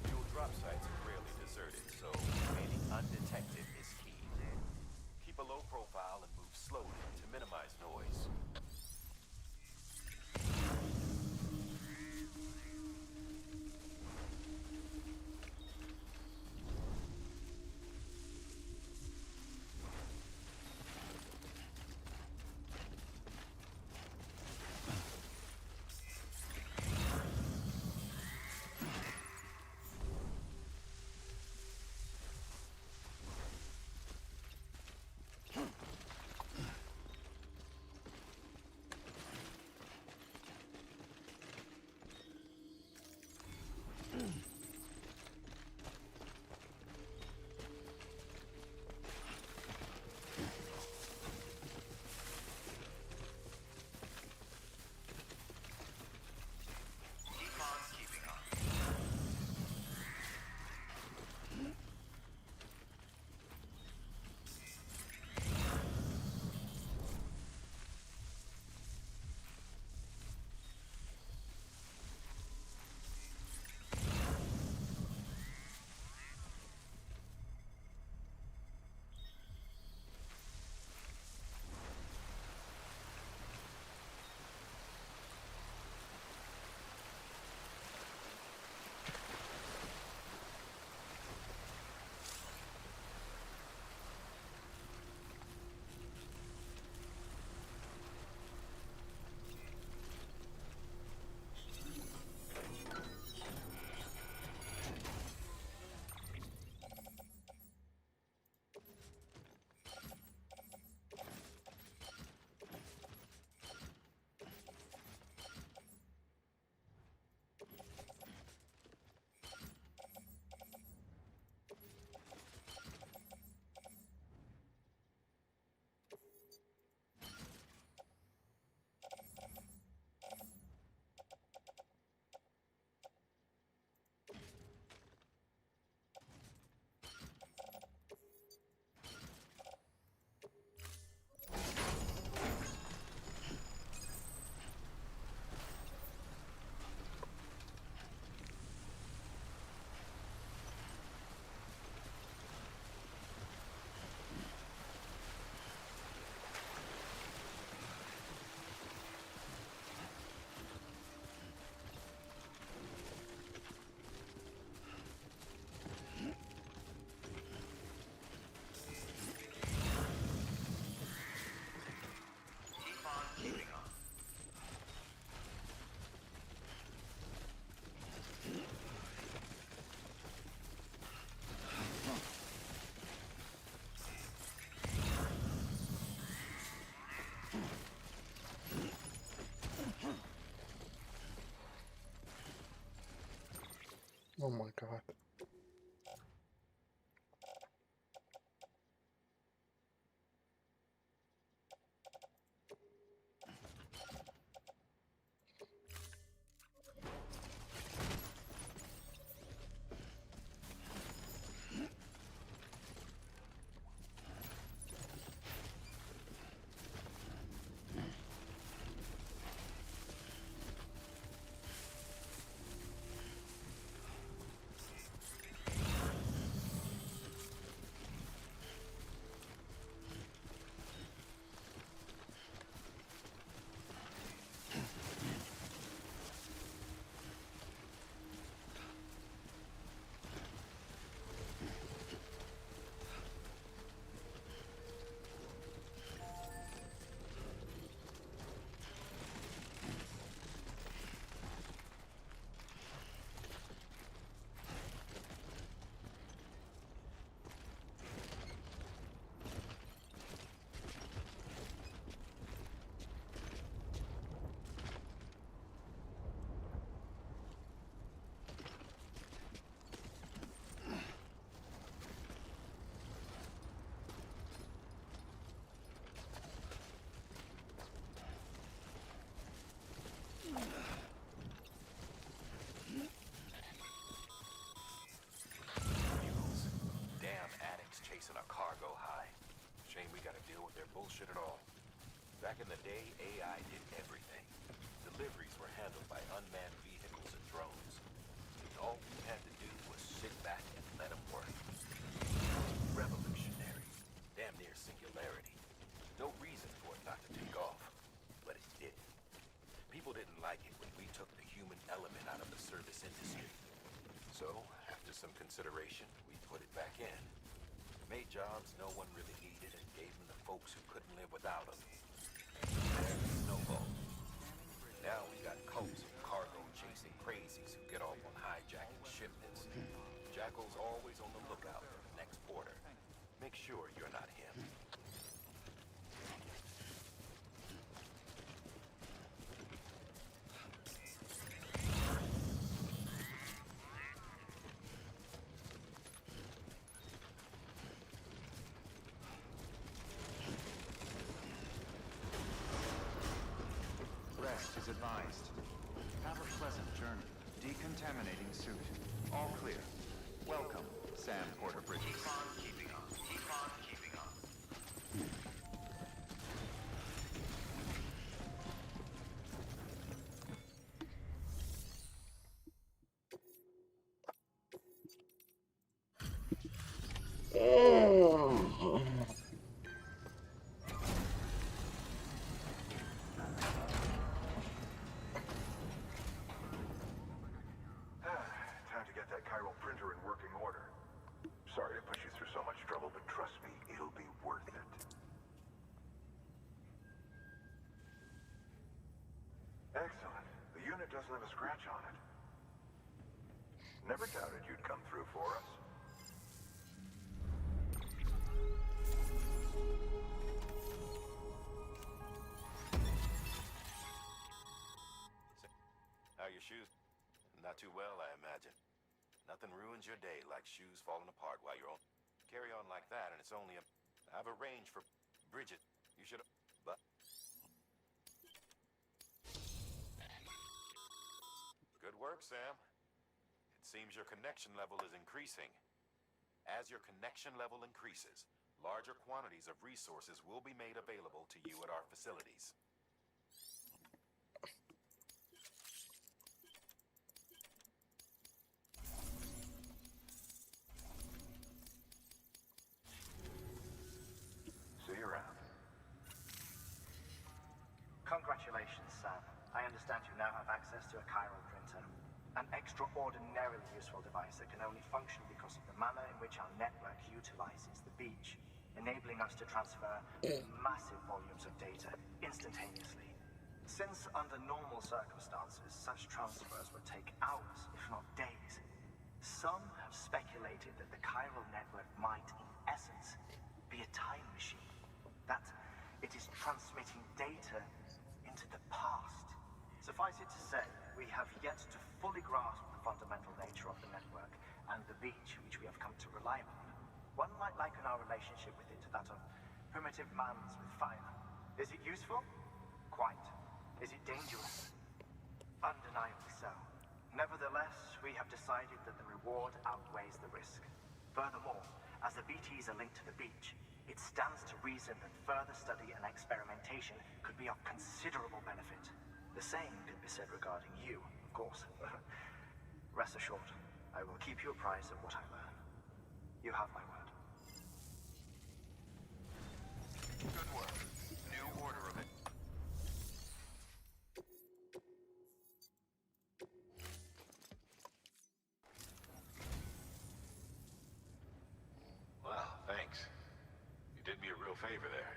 Your drop sites are rarely deserted, so remaining undetected is key. Keep a low profile and move slowly to minimize noise. Keep on keeping on. Keep on keeping on. Oh my god. Back in the day, AI did everything. Deliveries were handled by unmanned vehicles and drones. All we had to do was sit back and let them work. Revolutionary. Damn near singularity. No reason for it not to take off. But it didn't. People didn't like it when we took the human element out of the service industry. So, after some consideration, we put it back in. Made jobs no one really needed and gave them to folks who couldn't live without them. Snowball. Now we got cults of cargo-chasing crazies who get off on hijacking shipments. Jackal's always on the lookout for the next porter. Make sure you're not him. Rest is advised. Have a pleasant journey. Decontaminating suit. All clear. Welcome, Sam Porter Bridges. Keep on keeping on. Keep on keeping on. Time to get that chiral printer in working order. Sorry to put you through so much trouble, but trust me, it'll be worth it. Excellent. The unit doesn't have a scratch on it. Never doubted you'd come through for us. How are your shoes? Not too well, I imagine. Nothing ruins your day like shoes falling apart while you're on. Carry on like that, and it's only a... I've arranged for Bridget. You should... But... Good work, Sam. It seems your connection level is increasing. As your connection level increases, larger quantities of resources will be made available to you at our facilities. See you around. Congratulations, Sam. I understand you now have access to a chiral printer. An extraordinarily useful device that can only function because of the manner in which our network utilizes the beach, enabling us to transfer massive volumes of data instantaneously. Since under normal circumstances, such transfers would take hours, if not days, some have speculated that the chiral network might, in essence, be a time machine. That it is transmitting data into the past. Suffice it to say, we have yet to fully grasp the fundamental nature of the network and the beach which we have come to rely upon. One might liken our relationship with it to that of primitive mans with fire. Is it useful? Quite. Is it dangerous? Undeniably so. Nevertheless, we have decided that the reward outweighs the risk. Furthermore, as the BTs are linked to the beach, it stands to reason that further study and experimentation could be of considerable benefit. The same could be said regarding you, of course. Rest assured, I will keep you apprised of what I learn. You have my word. Good work. New order of it. Wow, thanks. You did me a real favor there.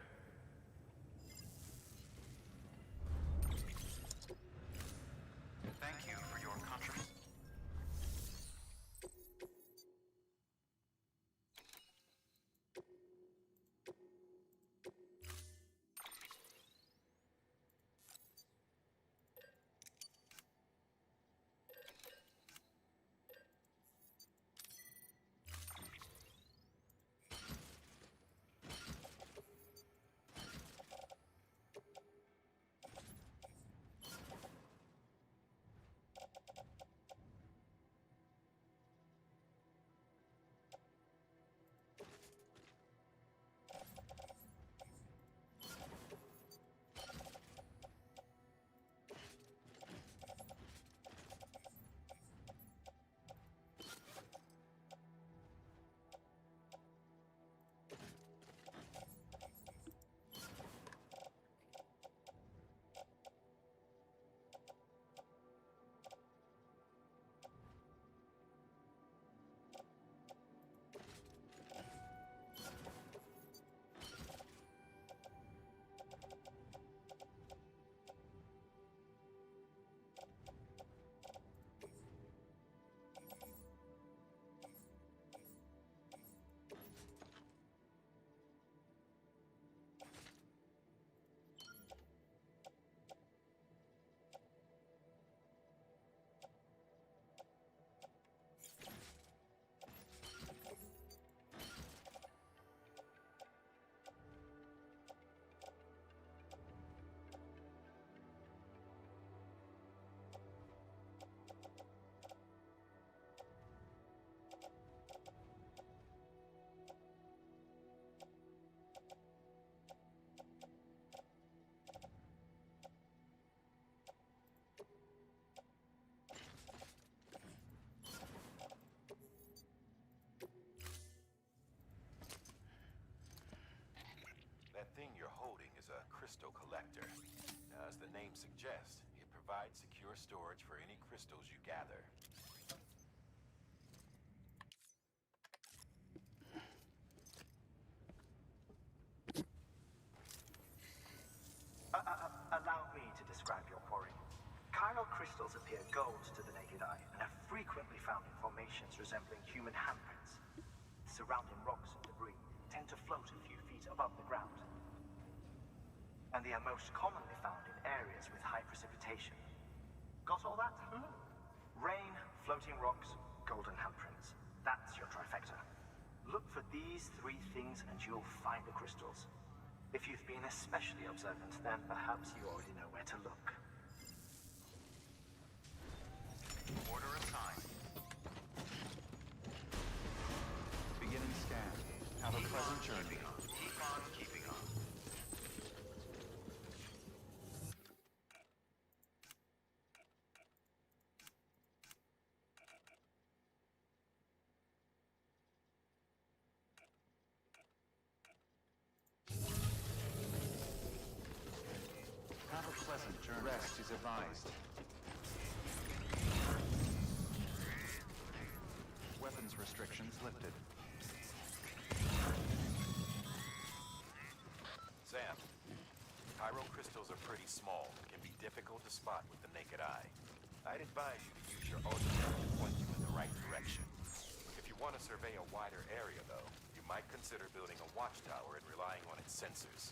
Thank you for your contribution. crystal collector. Now, as the name suggests, it provides secure storage for any crystals you gather. Allow me to describe your quarry. Chiral crystals appear gold to the naked eye and are frequently found in formations resembling human handprints. Surrounding rocks and debris tend to float a few feet above the ground. And they are most commonly found in areas with high precipitation. Got all that? Rain, floating rocks, golden handprints. That's your trifecta. Look for these three things and you'll find the crystals. If you've been especially observant, then perhaps you already know where to look. Order assigned. Beginning scan. Have a pleasant journey. Keep on keeping on. Have a pleasant journey. Rest is advised. Weapons restrictions lifted. Sam, chiral crystals are pretty small and can be difficult to spot with the naked eye. I'd advise you to use your ultimate to point you in the right direction. If you want to survey a wider area, though, you might consider building a watchtower and relying on its sensors.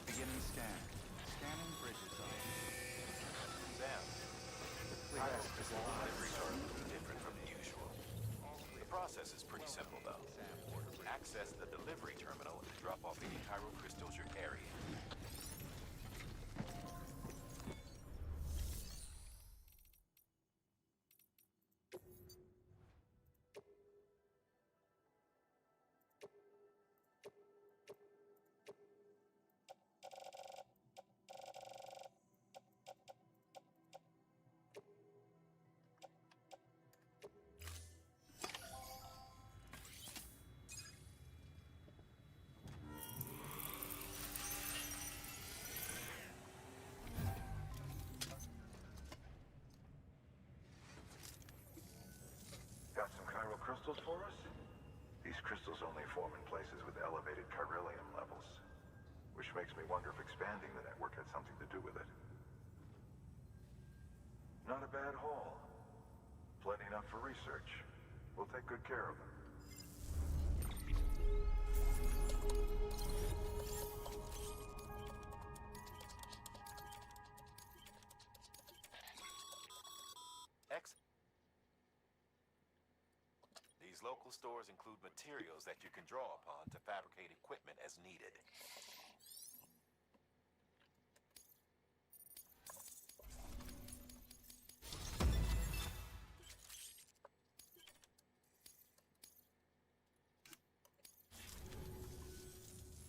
Beginning scan. Scanning bridges on. Sam, chiral crystal deliveries are a little different from the usual. The process is pretty simple, though. Access the delivery terminal and drop off any chiral crystals you're carrying. Got some chiral crystals for us? These crystals only form in places with elevated chiralium levels, which makes me wonder if expanding the network had something to do with it. Not a bad haul. Plenty enough for research. We'll take good care of them. These local stores include materials that you can draw upon to fabricate equipment as needed.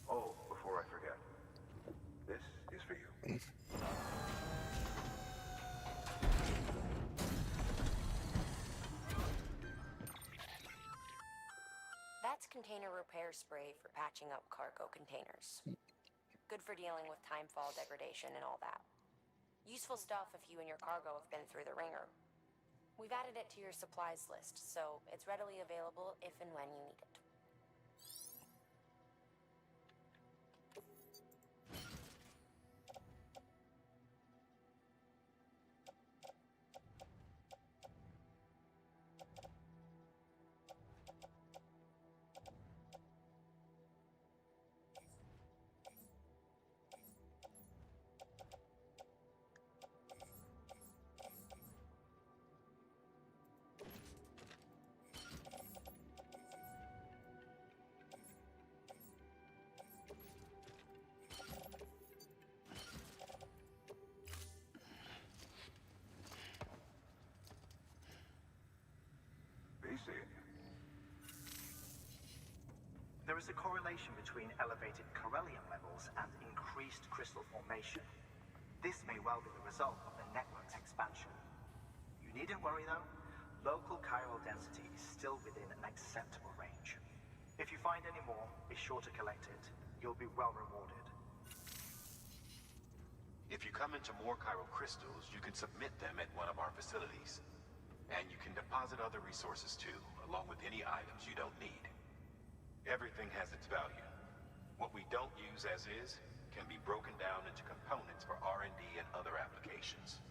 Oh, before I forget, this is for you. That's container repair spray for patching up cargo containers. Good for dealing with timefall degradation and all that. Useful stuff if you and your cargo have been through the ringer. We've added it to your supplies list, so it's readily available if and when you need it. see it. There is a correlation between elevated beryllium levels and increased crystal formation. This may well be the result of the network's expansion. You needn't worry though. Local chiral density is still within an acceptable range. If you find any more, be sure to collect it. You'll be well rewarded. If you come into more chiral crystals, you can submit them at one of our facilities. And you can deposit other resources too, along with any items you don't need. Everything has its value. What we don't use as is can be broken down into components for R&D and other applications.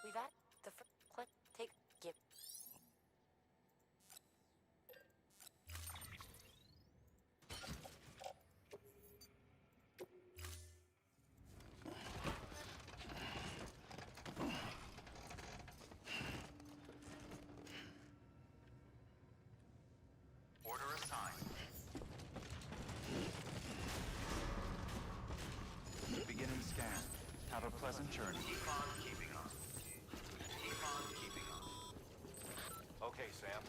We've at the take give. Order assigned. Beginning scan. Have a pleasant journey. Keep on keeping on. Keep on keeping on. Okay, Sam.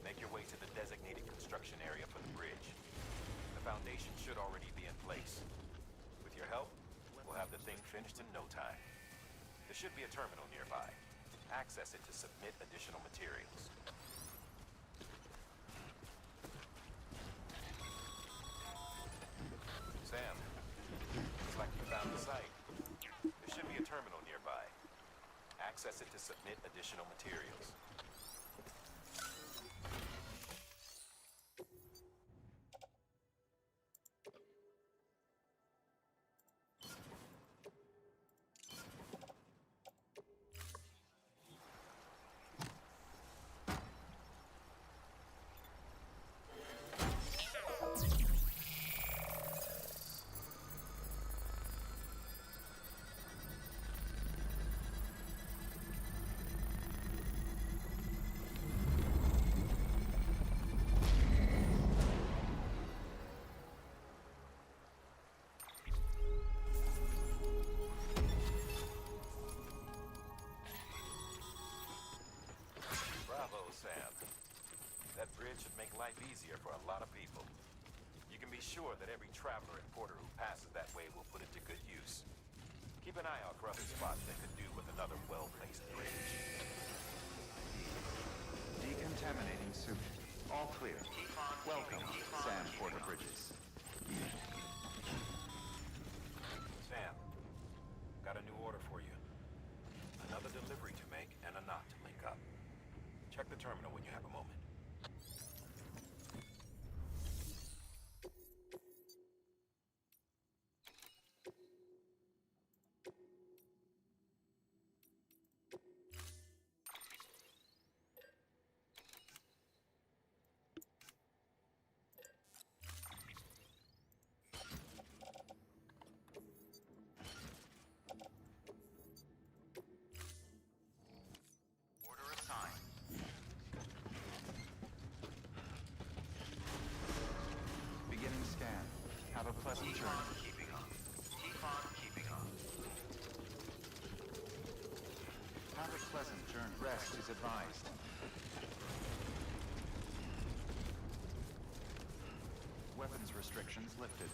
Make your way to the designated construction area for the bridge. The foundation should already be in place. With your help, we'll have the thing finished in no time. There should be a terminal nearby. Access it to submit additional materials. Sam, looks like you found the site. There should be a terminal nearby. Access it to submit additional materials. Bravo, Sam. That bridge should make life easier for a lot of people. You can be sure that every traveler and porter who passes that way will put it to good use. Keep an eye out for other spots that could do with another well-placed bridge. Decontaminating suit. All clear. Welcome, Sam Porter Bridges. Sam, got a new order for you. Another delivery to make and a knot to link up. Check the terminal when you have a moment. Order assigned. Beginning scan. Have a pleasant journey. Keeping on. Keep on keeping on. Have a pleasant journey. Rest is advised. Weapons restrictions lifted.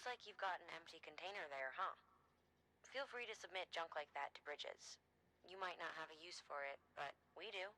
Looks like you've got an empty container there, huh? Feel free to submit junk like that to Bridges. You might not have a use for it, but we do.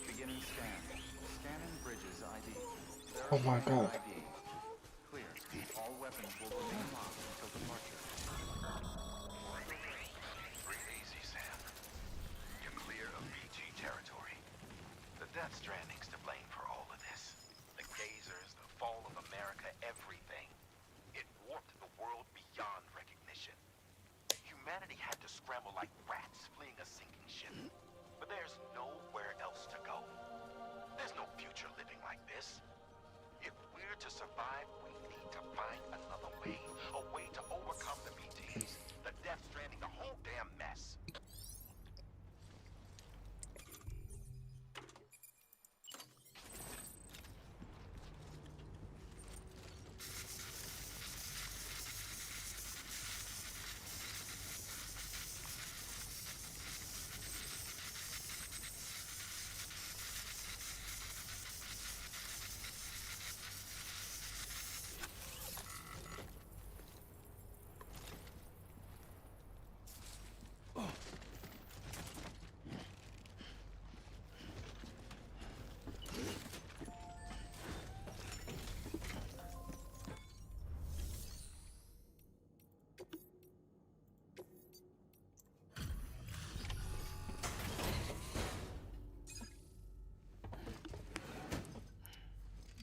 Beginning scan. Scanning Bridges ID. Oh my Verifying god. ID. Clear. All weapons will remain locked until departure. Breathe easy, Sam. You're clear of BG territory. The Death Stranding's to blame for all of this. The gazers, the fall of America, everything. It warped the world beyond recognition. Humanity had to scramble like rats fleeing a sinking ship. But there's nowhere else to go. There's no future living like this. If we're to survive, we need to find another way. A way to overcome the BTs, the Death Stranding, the whole damn mess.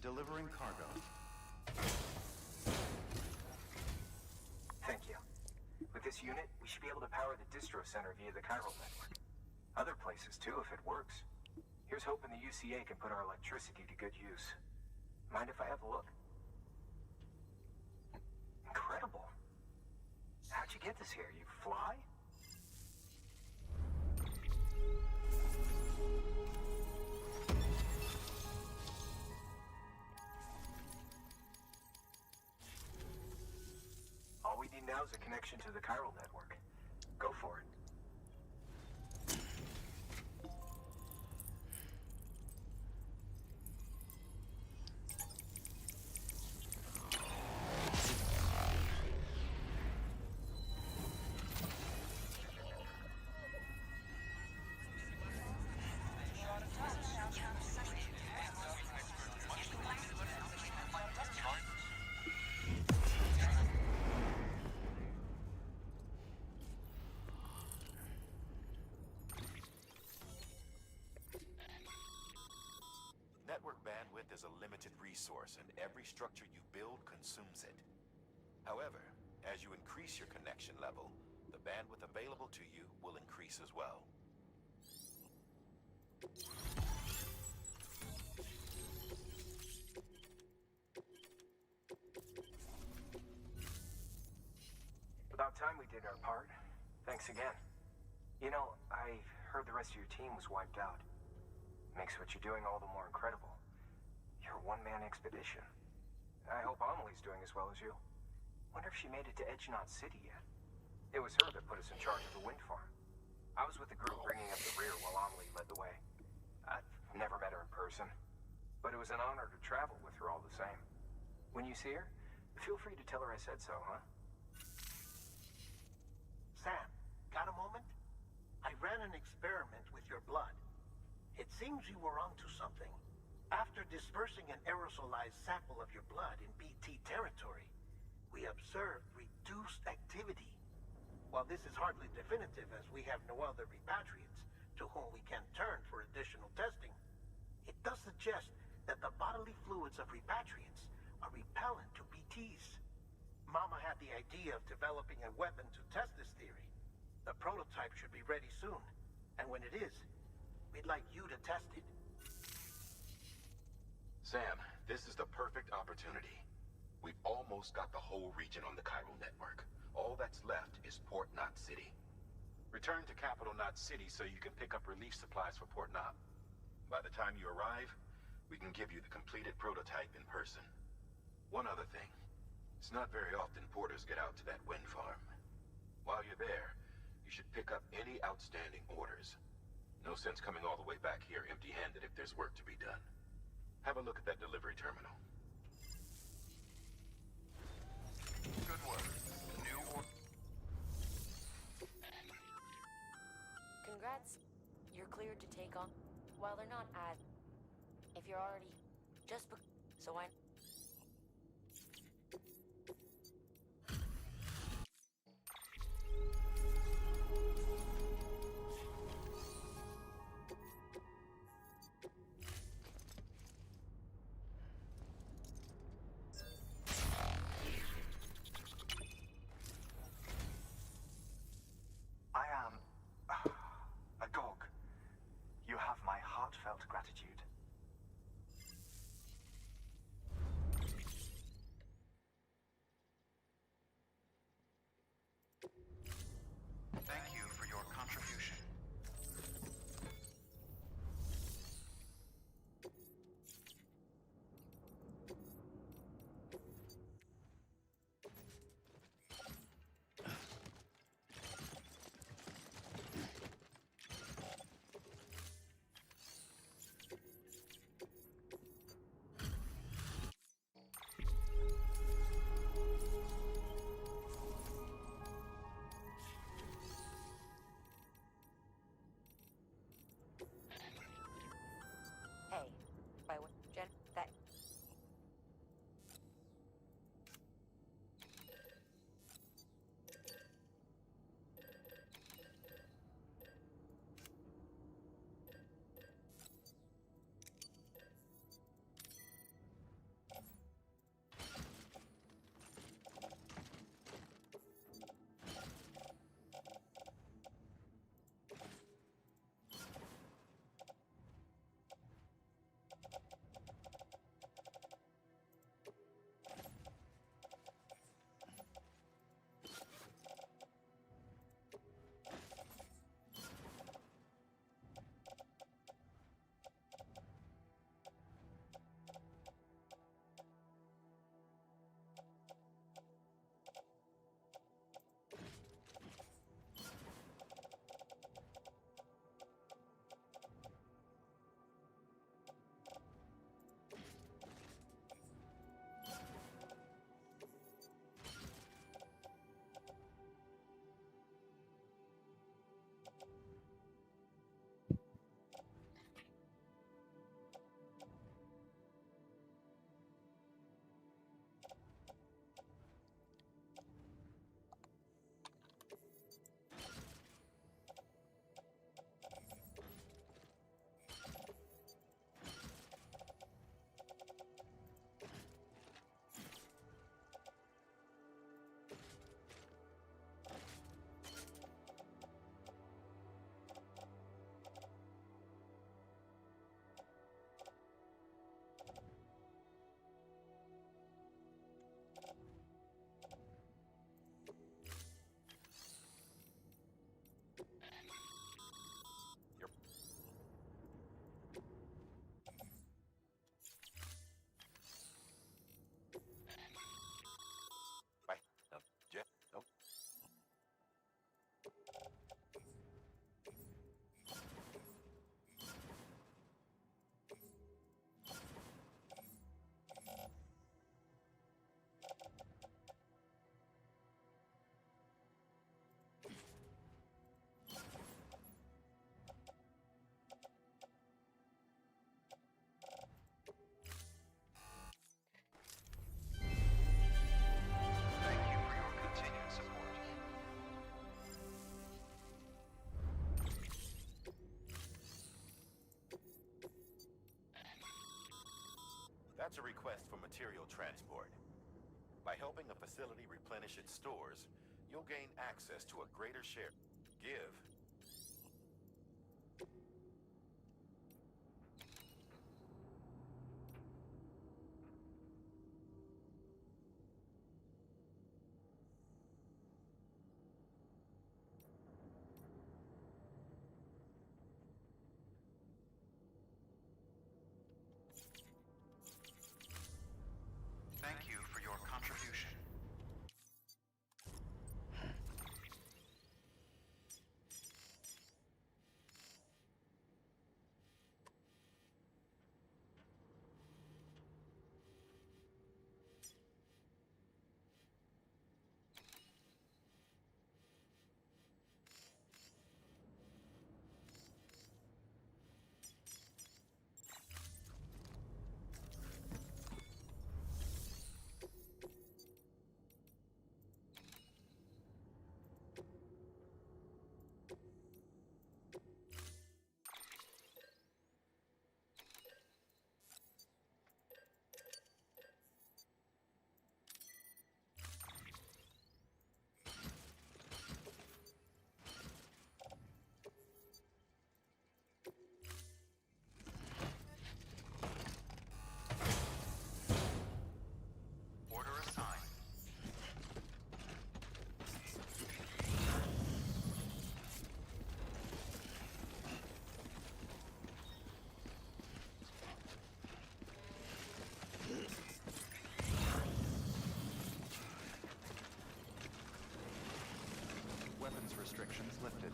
Delivering cargo. Thank you. With this unit, we should be able to power the distro center via the chiral network. Other places too, if it works. Here's hoping the UCA can put our electricity to good use. Mind if I have a look? Incredible. How'd you get this here? You fly? All we need now is a connection to the chiral network. Go for it. Network bandwidth is a limited resource, and every structure you build consumes it. However, as you increase your connection level, the bandwidth available to you will increase as well. About time we did our part. Thanks again. You know, I heard the rest of your team was wiped out. Makes what you're doing all the more incredible. You're a one-man expedition. I hope Amelie's doing as well as you. Wonder if she made it to Edgenot City yet. It was her that put us in charge of the wind farm. I was with the group bringing up the rear while Amelie led the way. I've never met her in person, but it was an honor to travel with her all the same. When you see her, feel free to tell her I said so, huh? Sam, got a moment? I ran an experiment with your blood. It seems you were onto something. After dispersing an aerosolized sample of your blood in BT territory, we observed reduced activity. While this is hardly definitive, as we have no other repatriates to whom we can turn for additional testing, it does suggest that the bodily fluids of repatriates are repellent to BTs. Mama had the idea of developing a weapon to test this theory. The prototype should be ready soon, and when it is, we'd like you to test it. Sam, this is the perfect opportunity. We've almost got the whole region on the chiral network. All that's left is Port Knot City. Return to Capital Knot City so you can pick up relief supplies for Port Knot. By the time you arrive, we can give you the completed prototype in person. One other thing. It's not very often porters get out to that wind farm. While you're there, you should pick up any outstanding orders. No sense coming all the way back here empty-handed if there's work to be done. Have a look at that delivery terminal. Good work. Congrats. You're cleared to take on. While they're not as. If you're already. Just. So I. I am a dog. You have my heartfelt gratitude. That's a request for material transport. By helping a facility replenish its stores, you'll gain access to a greater share. Give. Thank you for your contribution. Order assigned. Weapons restrictions lifted.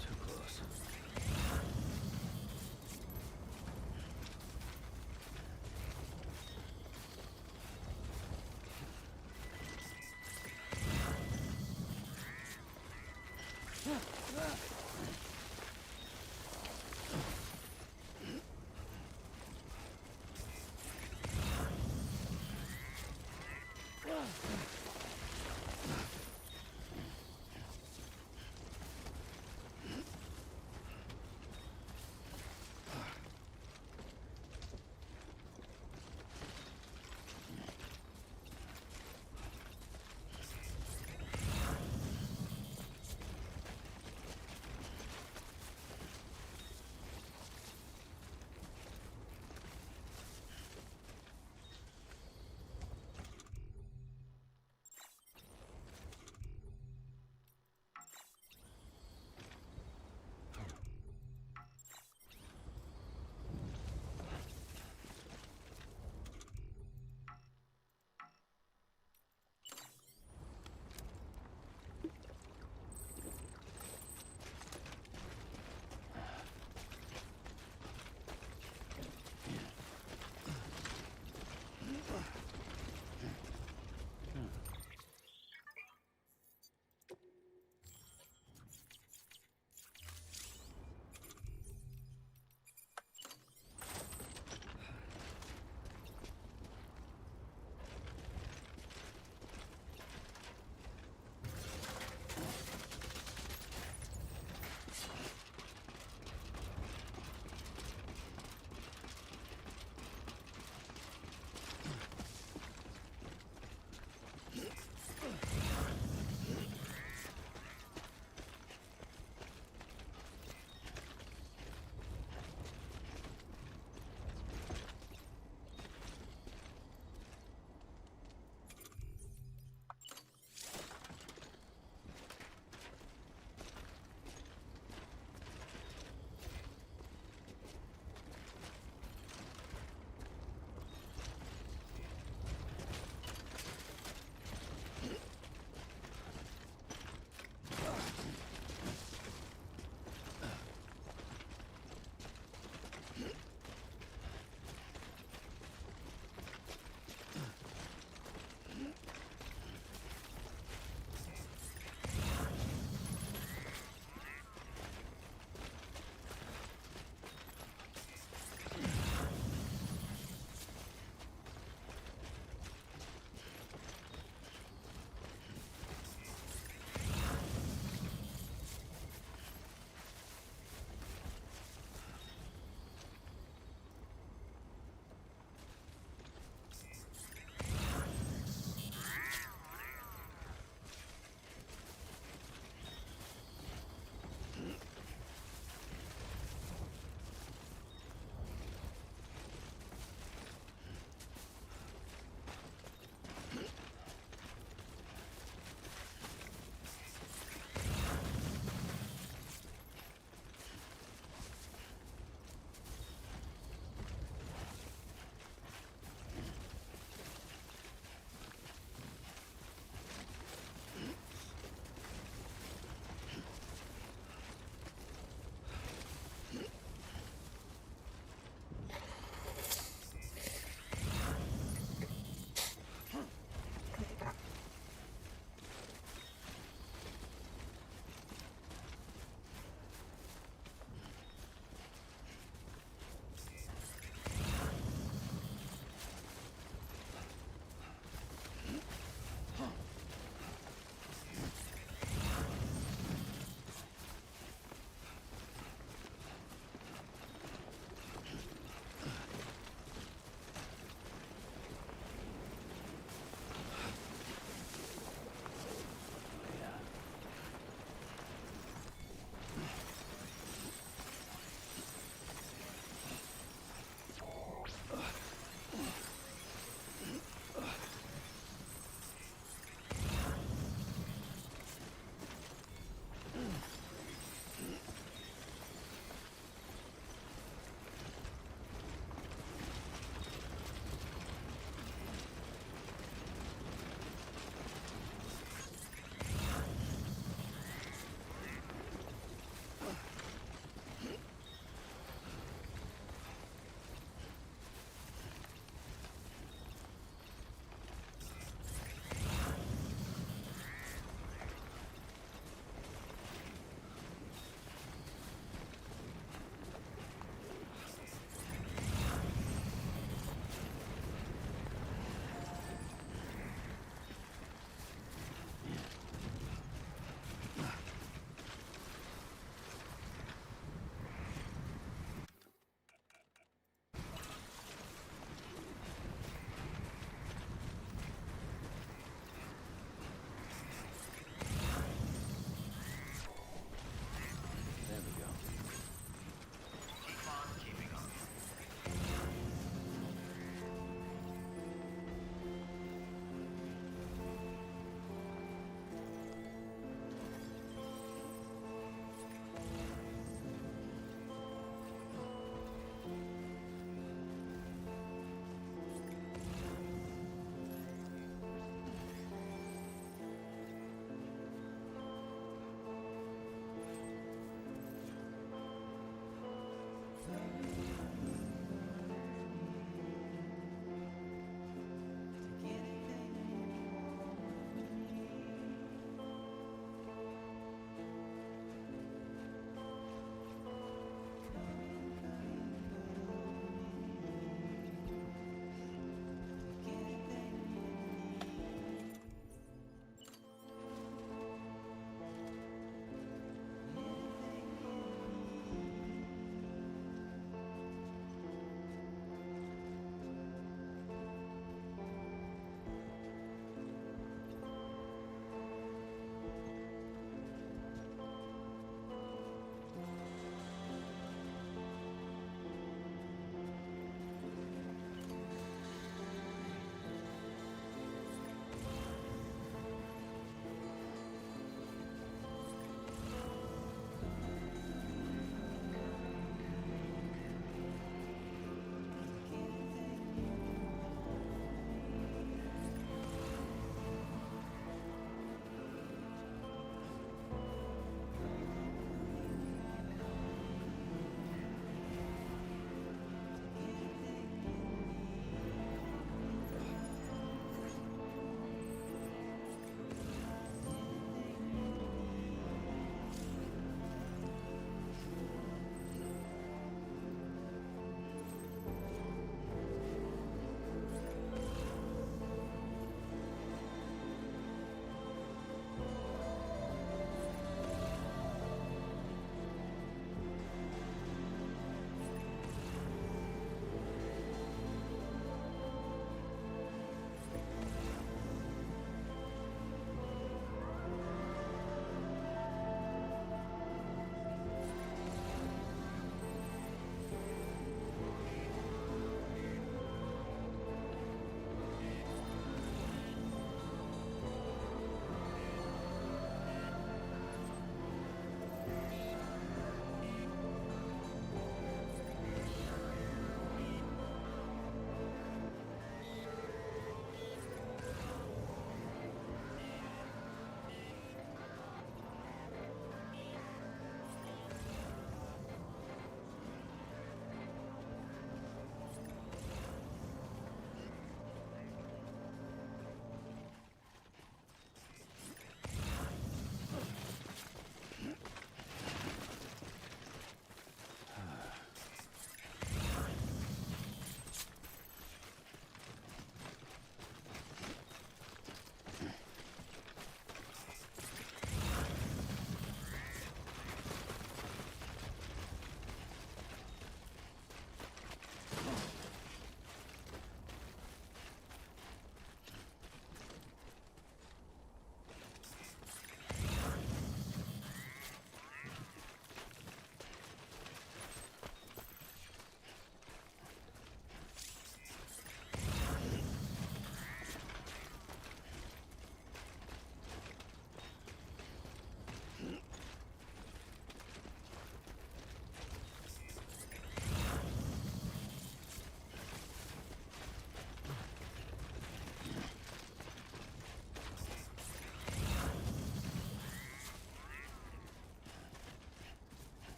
Too close.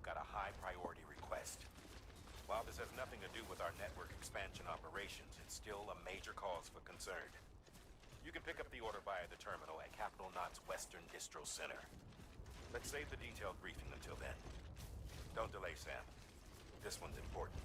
I've got a high priority request. While this has nothing to do with our network expansion operations, it's still a major cause for concern. You can pick up the order via the terminal at Capital Knot's Western Distro Center. Let's save the detailed briefing until then. Don't delay, Sam. This one's important.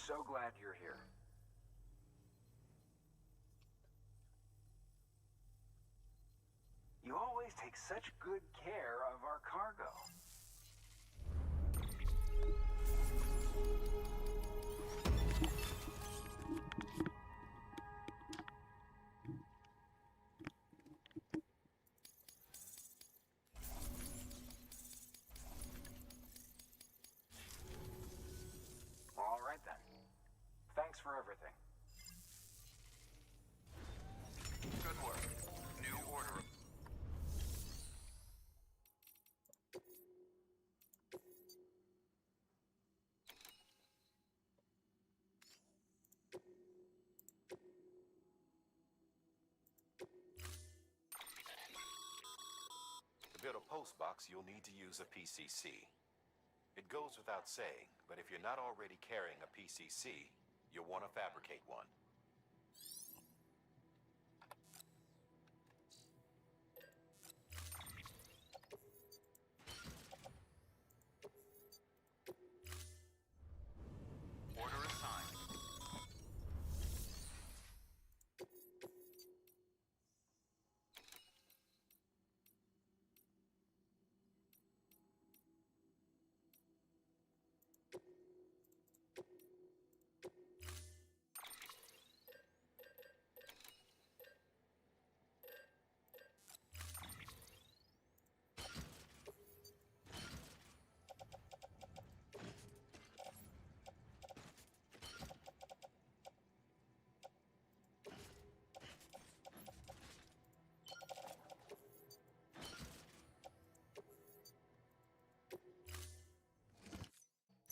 so glad you're here. You always take such good care of our cargo. All right then. Thanks for everything. Good work. New order. To build a post box, you'll need to use a PCC. It goes without saying, but if you're not already carrying a PCC, you'll want to fabricate one. Order assigned.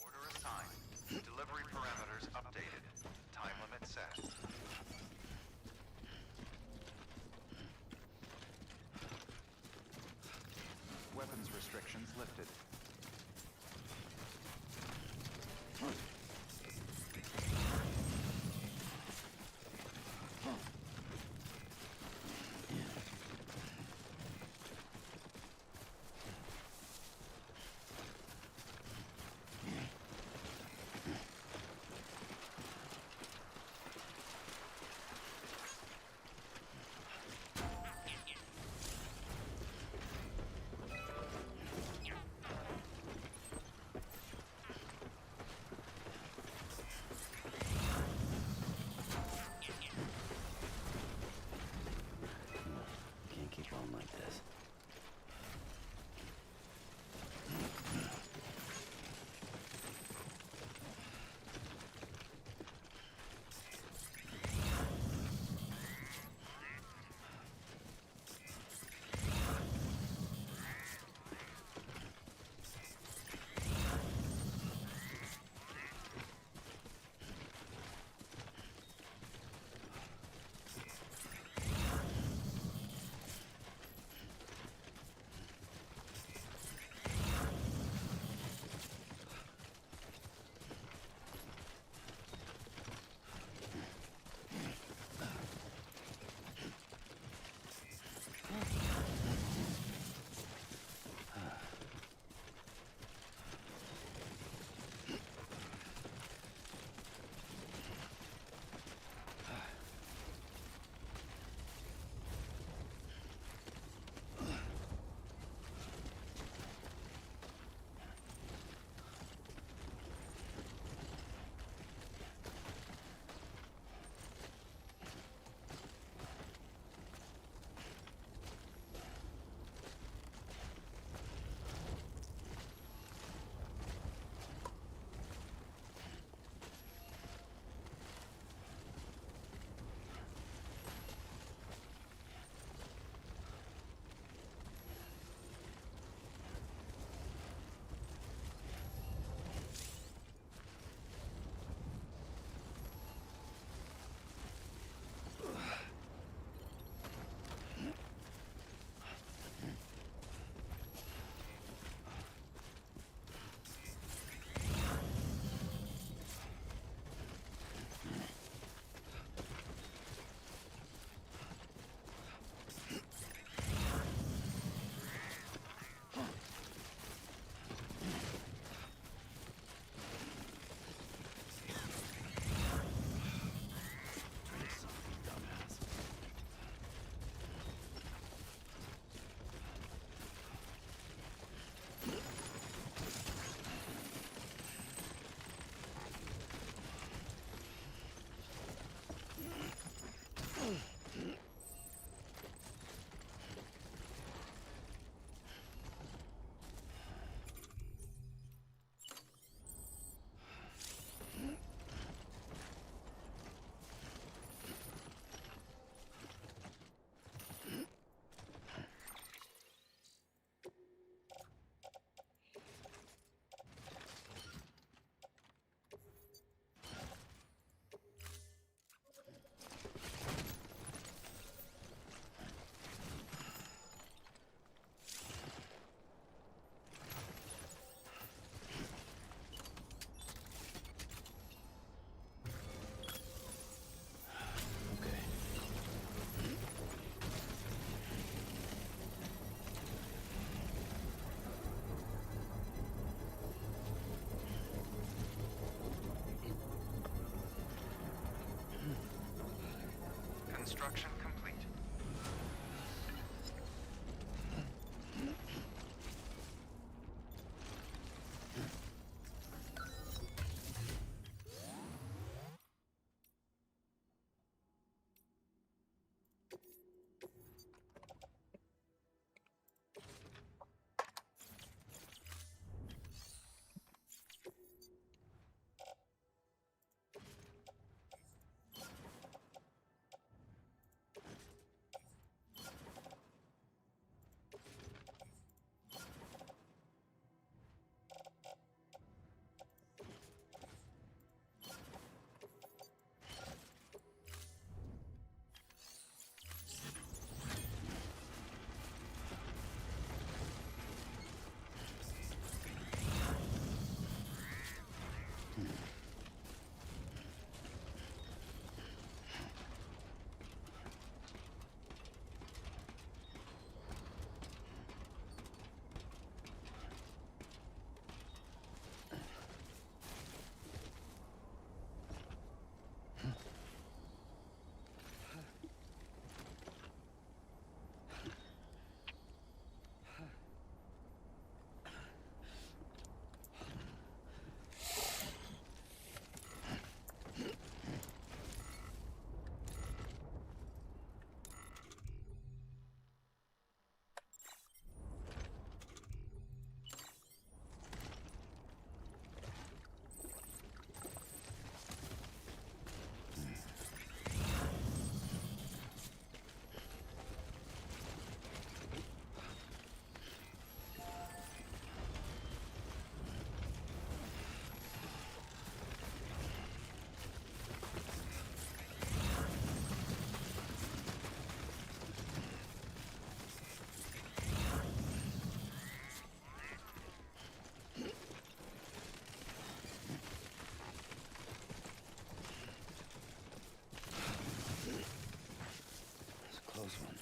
Order assigned. Delivery parameters updated. Time limit set. Weapons restrictions lifted. Construction complete. Close one.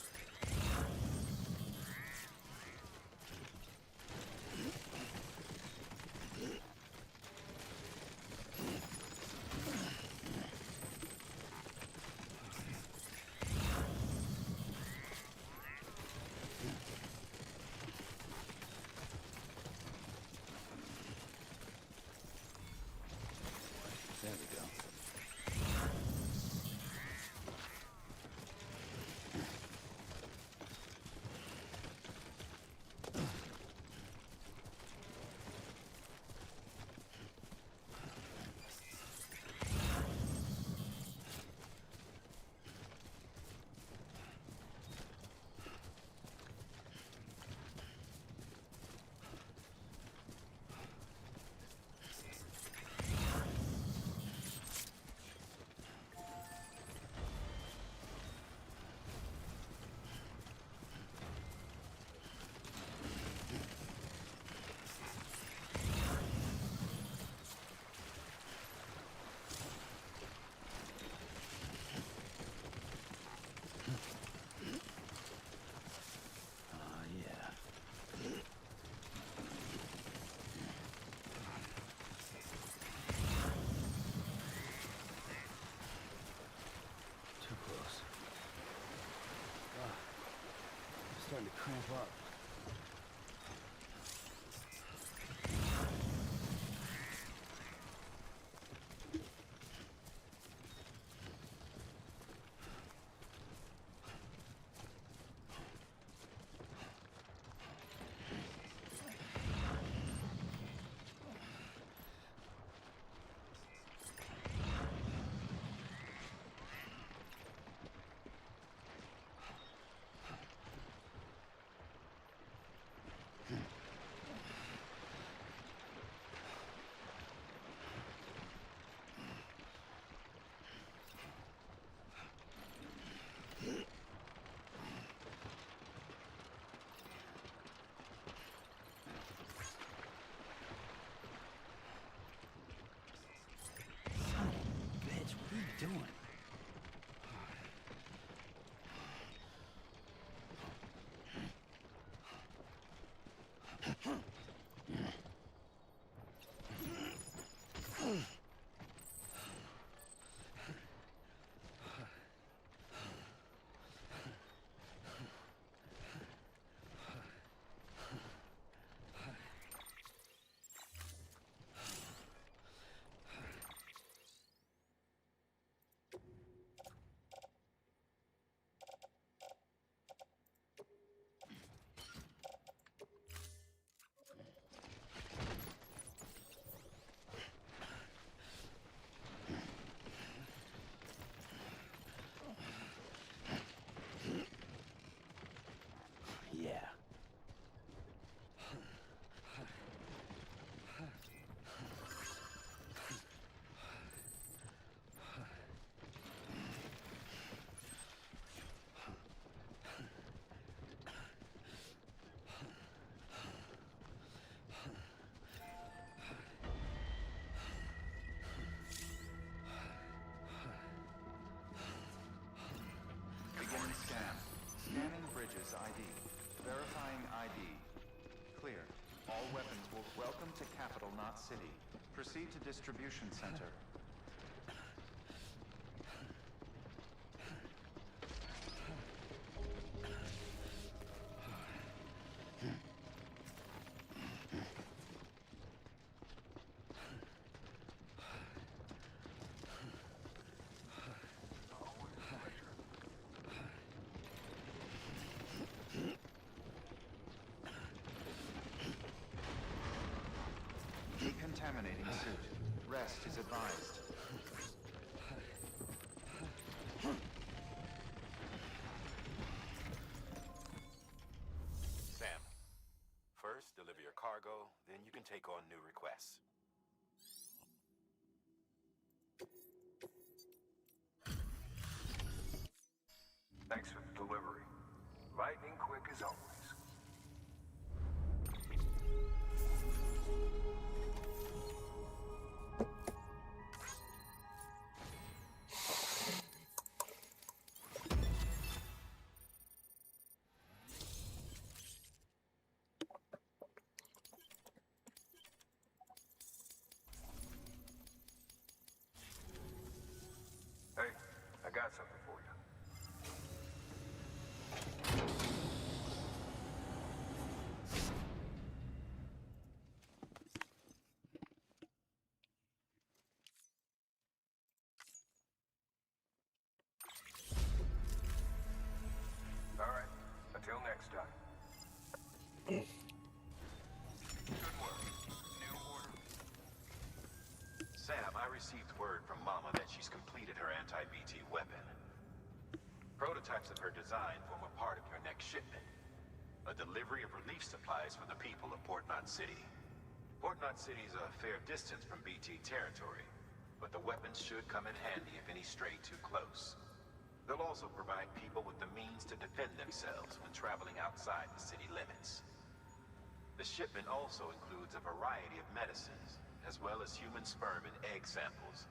There we go. Starting to cramp up. Welcome to Capital Knot City. Proceed to distribution center. Decontaminating suit. Rest is advised. Sam, first deliver your cargo, then you can take on new requests. Thanks for the delivery. Lightning quick as always. Hey, I got something for you. All right, until next time. Good work. New order. Sam, I received word from Mama that she's completed her anti-BT weapon. Prototypes of her design form a part of your next shipment. A delivery of relief supplies for the people of Port Knot City. Port Knot City is a fair distance from BT territory, but the weapons should come in handy if any stray too close. They'll also provide people with the means to defend themselves when traveling outside the city limits. The shipment also includes a variety of medicines, as well as human sperm and egg samples.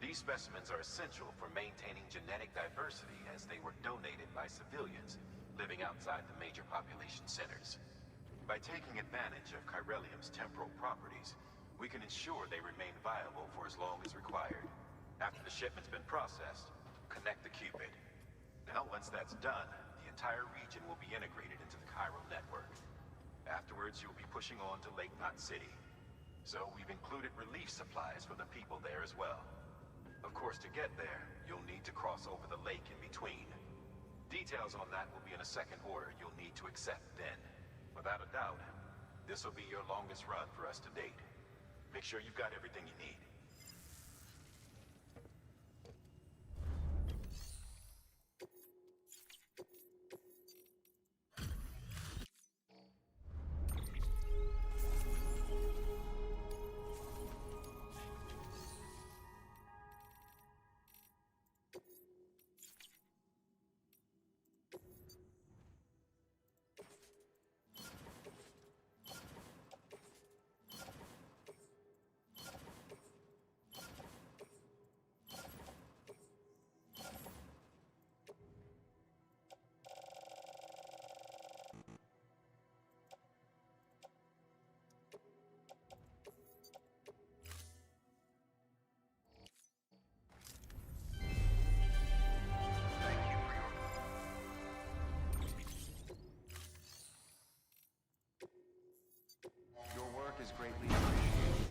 These specimens are essential for maintaining genetic diversity as they were donated by civilians living outside the major population centers. By taking advantage of chiralium's temporal properties, we can ensure they remain viable for as long as required. After the shipment's been processed, connect the Cupid. Now, once that's done, the entire region will be integrated into the chiral network. Afterwards, you'll be pushing on to Lake Knot City. So we've included relief supplies for the people there as well. Of course, to get there, you'll need to cross over the lake in between. Details on that will be in a second order you'll need to accept then. Without a doubt, this will be your longest run for us to date. Make sure you've got everything you need. Your work is greatly appreciated.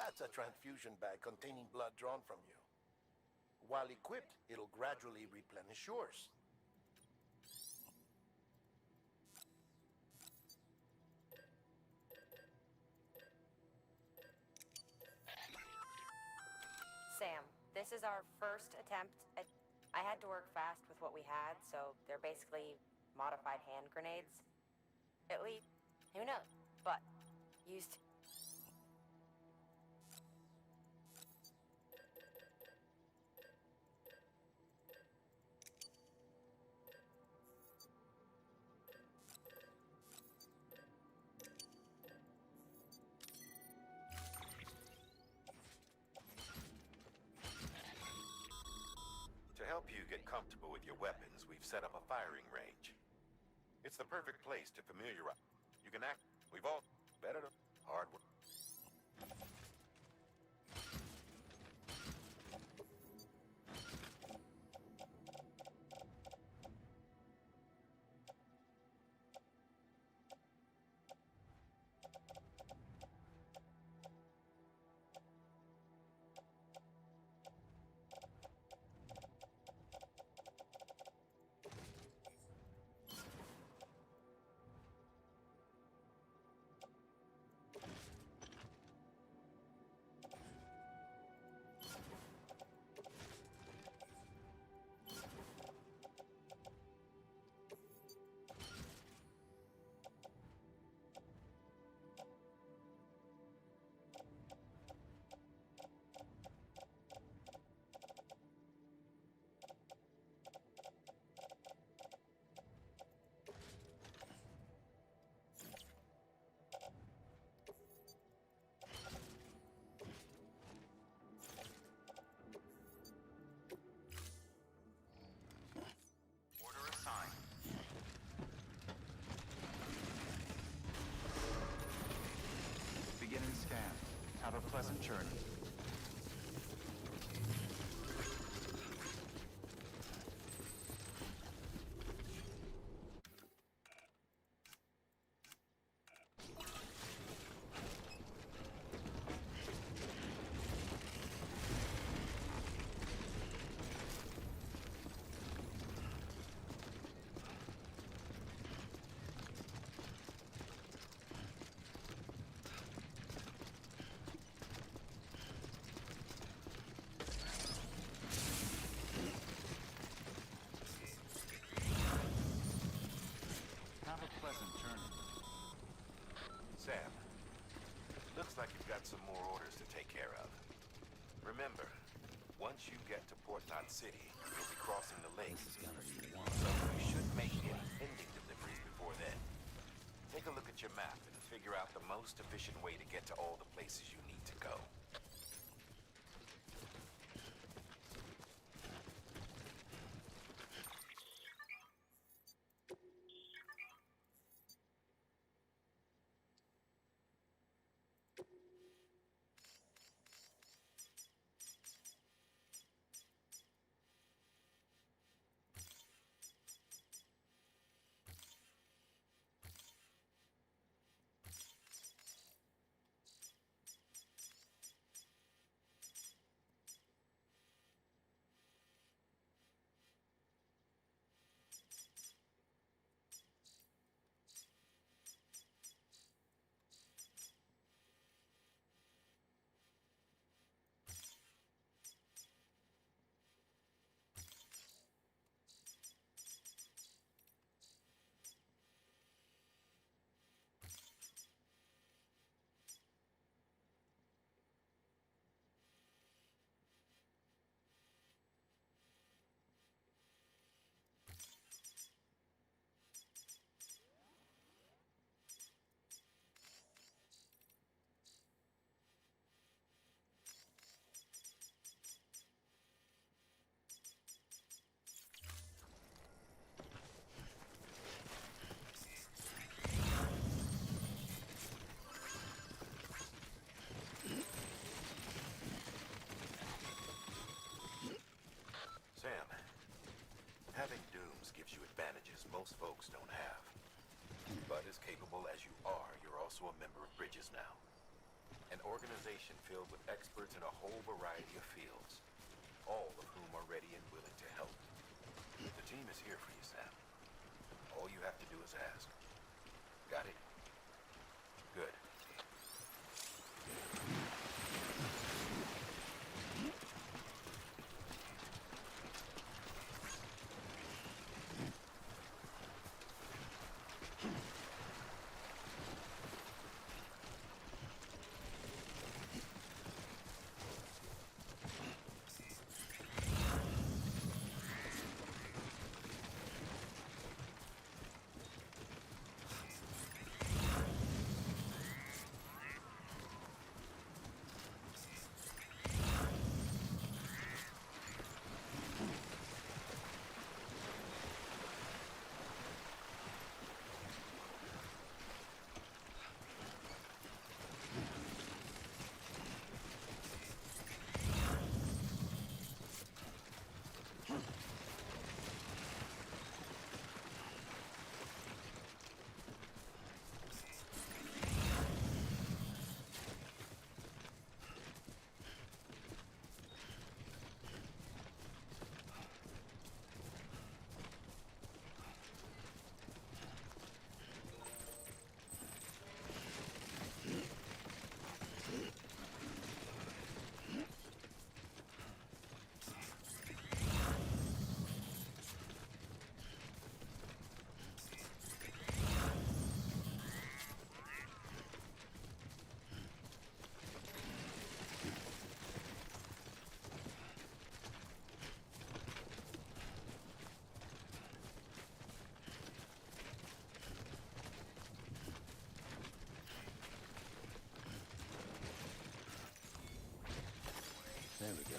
That's a transfusion bag containing blood drawn from you. While equipped, it'll gradually replenish yours. Sam, this is our first attempt at... I had to work fast with what we had, so they're basically modified hand grenades. At least, who knows? But, used... To help you get comfortable with your weapons, we've set up a firing range. It's the perfect place to familiarize. You can act. We've all better to hard work. Order assigned. Beginning scan. Have a pleasant journey. Have a pleasant journey. Sam, looks like you've got some more orders to take care of. Remember, once you get to Port Knot City, you'll be crossing the lake. So you should make any pending deliveries before then. Take a look at your map and figure out the most efficient way to get to all the places you need to go. Sam, having dooms gives you advantages most folks don't have. But as capable as you are, you're also a member of Bridges now. An organization filled with experts in a whole variety of fields, all of whom are ready and willing to help. The team is here for you, Sam. All you have to do is ask. Got it? Good. There we go.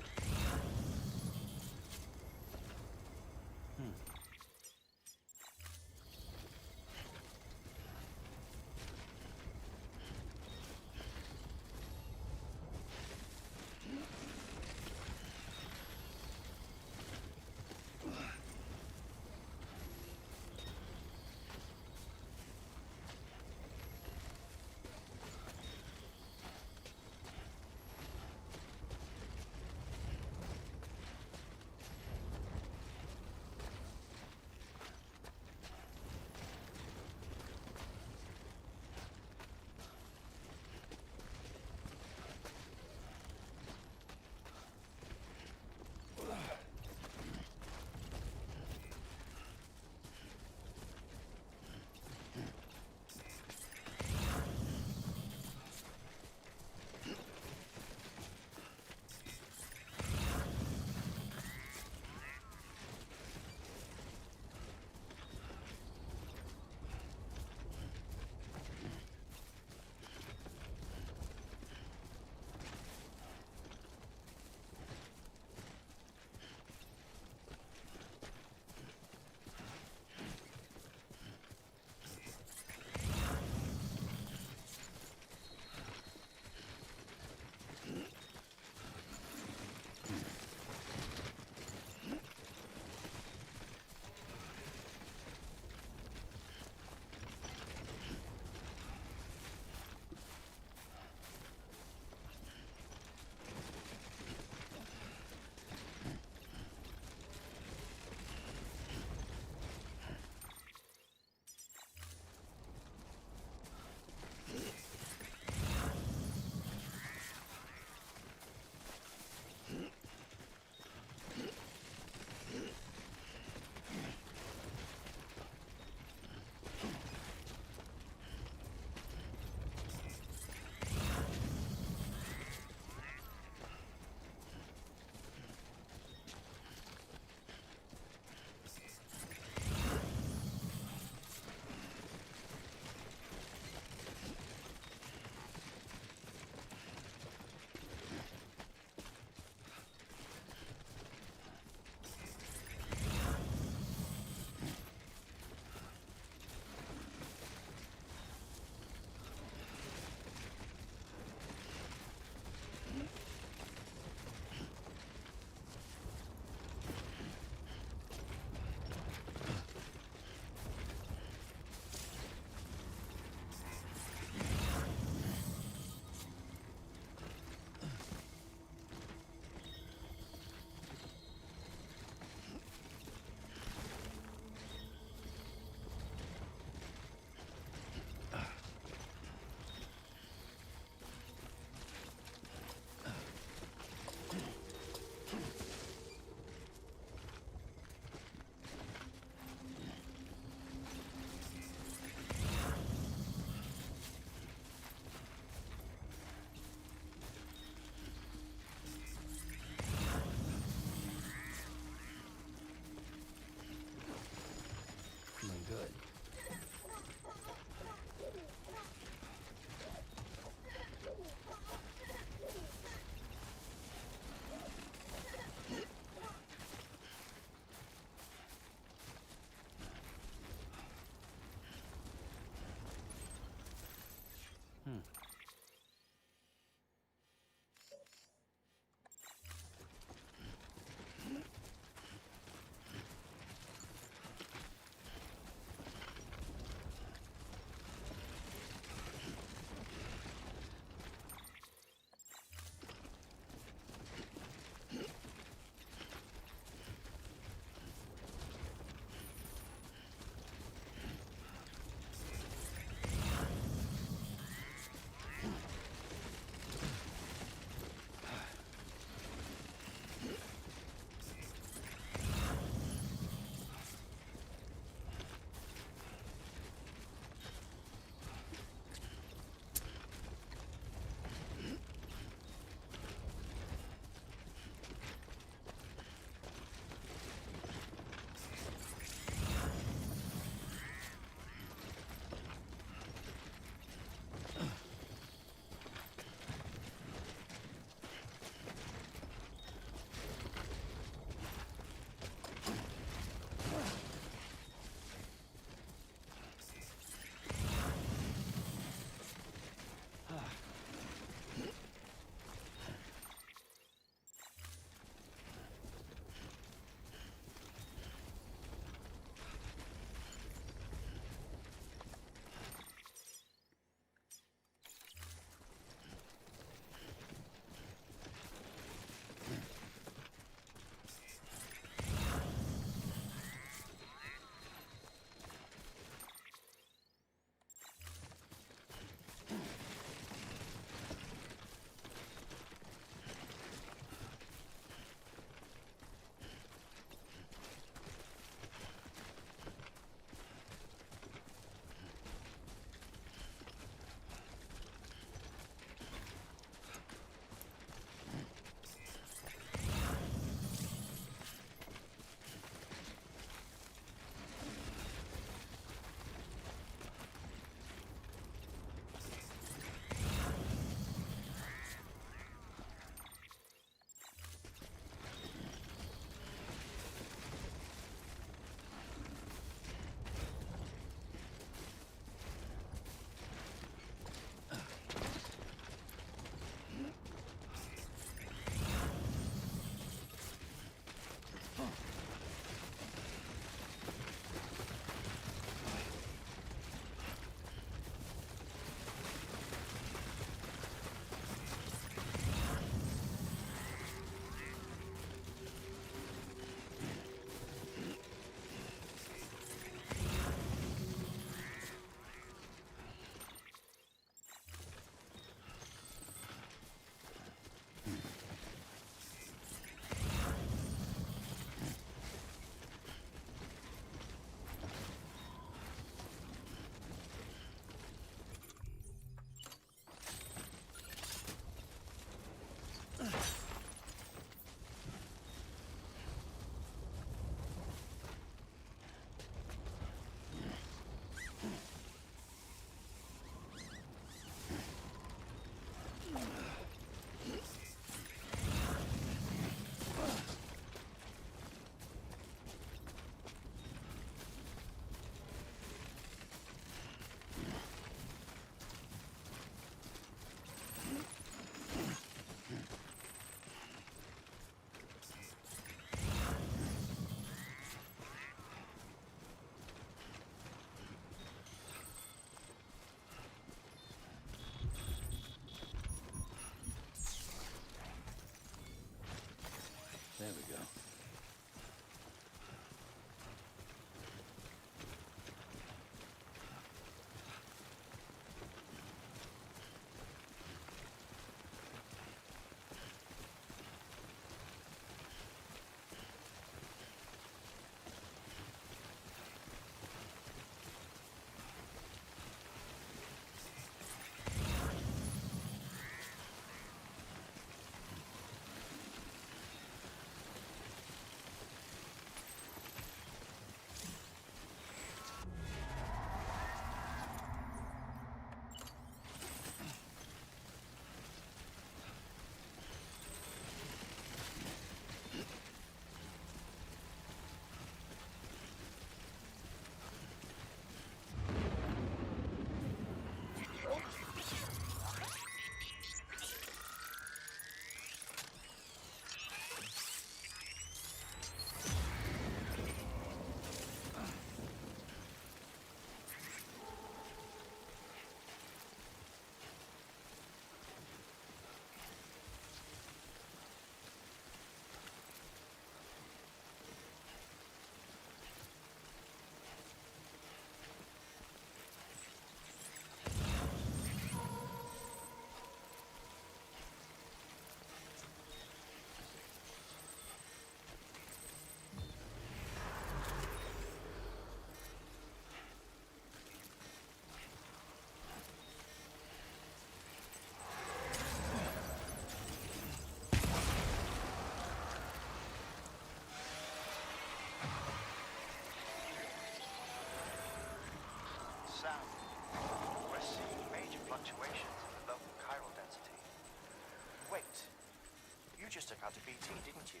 BT, didn't you?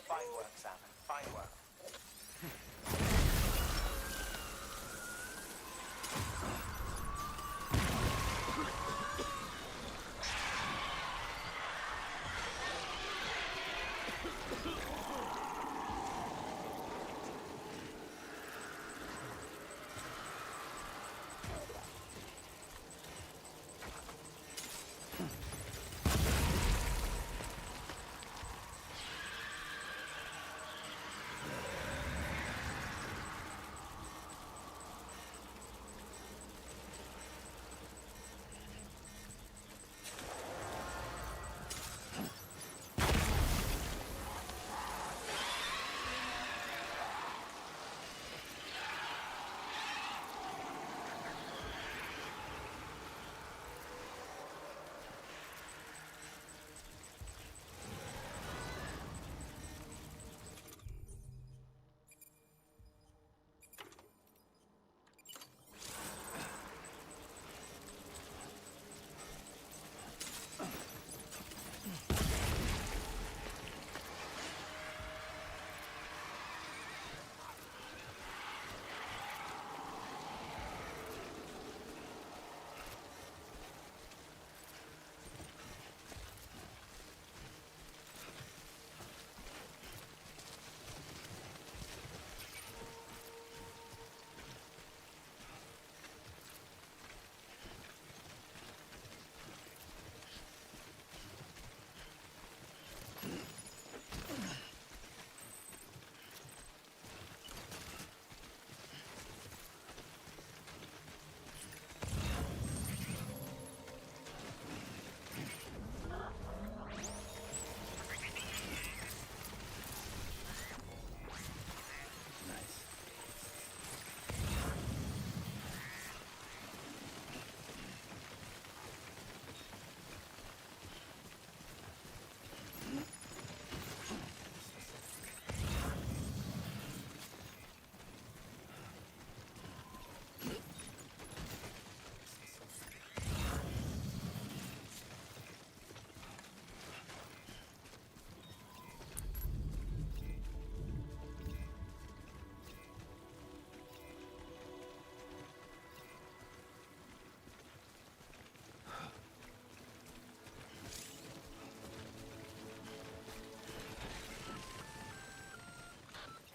Fine work, Sam. Fine work.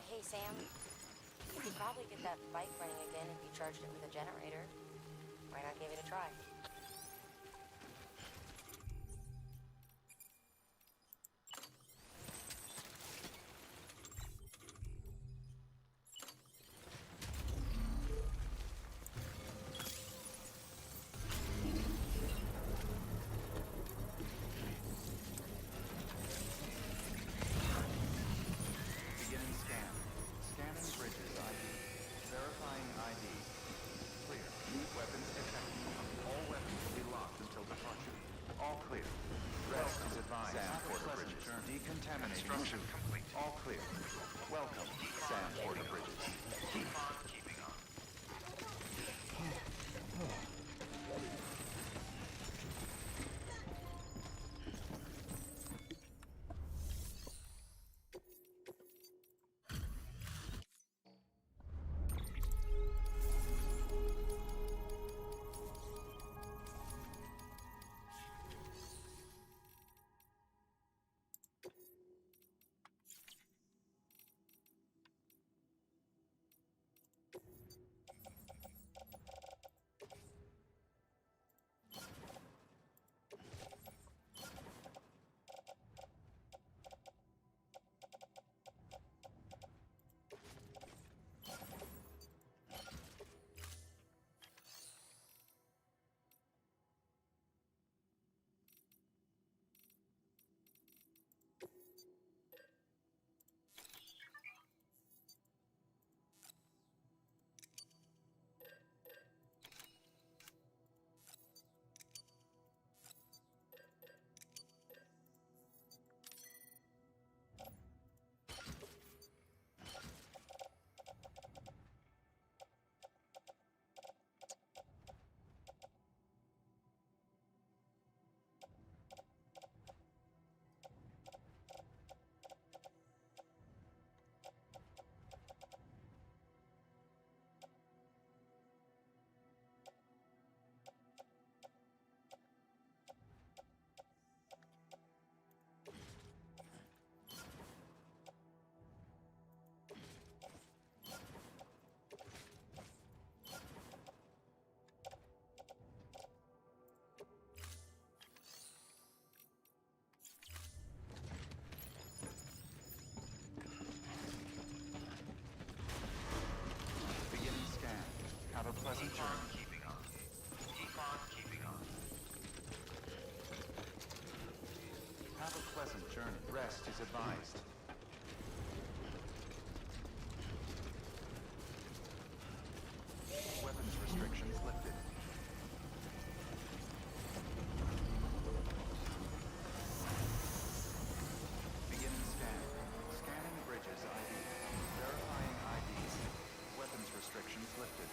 Hey, Sam. You could probably get that bike running again if you charged it with a generator. Why not give it a try? Beginning scan. Scanning bridges ID. Verifying ID. Clear. Weapons detected. All weapons will be locked until departure. All clear. Rest is advised. Sam Porter Bridges. Decontaminating. Construction complete. All clear. Welcome, Sam Porter Bridges. Keep on keeping on. journey. Keep on keeping on. Have a pleasant journey. Rest is advised. Weapons restrictions lifted. Beginning scan. Scanning bridges ID. Verifying IDs. Weapons restrictions lifted.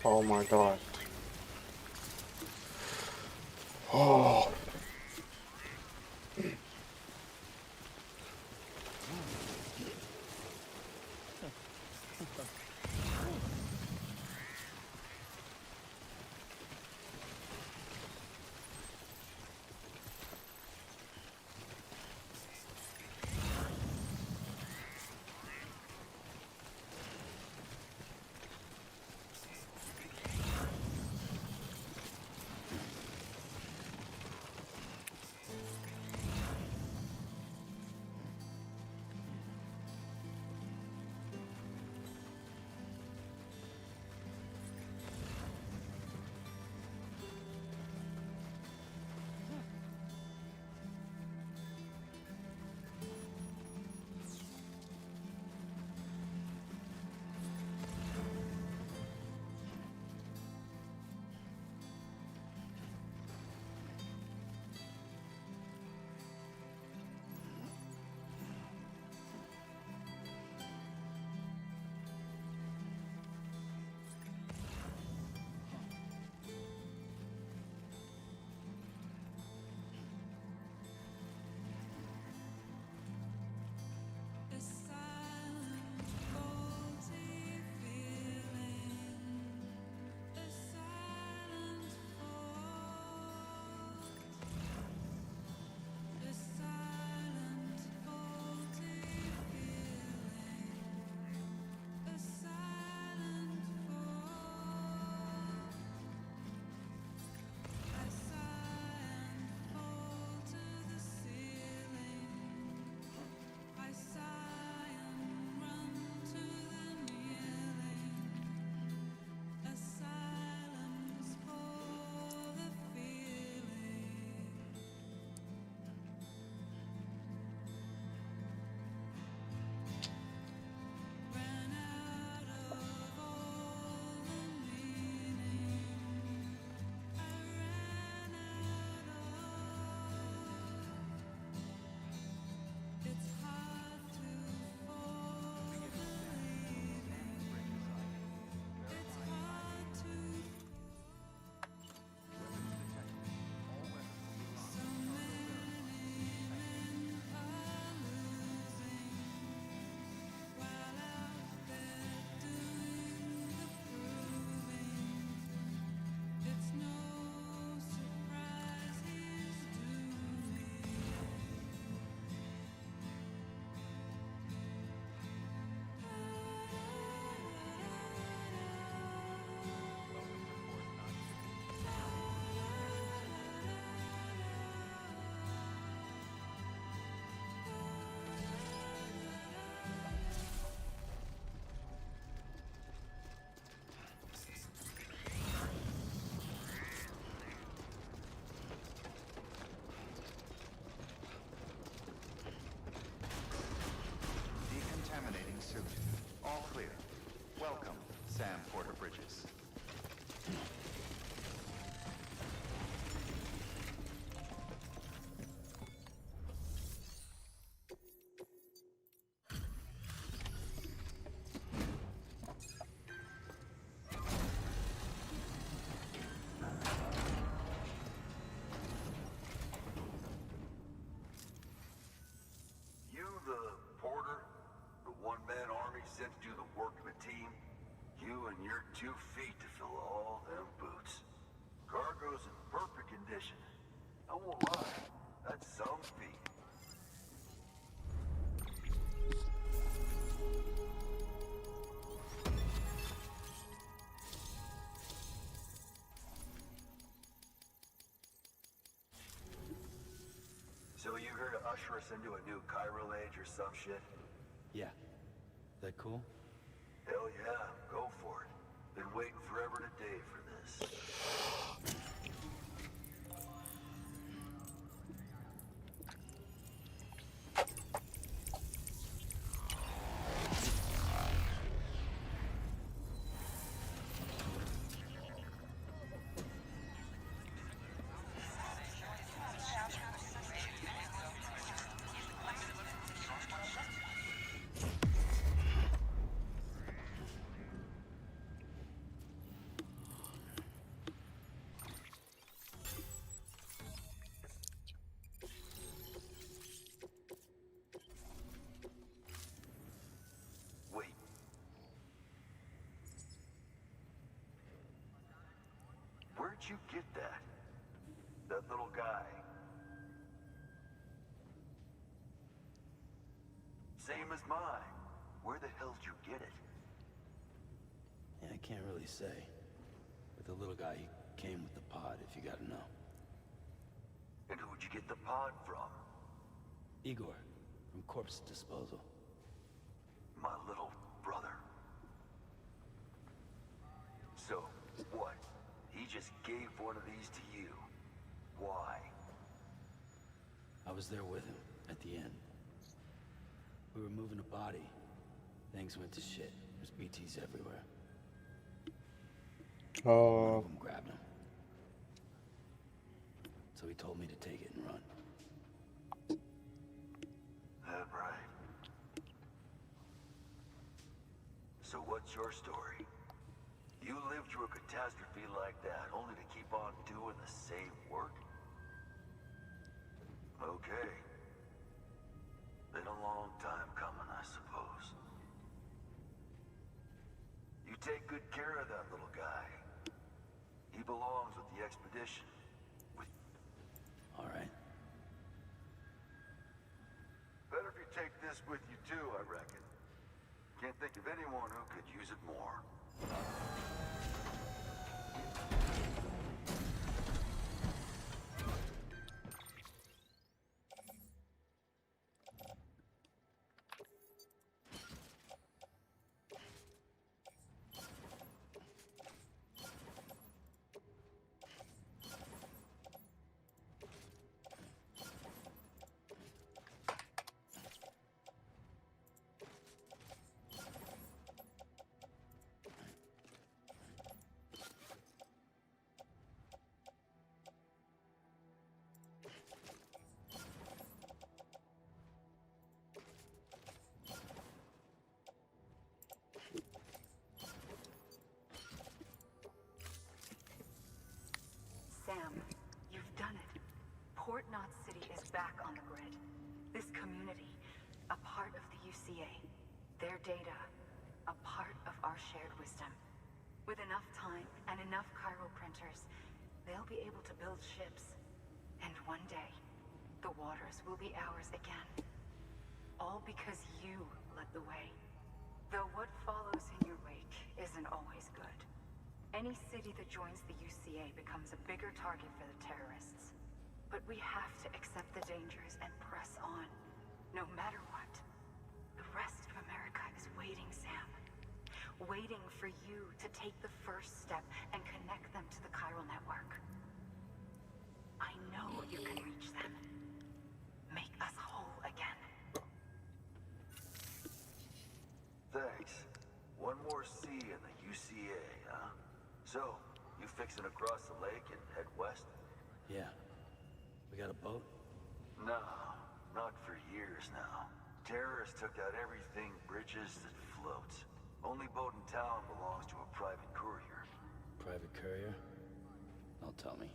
Oh my god. Oh. Decontaminating suit. All clear. Welcome, Sam Porter Bridges. You the porter? The one-man army sent to do the work of a team? You and your 2 feet to fill all them boots. Cargo's in perfect condition. I won't lie, that's some feat. So you here to usher us into a new chiral age or some shit? Yeah. That cool? Hell yeah, go for it. Been waiting forever today for this. Where'd you get that? That little guy. Same as mine. Where the hell did you get it? Yeah, I can't really say. But the little guy, he came with the pod, if you gotta know. And who'd you get the pod from? Igor, from Corpse Disposal. My little brother. So, what? He just gave one of these to you. Why? I was there with him, at the end. We were moving a body. Things went to shit. There's BTs everywhere. One of them grabbed him. So he told me to take it and run. That right. So what's your story? You lived through a catastrophe like that, only to keep on doing the same work? Okay. Been a long time coming, I suppose. You take good care of that little guy. He belongs with the expedition. All right. Better if you take this with you too, I reckon. Can't think of anyone who could use it more. Sam, you've done it. Port Knot City is back on the grid. This community, a part of the UCA. Their data, a part of our shared wisdom. With enough time and enough chiral printers, they'll be able to build ships. And one day, the waters will be ours again. All because you led the way. Though what follows in your wake isn't always good. Any city that joins the UCA becomes a bigger target for the terrorists. But we have to accept the dangers and press on, no matter what. The rest of America is waiting, Sam. Waiting for you to take the first step and connect them to the chiral network. I know you can reach them. Make us whole again. Thanks. One more C in the UCA, huh? So, you fixing to cross the lake and head west? Yeah. We got a boat? No, not for years now. Terrorists took out everything bridges that floats. Only boat in town belongs to a private courier. Private courier? Don't tell me.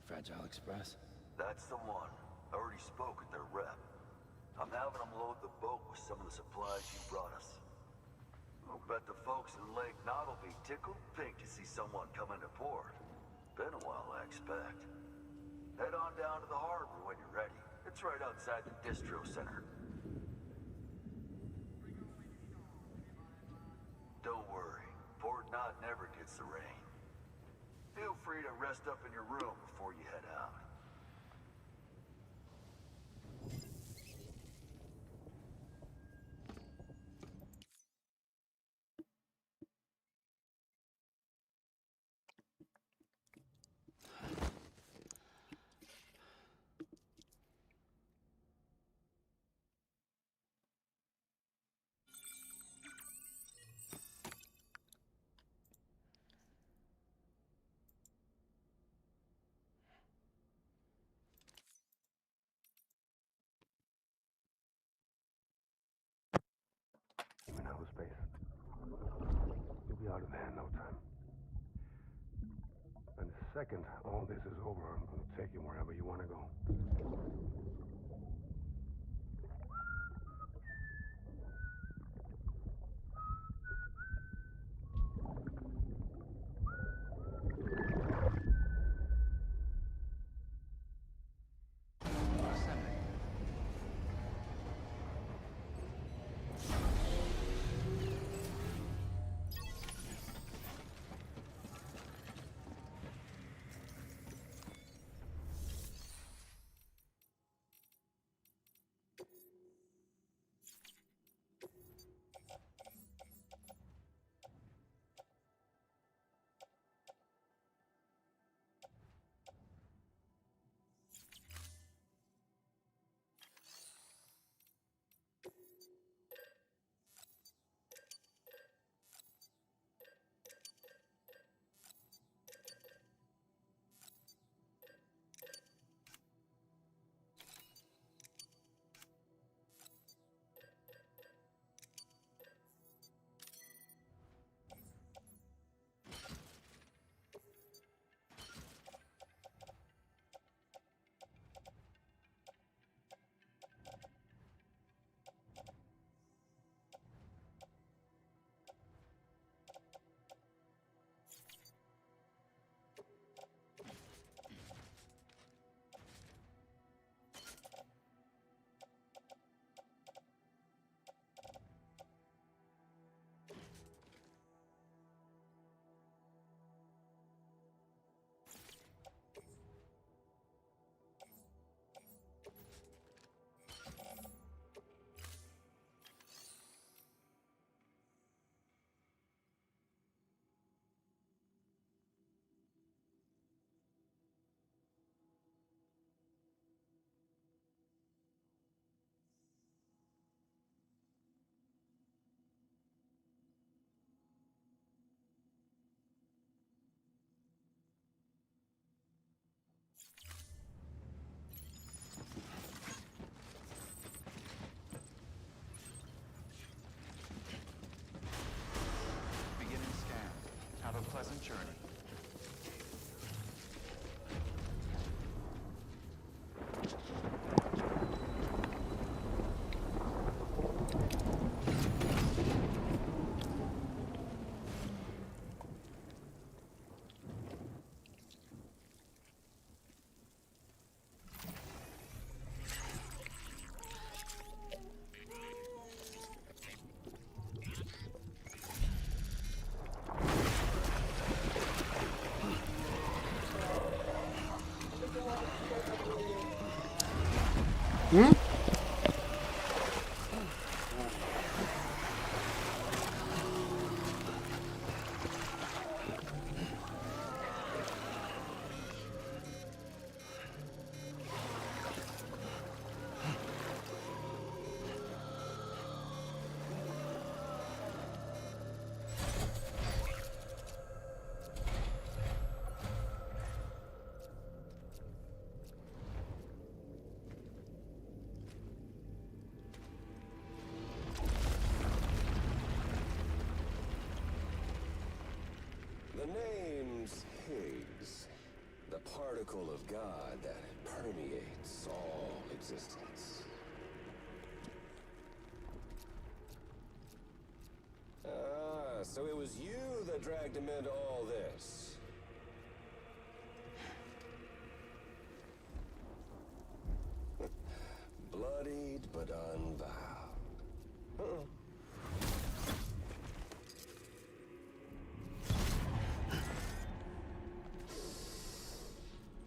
Fragile Express? That's the one. I already spoke with their rep. I'm having them load the boat with some of the supplies you brought us. I'll bet the folks in Lake Knot will be tickled pink to see someone come into port. Been a while, I expect. Head on down to the harbor when you're ready. It's right outside the distro center. Don't worry, Port Knot never gets the rain. Feel free to rest up in your room before you head out. Even outer space. You'll be out of there in no time. And the second all this is over, I'm going to take you wherever you want to go. pleasant journey. Hmm? The name's Higgs, the particle of God that permeates all existence. Ah, so it was you that dragged him into all this. Bloodied but unvowed. Uh-oh.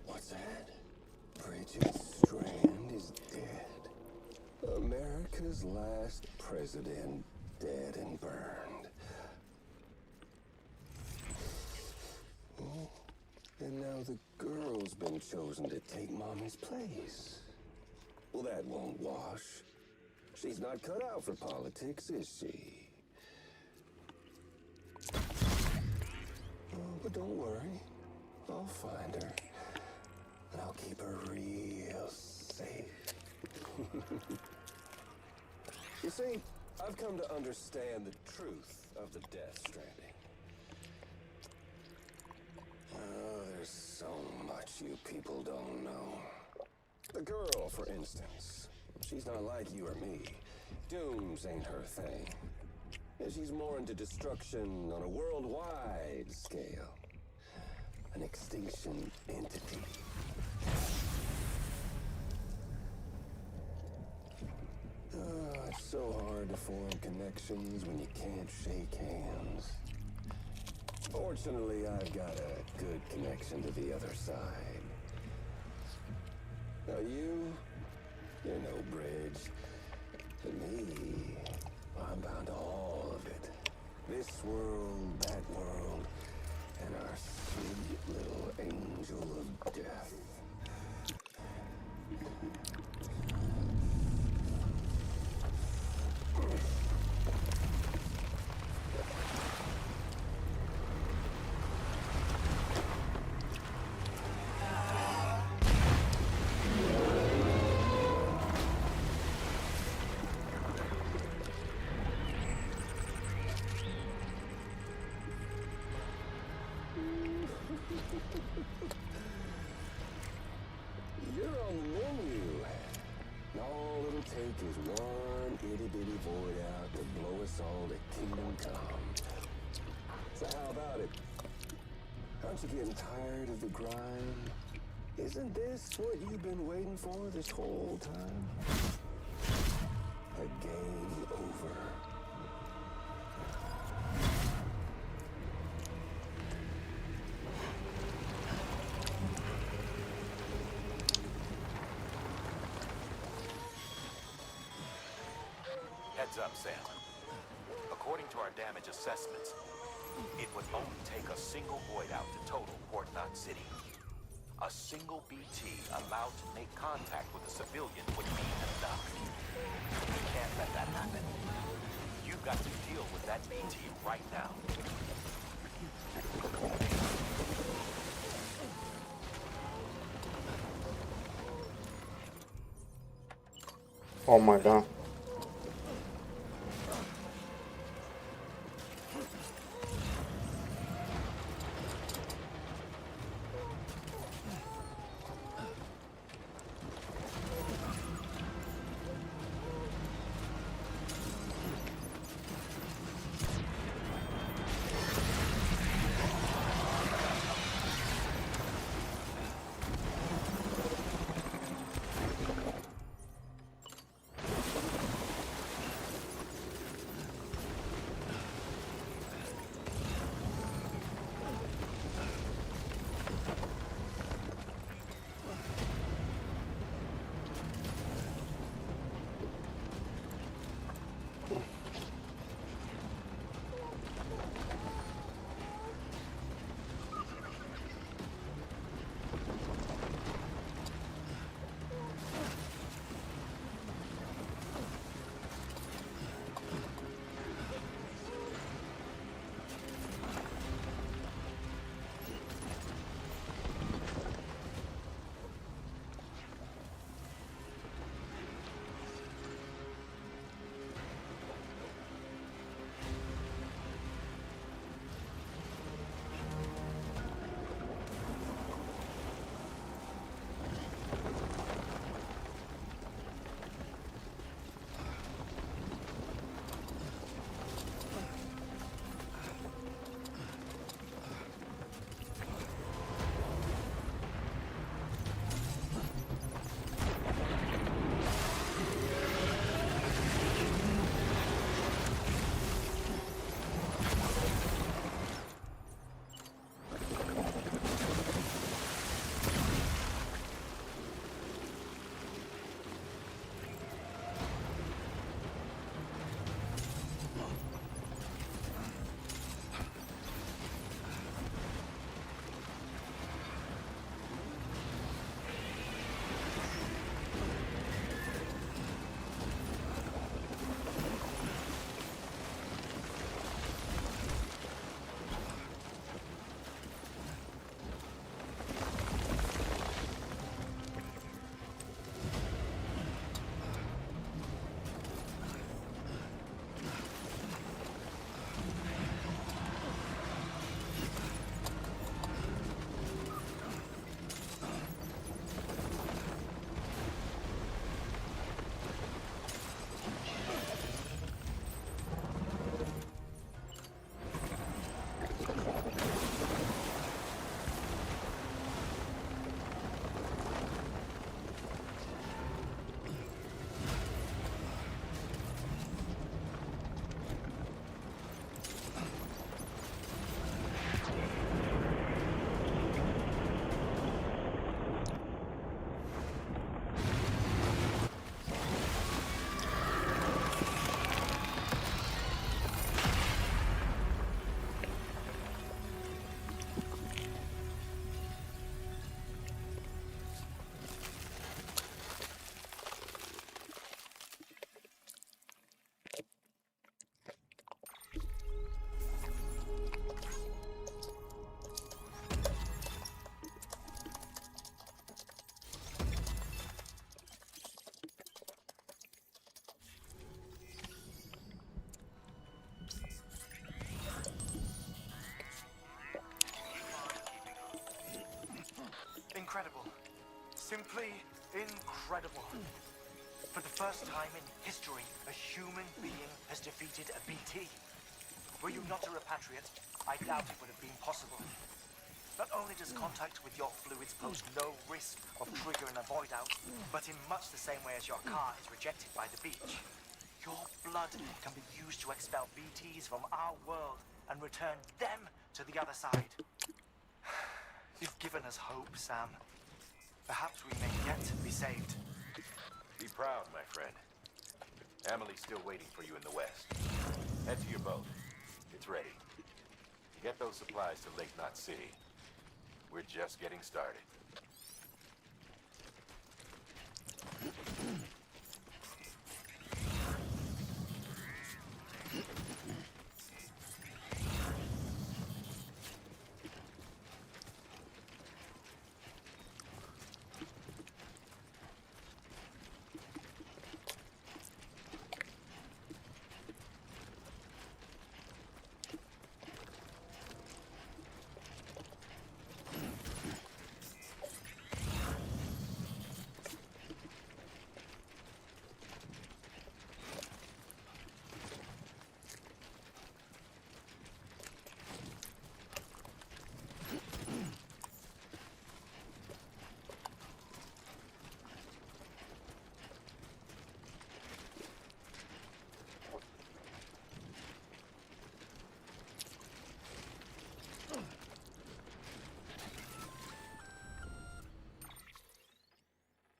What's that? Bridget Strand is dead. America's last president dead and burned. Oh, and now the girl's been chosen to take Mommy's place. Well, that won't wash. She's not cut out for politics, is she? Oh, but don't worry. I'll find her. And I'll keep her real safe. You see, I've come to understand the truth of the Death Stranding. Oh, there's so much you people don't know. The girl, for instance. She's not like you or me. Dooms ain't her thing. And she's more into destruction on a worldwide scale. An extinction entity. It's so hard to form connections when you can't shake hands. Fortunately, I've got a good connection to the other side. Now you're no bridge. To me, I'm bound to all of it. This world, that world, and our sweet little angel of death. You're on the menu. All it'll take is one itty-bitty void out to blow us all to kingdom come. So how about it? Aren't you getting tired of the grind? Isn't this what you've been waiting for this whole time? A game over. Heads up, Sam. According to our damage assessments, it would only take a single void out to total Port Knot City. A single BT allowed to make contact with a civilian would be enough. We can't let that happen. You've got to deal with that BT right now. Oh my god. Simply incredible. For the first time in history, a human being has defeated a BT. Were you not a repatriate, I doubt it would have been possible. Not only does contact with your fluids pose no risk of triggering a void out, but in much the same way as your car is rejected by the beach, your blood can be used to expel BTs from our world and return them to the other side. You've given us hope, Sam. Perhaps we may yet be saved. Be proud, my friend. Emily's still waiting for you in the west. Head to your boat. It's ready. Get those supplies to Lake Knot City. We're just getting started.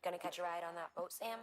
Gonna catch a ride on that boat, Sam?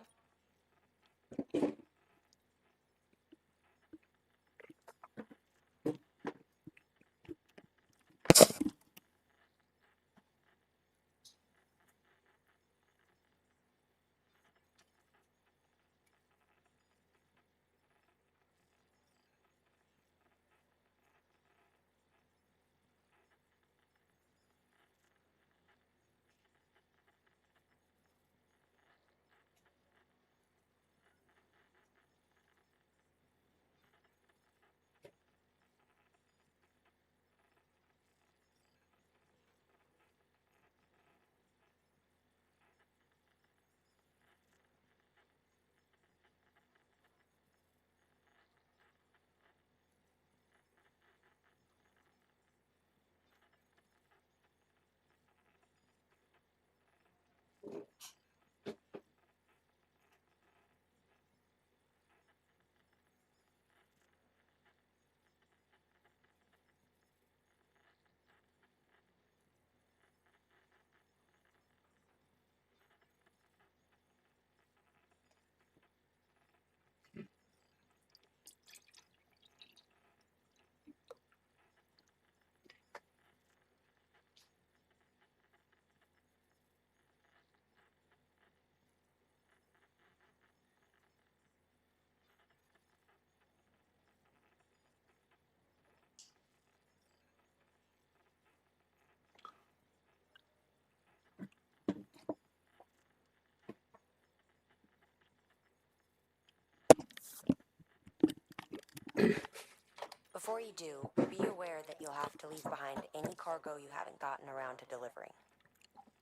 Before you do, be aware that you'll have to leave behind any cargo you haven't gotten around to delivering.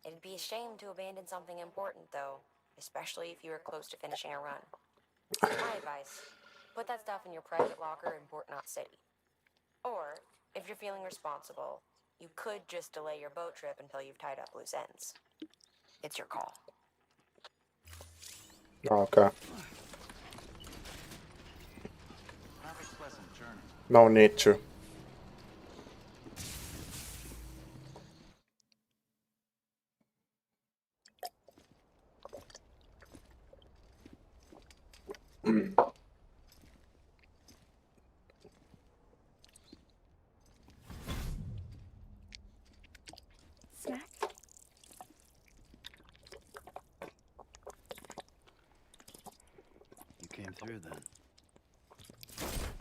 It'd be a shame to abandon something important, though, especially if you were close to finishing a run. My advice, put that stuff in your private locker in Port Knot City. Or, if you're feeling responsible, you could just delay your boat trip until you've tied up loose ends. It's your call. Okay. Have a pleasant journey. No need to. Snack? You came through then.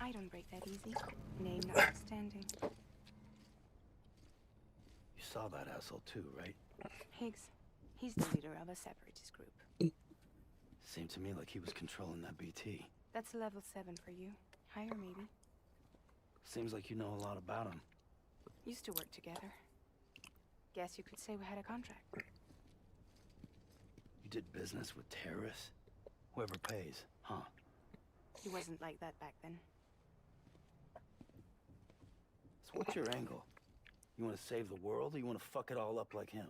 I don't break that easy. Name notwithstanding. You saw that asshole too, right? Higgs. He's the leader of a separatist group. Seemed to me like he was controlling that BT. That's level 7 for you. Higher, maybe. Seems like you know a lot about him. Used to work together. Guess you could say we had a contract. You did business with terrorists? Whoever pays, huh? He wasn't like that back then. So what's your angle? You want to save the world, or you want to fuck it all up like him?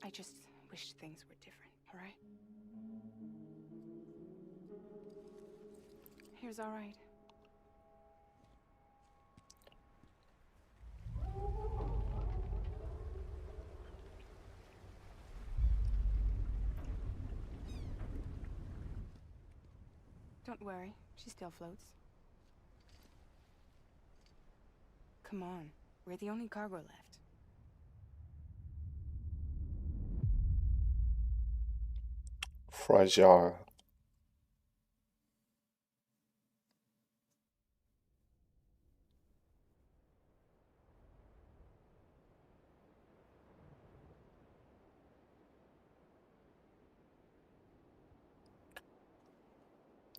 I just wish things were different, all right? Here's all right. Don't worry, she still floats. Come on, we're the only cargo left. Fragile.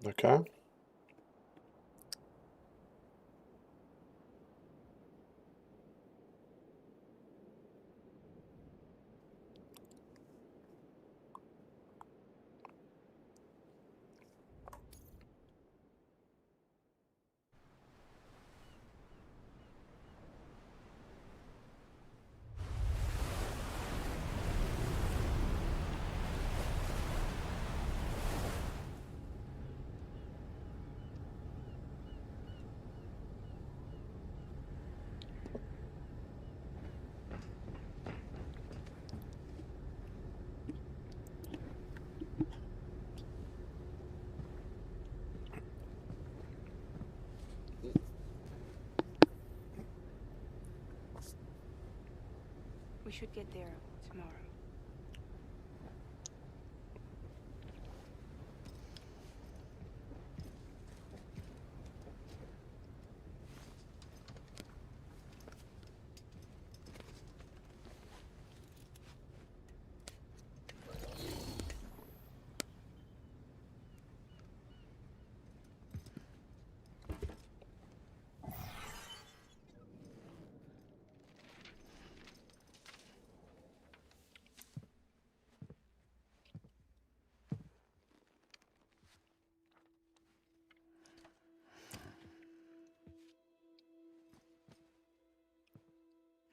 Okay. We should get there tomorrow.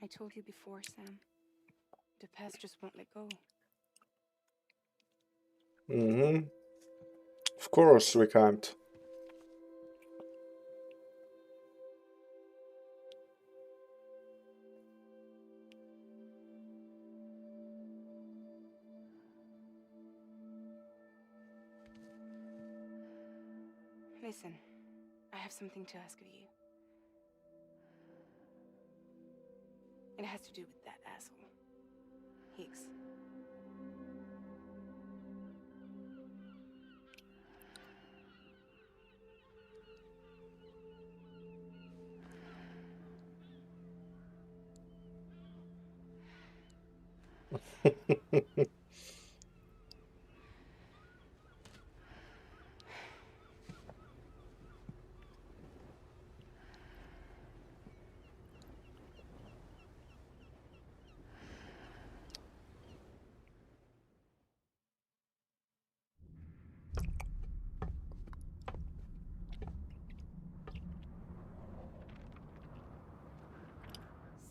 I told you before, Sam. The past just won't let go. Mm-hmm. Of course we can't. Listen, I have something to ask of you. It has to do with that asshole, Higgs.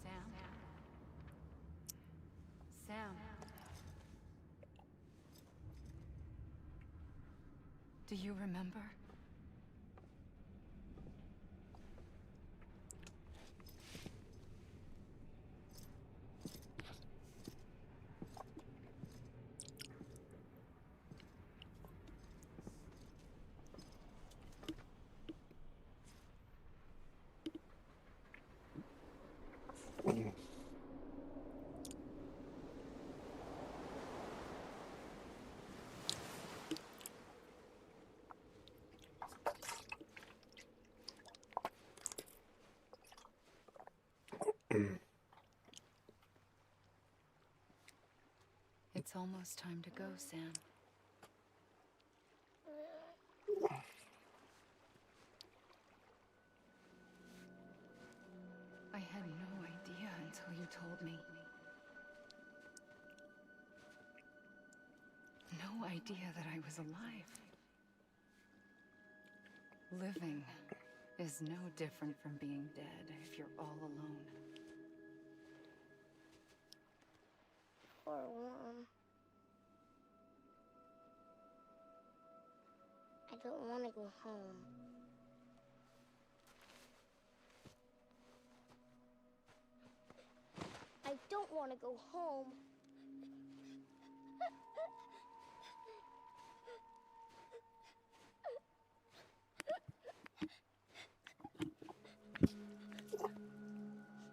Sam? Sam? Do you remember? It's almost time to go, Sam. no idea that I was alive. Living is no different from being dead if you're all alone. Poor Mom. I don't want to go home. I don't want to go home.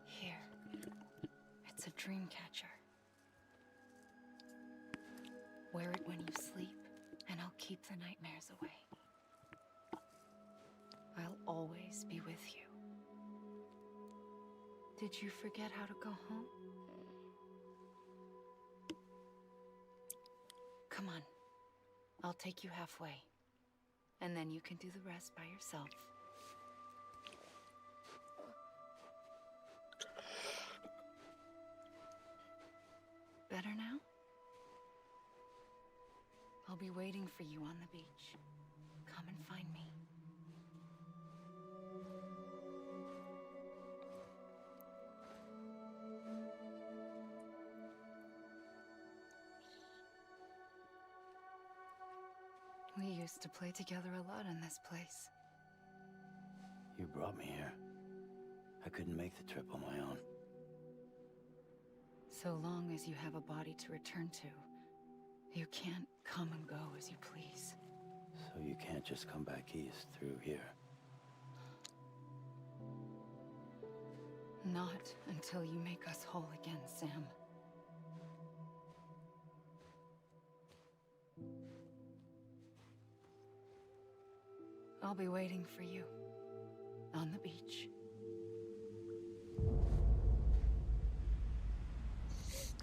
Here. It's a dream catcher. Wear it when you sleep, and I'll keep the nightmares away. I'll always be with you. Did you forget how to go home? Come on. I'll take you halfway. And then you can do the rest by yourself. Better now? I'll be waiting for you on the beach. Come and find me. We used to play together a lot in this place. You brought me here. I couldn't make the trip on my own. So long as you have a body to return to, you can't come and go as you please. So you can't just come back east through here? Not until you make us whole again, Sam. I'll be waiting for you on the beach.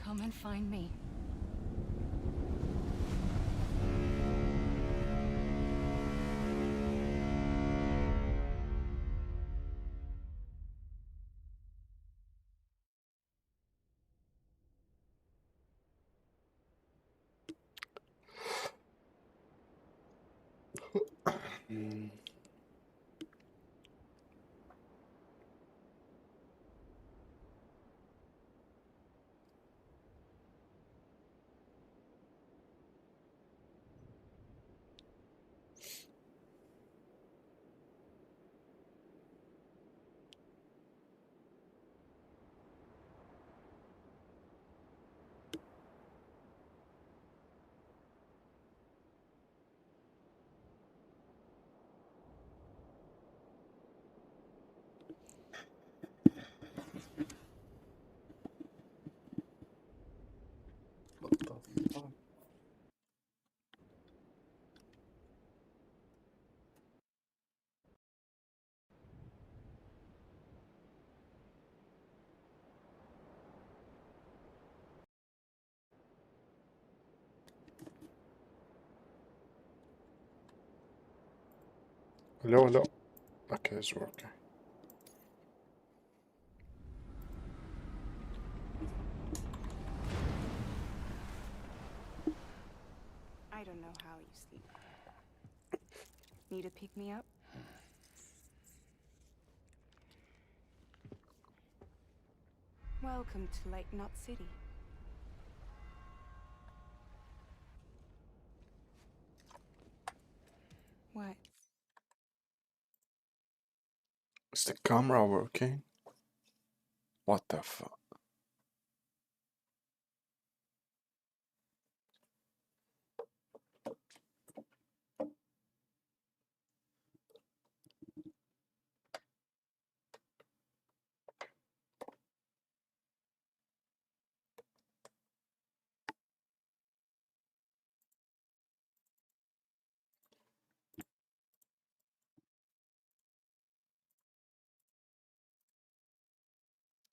Come and find me. Hello, hello. Okay, it's working. I don't know how you sleep. Need a pick-me-up? Welcome to Lake Knot City. What? Is the camera working? What the fuck?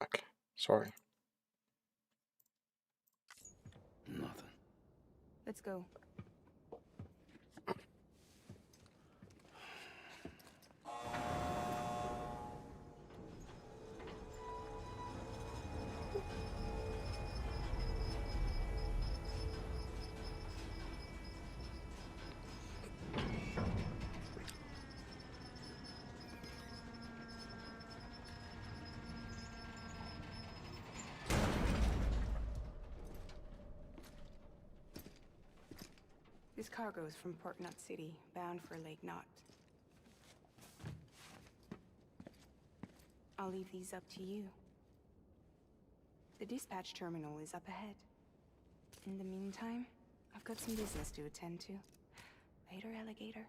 Okay, sorry. Nothing. Let's go. This cargo is from Port Knot City, bound for Lake Knot. I'll leave these up to you. The dispatch terminal is up ahead. In the meantime, I've got some business to attend to. Later, alligator.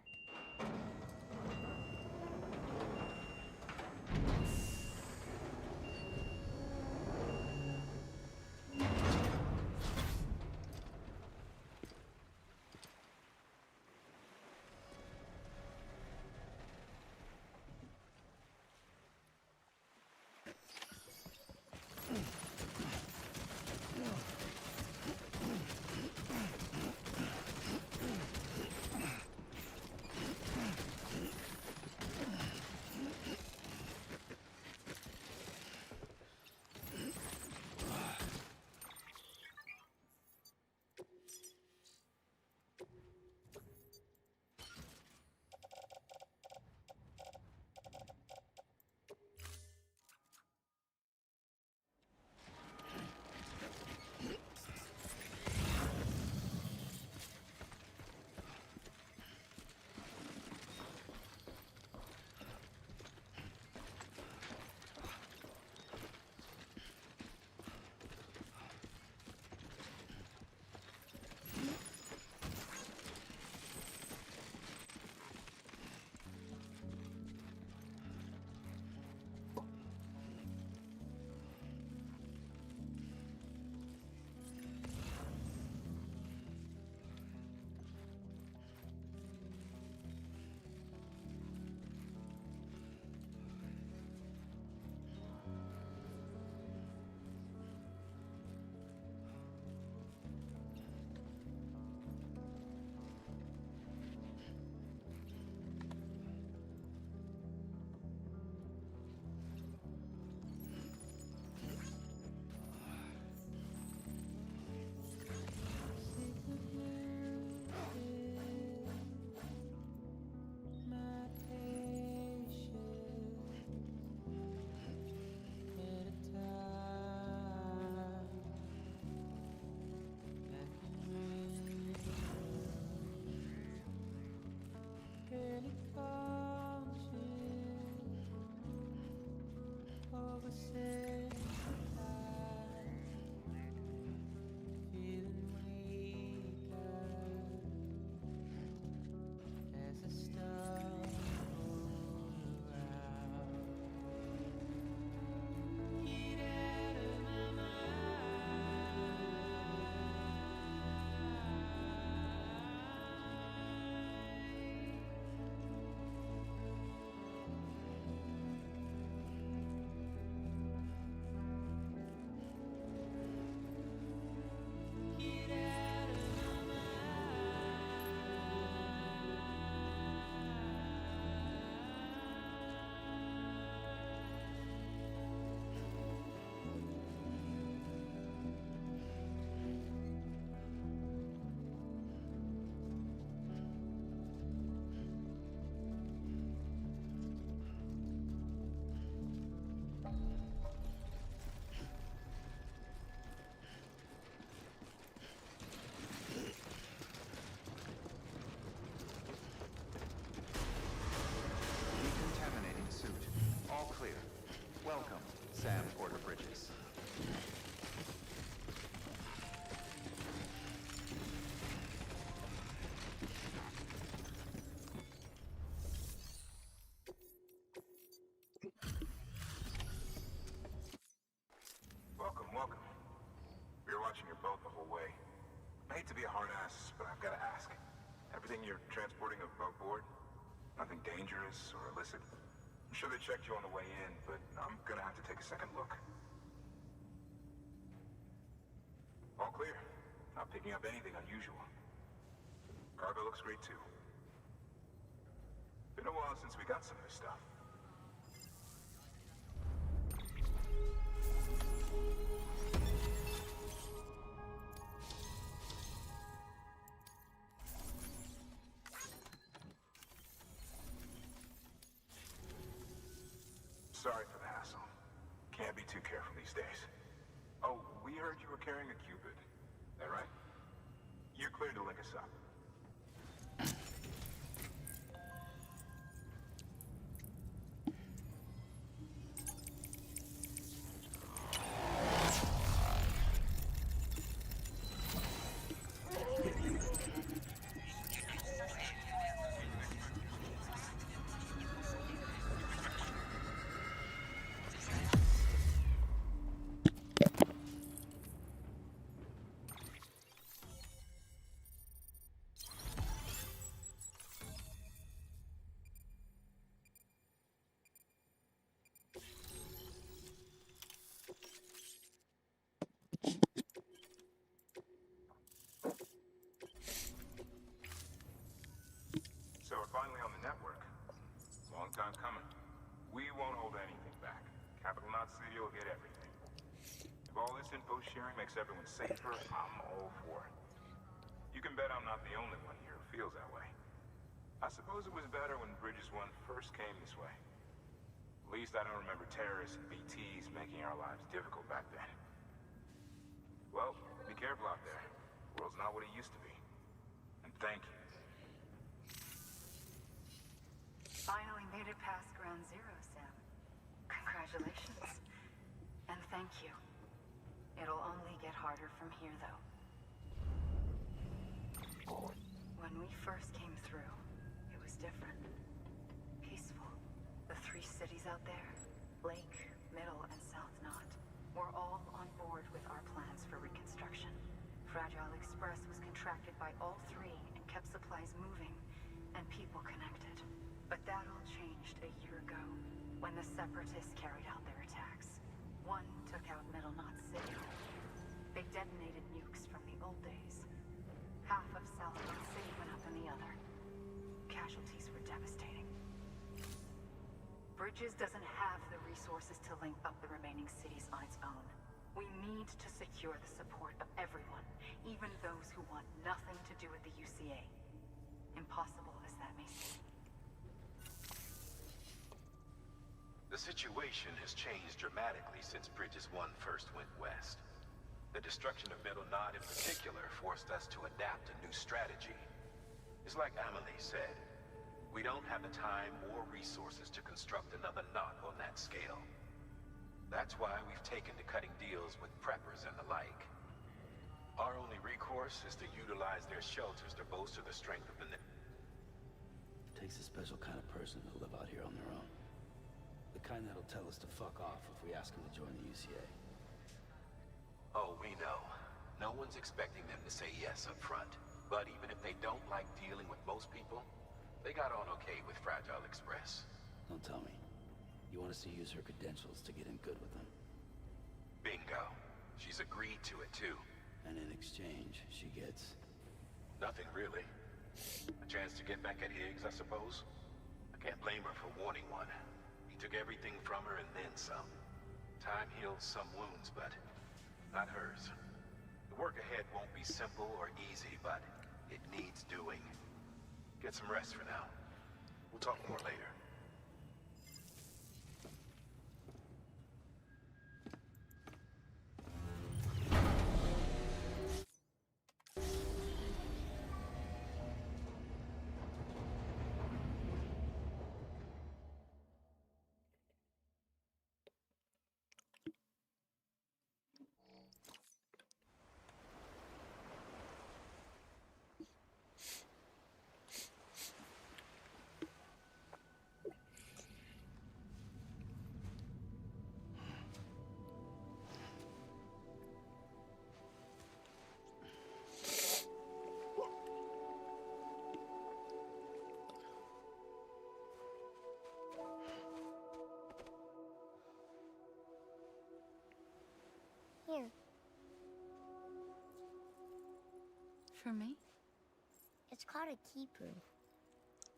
Decontaminating suit. All clear. Welcome, Sam Porter Bridges. Welcome, welcome. We were watching your boat the whole way. I hate to be a hard ass, but I've got to ask. Everything you're transporting above board? Nothing dangerous or illicit? I'm sure they checked you on the way in, but I'm gonna have to take a second look. All clear. Not picking up anything unusual. Cargo looks great too. Been a while since we got some new stuff. Sorry for the hassle. Can't be too careful these days. Oh, we heard you were carrying a Cupid. That right? You're clear to link us up. finally on the network. Long time coming. We won't hold anything back. Capital Knot City will get everything. If all this info sharing makes everyone safer, I'm all for it. You can bet I'm not the only one here who feels that way. I suppose it was better when Bridges 1 first came this way. At least I don't remember terrorists and BTs making our lives difficult back then. Well, be careful out there. The world's not what it used to be. And thank you. Finally made it past ground zero, Sam. Congratulations. And thank you. It'll only get harder from here, though. When we first came through, it was different. Peaceful. The 3 cities out there, Lake, Middle, and South Knot, were all on board with our plans for reconstruction. Fragile Express was contracted by all 3 and kept supplies moving and people connected. But that all changed a year ago, when the Separatists carried out their attacks. One took out Middle Knot City. They detonated nukes from the old days. Half of South Knot City went up in the other. Casualties were devastating. Bridges doesn't have the resources to link up the remaining cities on its own. We need to secure the support of everyone, even those who want nothing to do with the UCA. Impossible as that may seem. The situation has changed dramatically since Bridges 1 first went west. The destruction of Middle Knot in particular forced us to adapt a new strategy. It's like Amelie said, we don't have the time or resources to construct another knot on that scale. That's why we've taken to cutting deals with preppers and the like. Our only recourse is to utilize their shelters to bolster the strength of the net. Takes a special kind of person to live out here on their own. The kind that'll tell us to fuck off if we ask them to join the UCA. Oh, we know. No one's expecting them to say yes up front. But even if they don't like dealing with most people, they got on okay with Fragile Express. Don't tell me. You want us to use her credentials to get in good with them? Bingo. She's agreed to it, too. And in exchange, she gets... Nothing, really. A chance to get back at Higgs, I suppose? I can't blame her for wanting one. He took everything from her and then some. Time heals some wounds, but not hers. The work ahead won't be simple or easy, but it needs doing. Get some rest for now. We'll talk more later. Here. For me? It's called a keeper.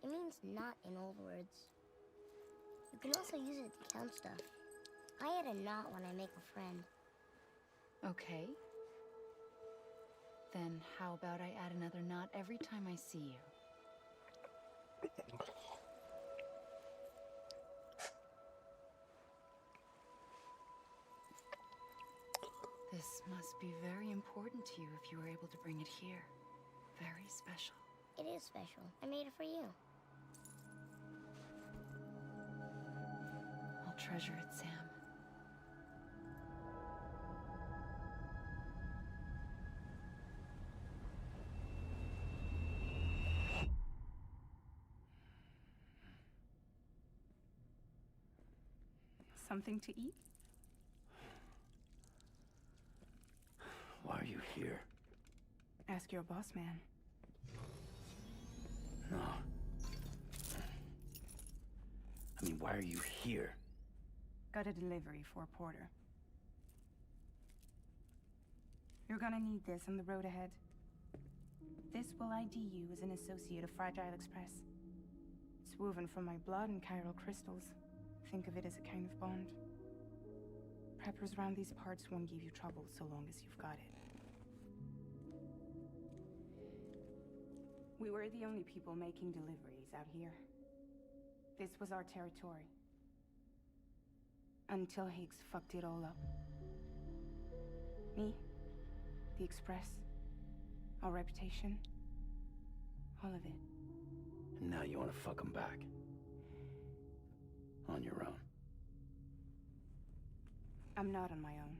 It means knot in old words. You can also use it to count stuff. I add a knot when I make a friend. Okay. Then how about I add another knot every time I see you? This must be very important to you if you were able to bring it here. Very special. It is special. I made it for you. I'll treasure it, Sam. Something to eat? Why are you here? Ask your boss man. No. I mean, why are you here? Got a delivery for a porter. You're gonna need this on the road ahead. This will ID you as an associate of Fragile Express. It's woven from my blood and chiral crystals. Think of it as a kind of bond. Preppers around these parts won't give you trouble so long as you've got it. We were the only people making deliveries out here. This was our territory. Until Higgs fucked it all up. Me, the Express, our reputation, all of it. And now you want to fuck them back. On your own. I'm not on my own.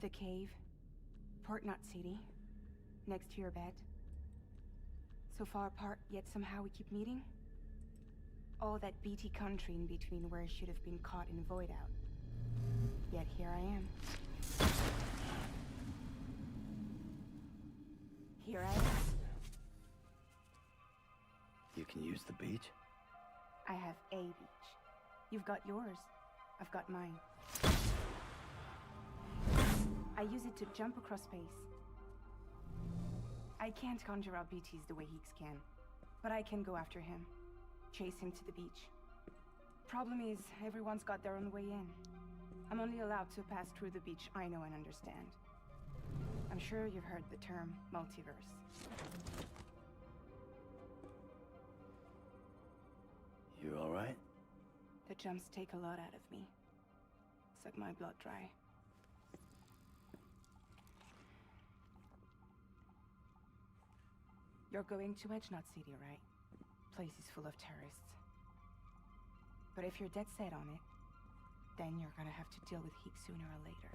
The cave, Port Knot City, next to your bed. So far apart, yet somehow we keep meeting. All that BT country in between where I should have been caught in void out. Yet here I am. Here I am. You can use the beach? I have a beach. You've got yours. I've got mine. I use it to jump across space. I can't conjure up BTs the way Higgs can, but I can go after him. Chase him to the beach. Problem is, everyone's got their own way in. I'm only allowed to pass through the beach I know and understand. I'm sure you've heard the term multiverse. You all right? The jumps take a lot out of me. Suck my blood dry. You're going to Edge Knot City, right? Place is full of terrorists. But if you're dead set on it, then you're gonna have to deal with Higgs sooner or later.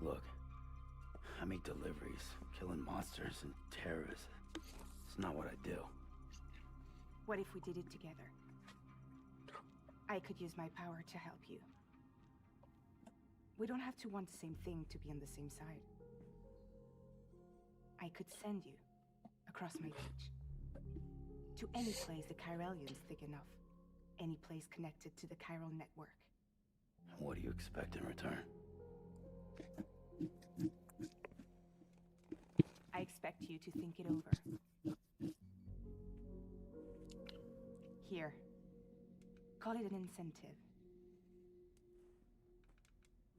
Look, I make deliveries, killing monsters and terrorists. It's not what I do. What if we did it together? I could use my power to help you. We don't have to want the same thing to be on the same side. I could send you across my beach. To any place the Chiralian's thick enough. Any place connected to the chiral network. What do you expect in return? I expect you to think it over. Here. Call it an incentive.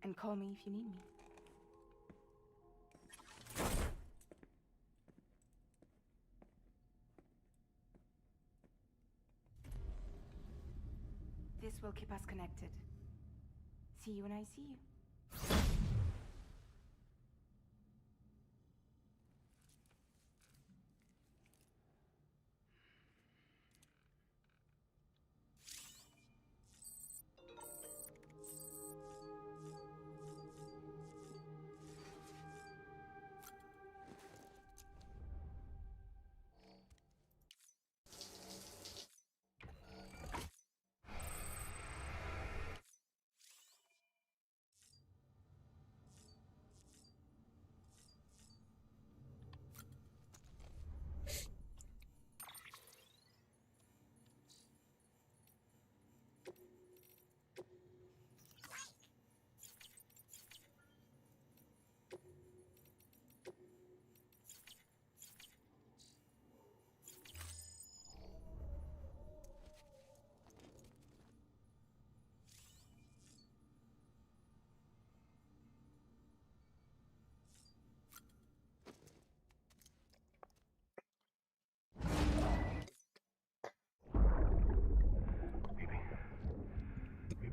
And call me if you need me. This will keep us connected. See you when I see you.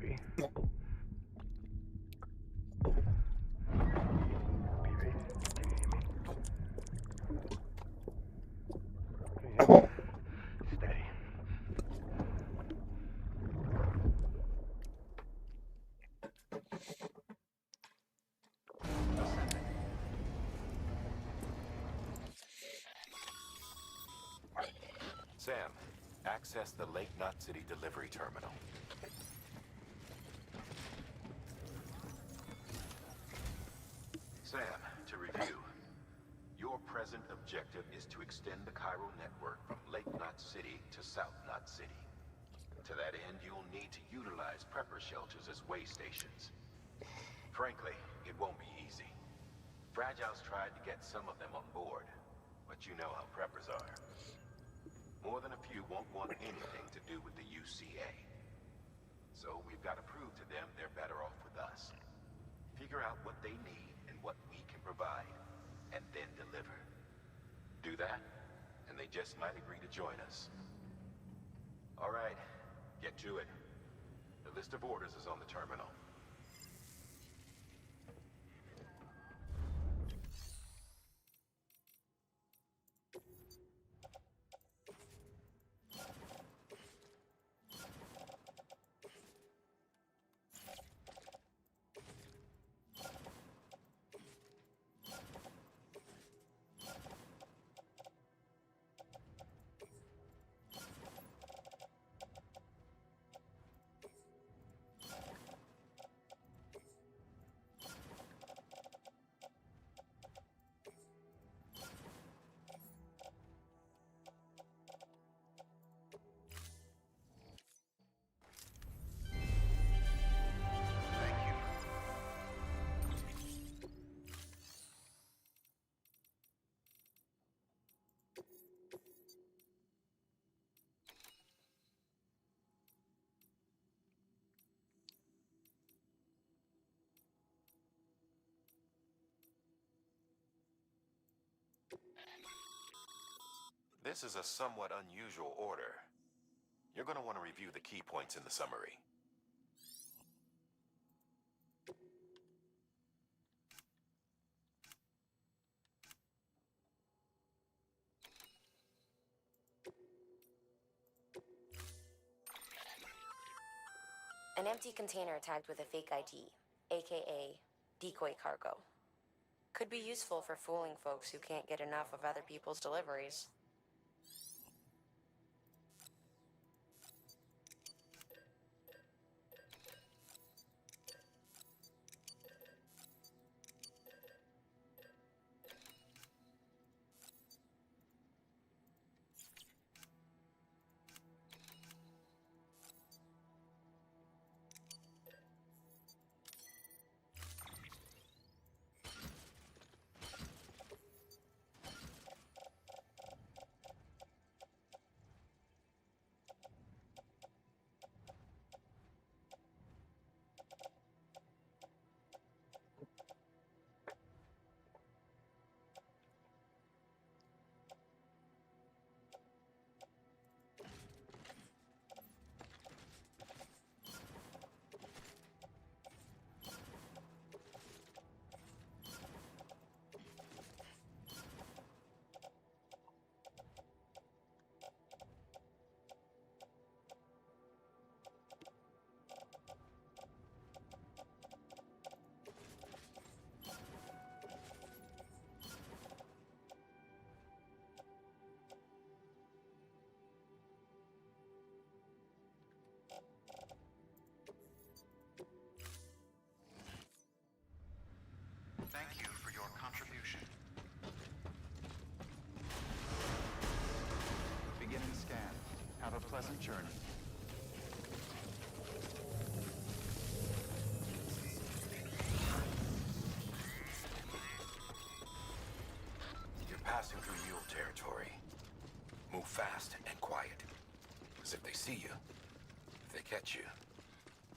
Steady. Sam, access the Lake Knot City delivery terminal. Sam, to review. Your present objective is to extend the chiral network from Lake Knot City to South Knot City. To that end, you'll need to utilize prepper shelters as way stations. Frankly, it won't be easy. Fragile's tried to get some of them on board, but you know how preppers are. More than a few won't want anything to do with the UCA. So we've got to prove to them they're better off with us. Figure out what they need and what we can provide, and then deliver. Do that, and they just might agree to join us. All right, get to it. The list of orders is on the terminal. This is a somewhat unusual order. You're going to want to review the key points in the summary. An empty container tagged with a fake ID, aka decoy cargo. Could be useful for fooling folks who can't get enough of other people's deliveries. Thank you for your contribution. Beginning scan. Have a pleasant journey. You're passing through mule territory. Move fast and quiet. Because if they see you, if they catch you,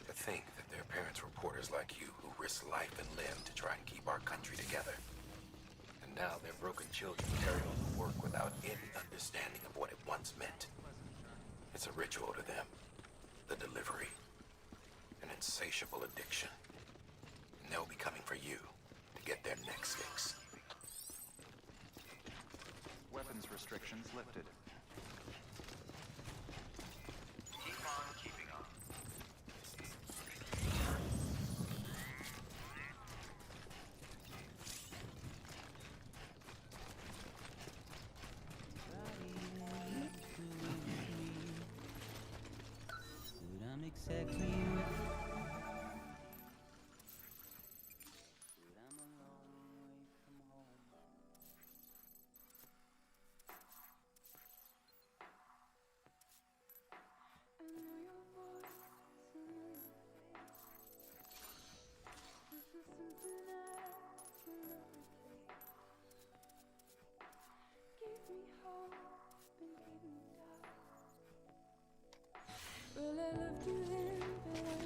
to think that their parents were porters like you who risked life and limb to try and keep our country together. And now their broken children carry on the work without any understanding of what it once meant. It's a ritual to them. The delivery. An insatiable addiction. And they'll be coming for you to get their next fix. Weapons restrictions lifted. Keep on keeping on. Well, I love to him, but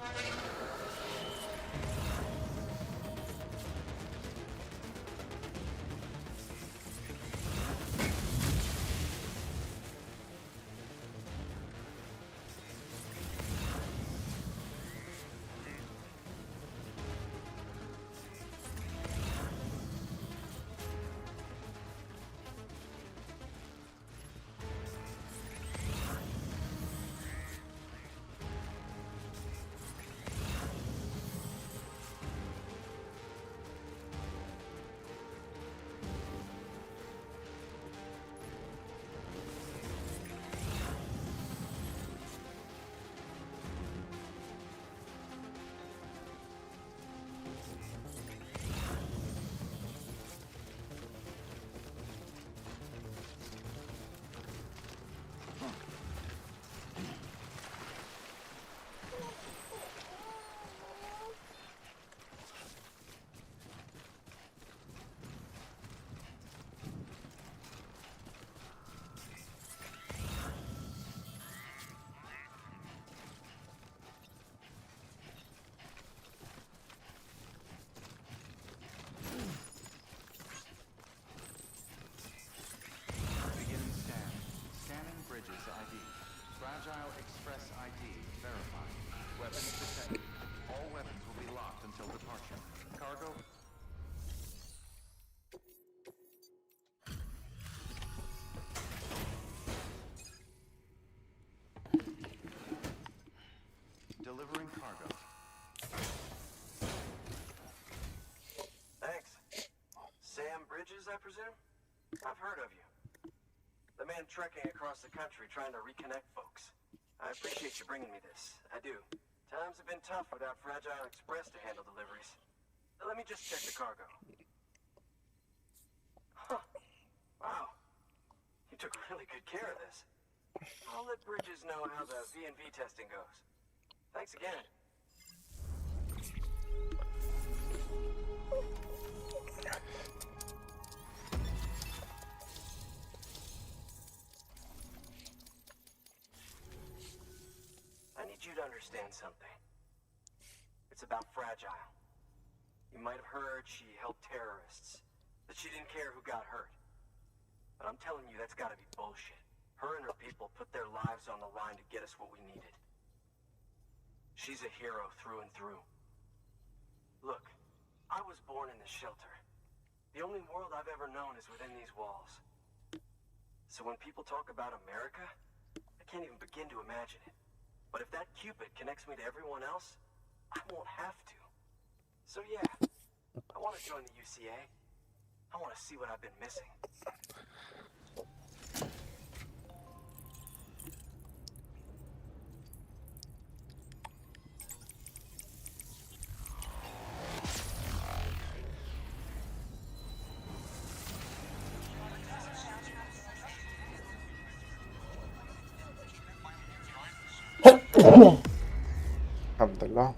I'm Beginning scan. Scanning bridges ID. Fragile Express ID verified. Weapons detected. All weapons will be locked until departure. Cargo. Delivering cargo. Thanks. Sam Bridges, I presume? I've heard of you. The man trekking across the country trying to reconnect folks. I appreciate you bringing me this. I do. Times have been tough without Fragile Express to handle deliveries. Let me just check the cargo. Huh. Wow. You took really good care of this. I'll let Bridges know how the V&V testing goes. Thanks again. I need you to understand something. It's about Fragile. You might have heard she helped terrorists, that she didn't care who got hurt. But I'm telling you, that's gotta be bullshit. Her and her people put their lives on the line to get us what we needed. She's a hero through and through. Look, I was born in the shelter. The only world I've ever known is within these walls. So when people talk about America, I can't even begin to imagine it. But if that Cupid connects me to everyone else, I won't have to. So yeah, I want to join the UCA. I want to see what I've been missing. الحمد لله.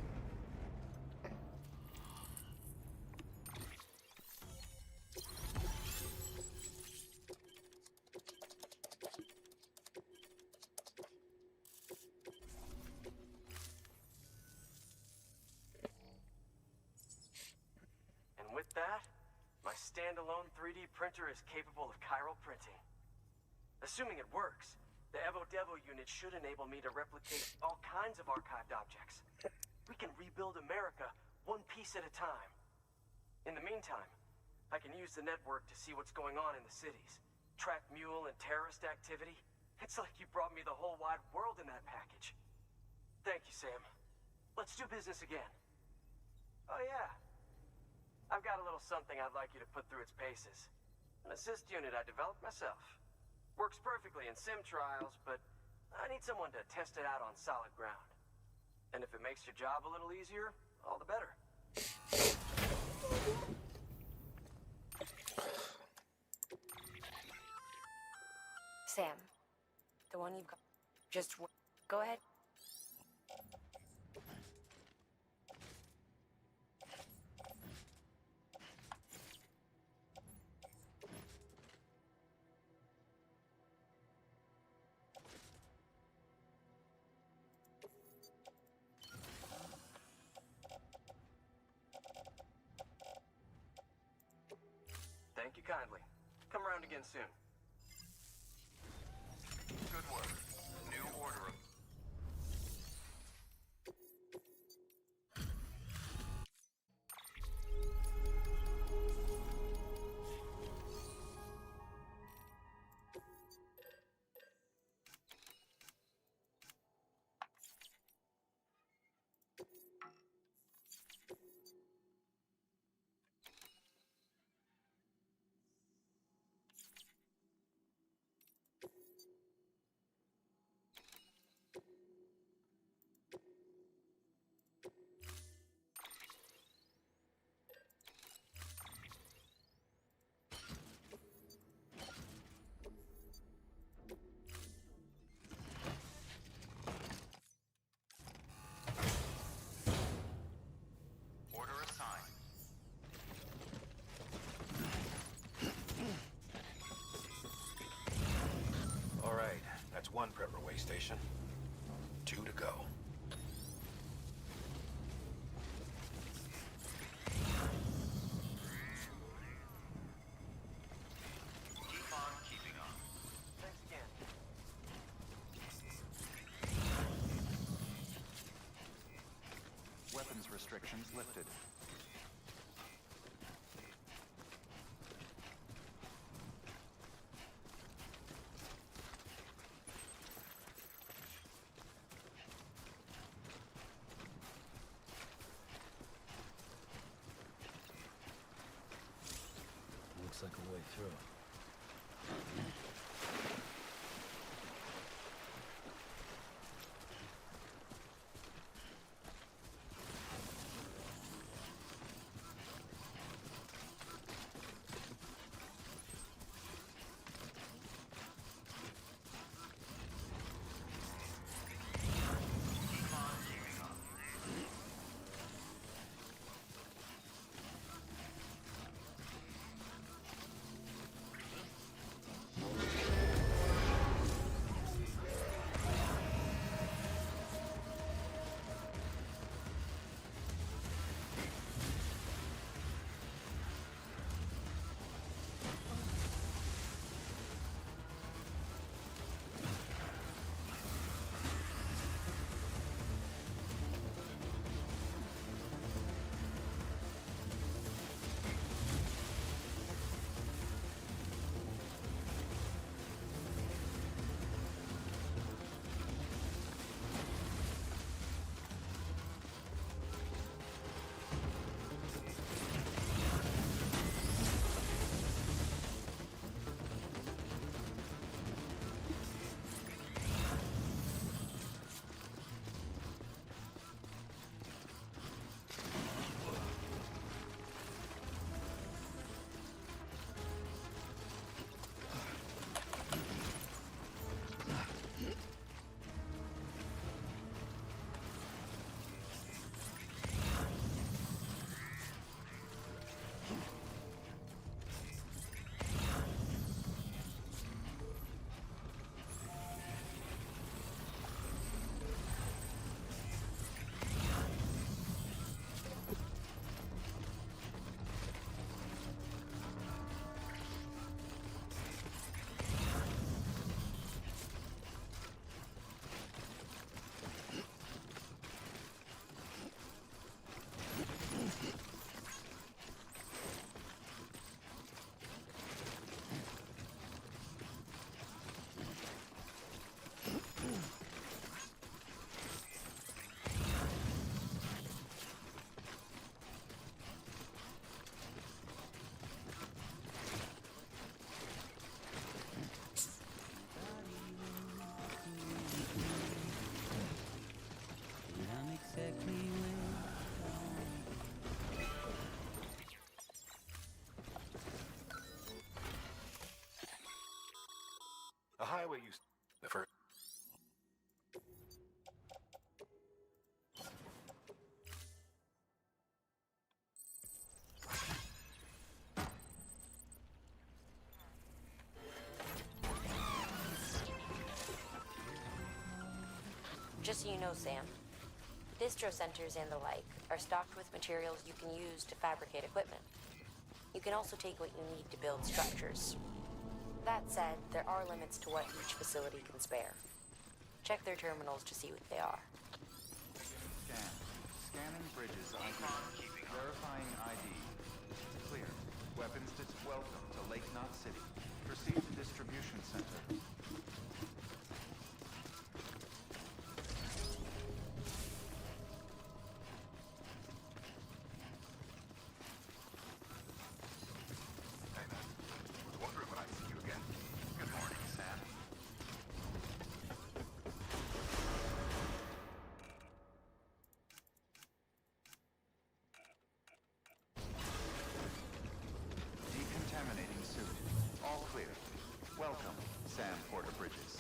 And with that, my standalone 3D printer is capable of chiral printing. Assuming it works, the Evo Devo unit should enable me to replicate all kinds of archived objects. We can rebuild America one piece at a time. In the meantime, I can use the network to see what's going on in the cities, track mule and terrorist activity. It's like you brought me the whole wide world in that package. Thank you, Sam. Let's do business again. Oh yeah, I've got a little something I'd like you to put through its paces. An assist unit I developed myself. Works perfectly in sim trials, but I need someone to test it out on solid ground. And if it makes your job a little easier, all the better. Sam, the one you've got. Just go ahead. Thank you kindly. Come around again soon. Good work. New order of... Order assigned. All right, that's one prepper way station. 2 to go. Keep on keeping on. Thanks again. Weapons restrictions lifted. Looks like a way through. Just so you know, Sam, distro centers and the like are stocked with materials you can use to fabricate equipment. You can also take what you need to build structures. That said, there are limits to what each facility can spare. Check their terminals to see what they are. Scan. Scanning bridges ID. Verifying ID. Clear. Weapons welcome to Lake Knot City. Proceed to distribution center. Wondering when I'd see you again. Good morning, Sam. Decontaminating suit. All clear. Welcome, Sam Porter Bridges.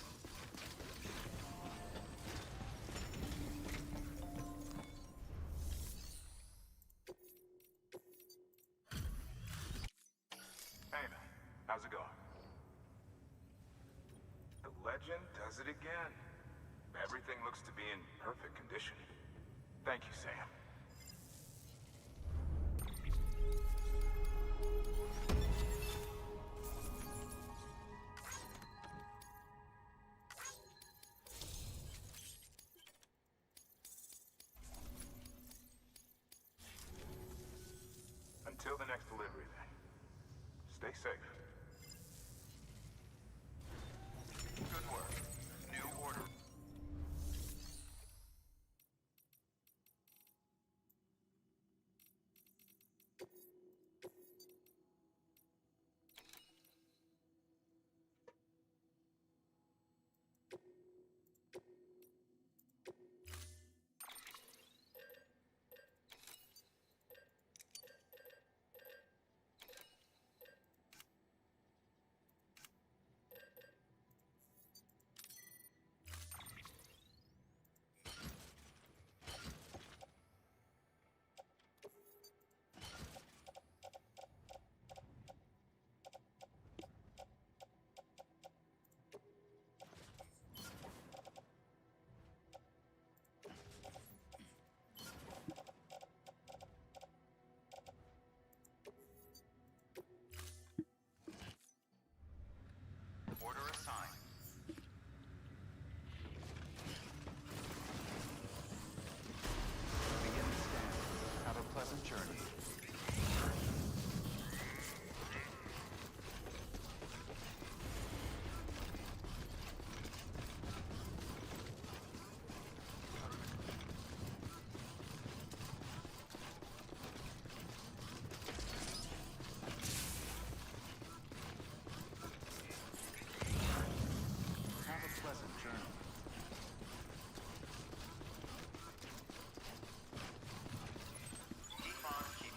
Hey man, how's it going? The legend does it again. Everything looks to be in perfect condition. Thank you, Sam. Until the next delivery, then. Stay safe. Good work. New order. Order assigned. Begin the scan. Have a pleasant journey. Have a pleasant journey. Keep on keeping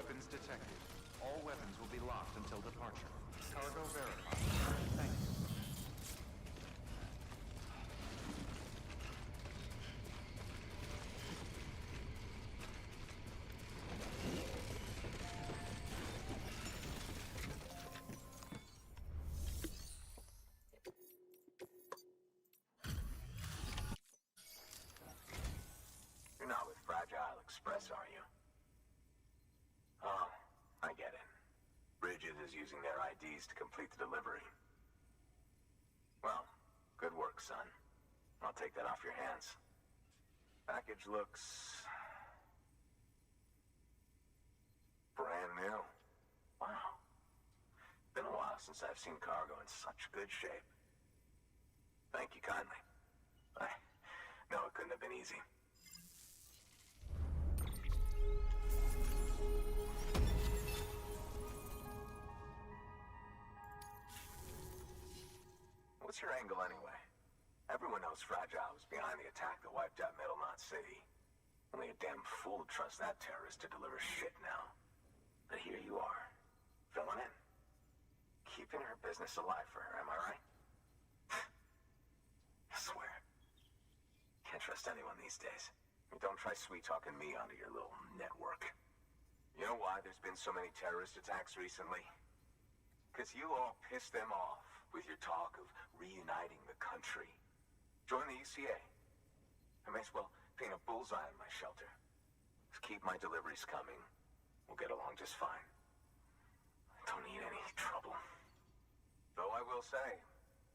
weapons detected. All weapons will be locked until departure. Cargo verified. Thank you. You're not with Fragile Express, are you? Oh, I get it. Bridges is using their IDs to complete the delivery. Well, good work, son. I'll take that off your hands. Package looks... brand new. Wow. Been a while since I've seen cargo in such good shape. Thank you kindly. I know it couldn't have been easy. What's your angle anyway? Everyone knows Fragile was behind the attack that wiped out Middle Knot City. Only a damn fool would trust that terrorist to deliver shit now. But here you are, filling in. Keeping her business alive for her, am I right? I swear. Can't trust anyone these days. Don't try sweet-talking me onto your little network. You know why there's been so many terrorist attacks recently? Because you all pissed them off with your talk of reuniting the country. Join the UCA. I may as well paint a bullseye on my shelter. Just keep my deliveries coming. We'll get along just fine. I don't need any trouble. Though I will say,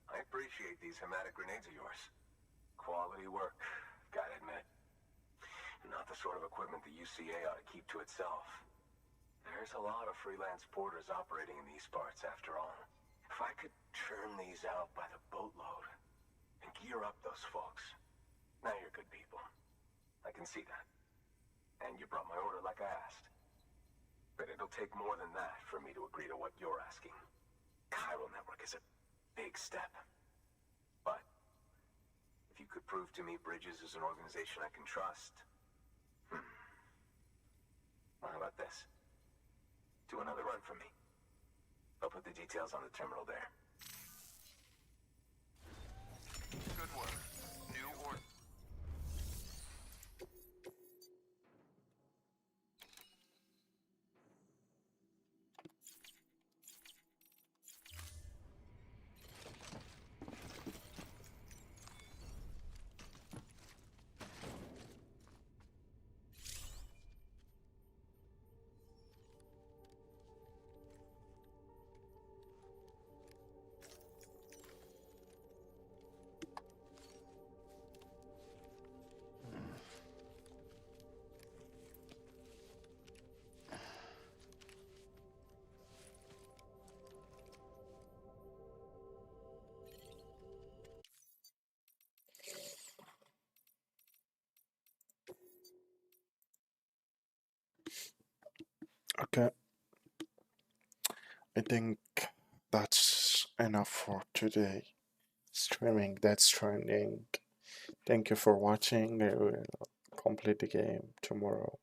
I appreciate these hematic grenades of yours. Quality work, gotta admit. Not the sort of equipment the UCA ought to keep to itself. There's a lot of freelance porters operating in these parts, after all. If I could churn these out by the boatload and gear up those folks. Now you're good people. I can see that. And you brought my order like I asked. But it'll take more than that for me to agree to what you're asking. Chiral Network is a big step. But if you could prove to me Bridges is an organization I can trust... Well, how about this? Do another run for me. I'll put the details on the terminal there. Good work. New order. Okay, I think that's enough for today. Streaming That's Trending. Thank you for watching. I will complete the game tomorrow.